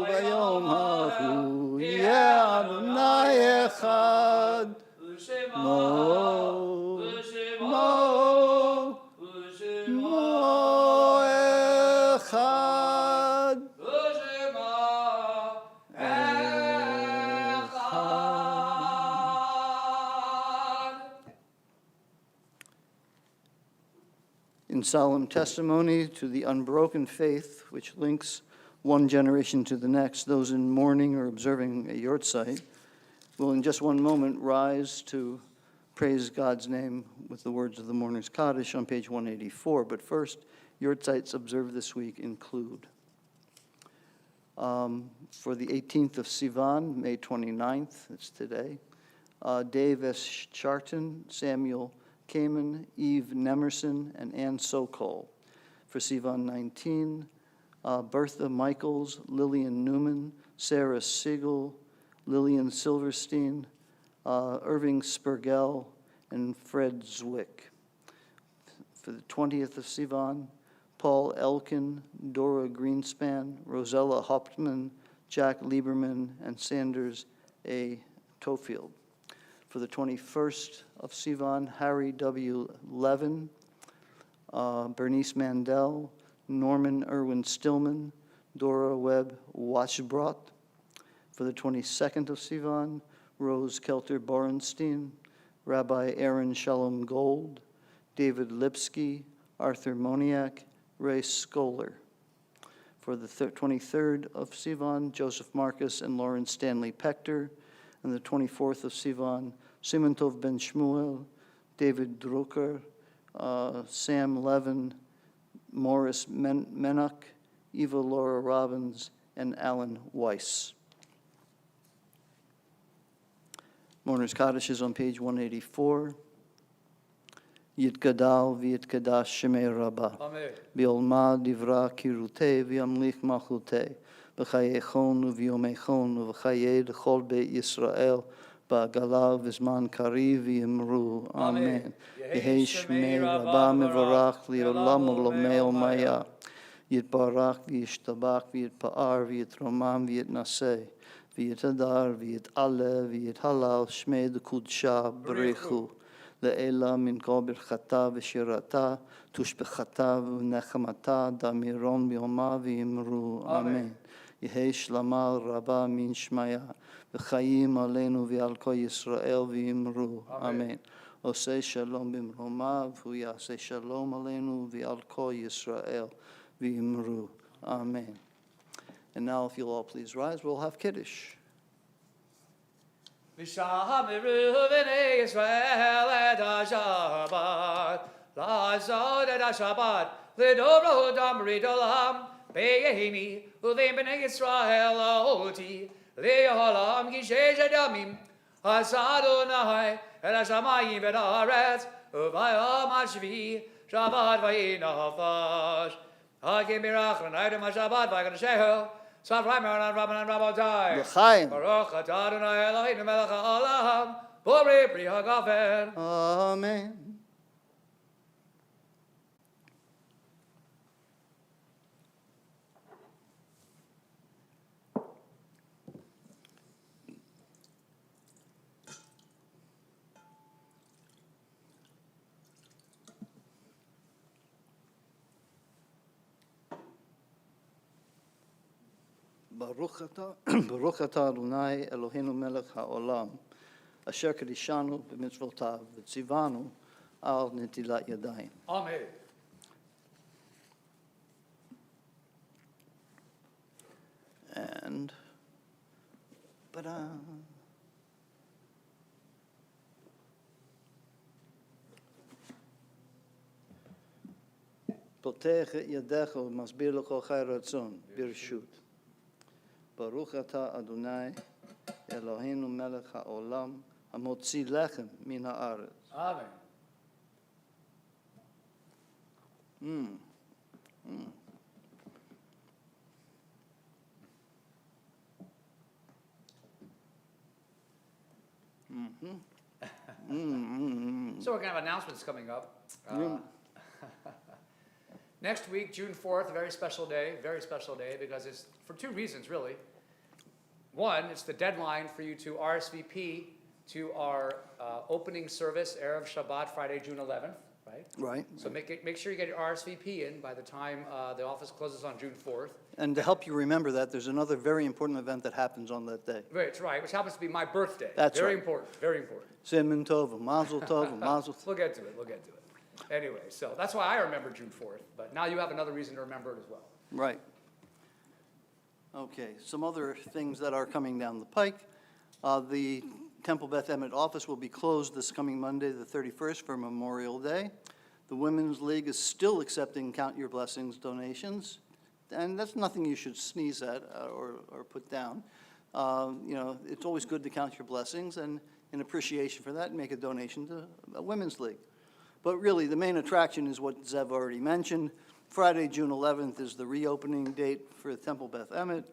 v'yom hahu yeh Adonai echad, Mo echad. In solemn testimony to the unbroken faith which links one generation to the next, those in mourning or observing a yortzeit will in just one moment rise to praise God's name with the words of the Mourner's Kaddish on page 184. But first, yortzeits observed this week include for the 18th of Sivan, May 29th, it's today, Dave S. Charton, Samuel Kamen, Eve Nemerson, and Ann Sokol. For Sivan 19, Bertha Michaels, Lillian Newman, Sarah Siegel, Lillian Silverstein, Irving Spurgell, and Fred Zwick. For the 20th of Sivan, Paul Elkin, Dora Greenspan, Rosella Hauptman, Jack Lieberman, and Sanders A. Tofield. For the 21st of Sivan, Harry W. Levin, Bernice Mandel, Norman Irwin Stillman, Dora Webb Washbrot. For the 22nd of Sivan, Rose Kelter Borenstein, Rabbi Aaron Shalom Gold, David Lipsky, Arthur Moniak, Ray Scholar. For the 23rd of Sivan, Joseph Marcus and Lauren Stanley Pector. And the 24th of Sivan, Simantov Ben Shmuel, David Drucker, Sam Levin, Morris Menach, Eva Laura Robbins, and Alan Weiss. Mourner's Kaddish is on page 184. Yitgadal v'yitkadash shemei Rabbah. Amen. Biolma divra kirutei v'yamlich malchutei. B'chayechon u'v'yomechon u'v'chayei d'chol beit Yisrael. Ba'gala v'zman kari v'yimru. Amen. Yehei shemei Rabbah mevorach li'olam u'lomei olmaya. Yitbarach v'yishtabach v'yitpa'ar v'yitromam v'yitnaseh. V'yitadar v'yit'aleh v'yithalal shmei d'kudsha b'rechu. Le'ela min kol birchata v'shirata tushbechata v'nechamata damiron b'yoma v'yimru. Amen. Yehei shlama rabba min shmaya v'chayim aleinu v'al kol Yisrael v'yimru. Amen. Osei shalom b'mromav hu yasei shalom aleinu v'al kol Yisrael v'yimru. Amen. And now, if you'll all please rise, we'll have Kaddish. Mishiberah v'nei Yisrael et ha-Shabbat, la'azod et ha-Shabbat, l'dobro damri dolam, be'yehimi, u'v'im b'nei Yisrael oti, le'olam kishesh adamim, hasadonai, et ha-shamayim et ha'aretz, u'vayom ha'shvi, Shabbat v'yinafash, ha'kim birach l'naydim ha-Shabbat v'yakadashehu, L'chaim. Baruch atah Adonai Eloheinu melech ha'olam, borei pri ha'gafen. Amen. Baruch atah Adonai Eloheinu melech ha'olam, asher kadishanu b'mitzvotav v'tzivanu al netilat yadayim. Amen. And, Potech et yadecha u'masbir l'chol chai ratzon, birshut. Baruch atah Adonai Eloheinu melech ha'olam, hamotzi lechem min ha'aretz. Amen. So we're going to have announcements coming up. Next week, June 4th, a very special day, because it's for two reasons, really. One, it's the deadline for you to RSVP to our opening service, Erev Shabbat, Friday, June 11th, right? Right. So make sure you get your RSVP in by the time the office closes on June 4th. And to help you remember that, there's another very important event that happens on that day. That's right, which happens to be my birthday. That's very right. important, very important. Siman Tov, Mazel Tov, Mazel Tov. We'll get to it. Anyway, so that's why I remember June 4th, but now you have another reason to remember it as well. Right. Okay, some other things that are coming down the pike. The Temple Beth Emet office will be closed this coming Monday, the 31st, for Memorial Day. The Women's League is still accepting Count Your Blessings donations, and that's nothing you should sneeze at or put down. It's always good to count your blessings, and in appreciation for that, make a donation to a Women's League. But really, the main attraction is what Zev already mentioned. Friday, June 11th is the reopening date for Temple Beth Emet.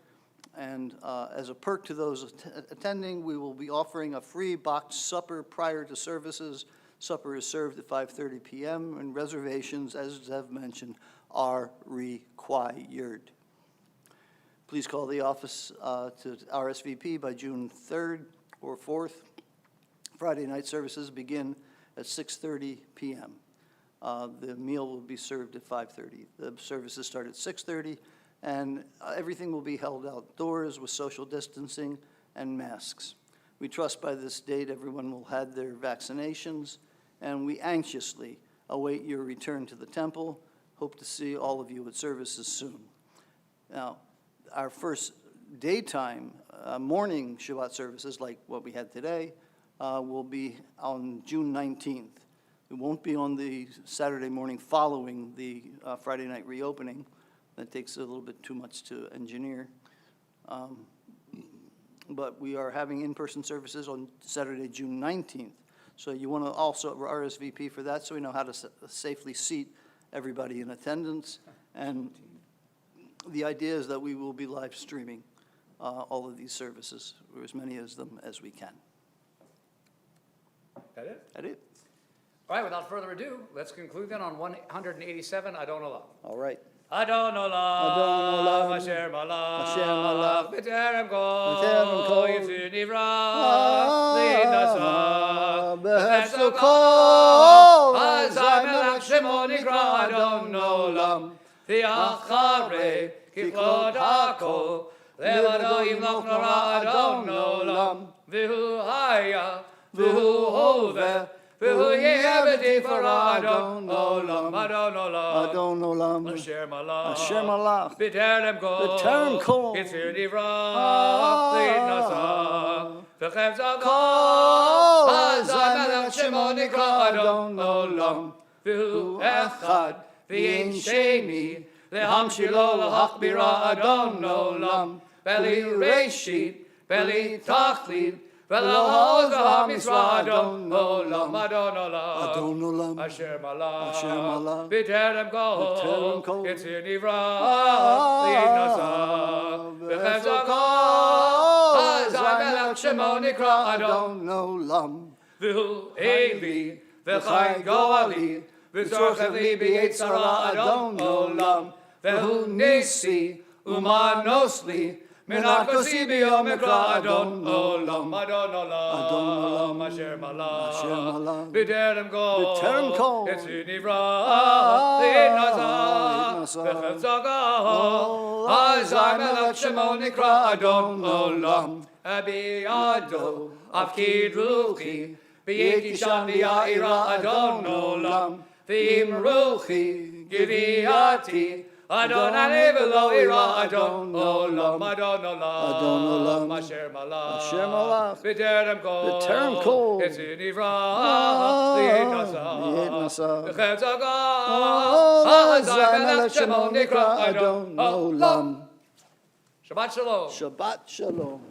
And as a perk to those attending, we will be offering a free boxed supper prior to services. Supper is served at 5:30 p.m. and reservations, as Zev mentioned, are required. Please call the office to RSVP by June 3rd or 4th. Friday night services begin at 6:30 p.m. The meal will be served at 5:30. The services start at 6:30, and everything will be held outdoors with social distancing and masks. We trust by this date everyone will have their vaccinations, and we anxiously await your return to the temple. Hope to see all of you at services soon. Now, our first daytime morning Shabbat services, like what we had today, will be on June 19th. It won't be on the Saturday morning following the Friday night reopening. That takes a little bit too much to engineer. But we are having in-person services on Saturday, June 19th. So you want to also RSVP for that so we know how to safely seat everybody in attendance. And the idea is that we will be live streaming all of these services, or as many of them as we can. That it? That it? All right, without further ado, let's conclude then on 187, Adon Olam. All right. Adon Olam, Olam, Asher Malach, Asher Malach, B'terem Kol, B'terem Kol, Yitzir Nivra, L'Nasa, B'Hefzer B'Hefzer Kol, Azai Melech Shemo Nikra Adon Olam, V'Acharei Kiklot HaKol, Levado Yimloch Nora Adon Olam, V'hu Haya, V'hu Hoveh, V'hu Yevedi for Adon Olam, Adon Olam, Adon Olam, Asher Malach, Asher Malach, B'terem Kol, B'terem Kol, Yitzir Nivra, L'Nasa, V'Hefzer Kol, Azai Melech Shemo Nikra Adon Olam, V'hu Echad, V'yein Sheni, L'hamshilo l'hachbira Adon Olam, V'li Reshit, V'li Tachlit, V'lahoz v'hamisra Adon Olam, Adon Olam, Adon Olam, Asher Malach, Asher Malach, B'terem B'terem Kol, Kol, Yitzir Nivra, L'Nasa, V'Hefzer Kol, Azai Melech Shemo Nikra Adon, Olam, V'hu Eli, V'chai Goali, V'zorchev li b'yetzara Adon Olam, V'hu Nisi, Umanos li, Minakosi b'yom ekra Adon Olam, Adon Olam, Asher Malach, B'terem Kol, Yitzir Nivra, L'Nasa, V'Hefzer Kol, Azai Melech Shemo Nikra Adon Olam, Abiyado, Afkid Ruchi, V'yeti Sham V'ya'ira Adon Olam, V'im Ruchi, Giviati, Adon Ale V'lo Ira Adon Olam, Adon Olam, Asher Malach, B'terem Kol, Yitzir Nivra, L'Nasa, V'Hefzer Kol, Azai Melech Shemo Nikra Adon Olam. Shabbat Shalom. Shabbat Shalom.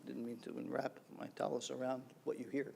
Didn't mean to wrap my talus around what you hear.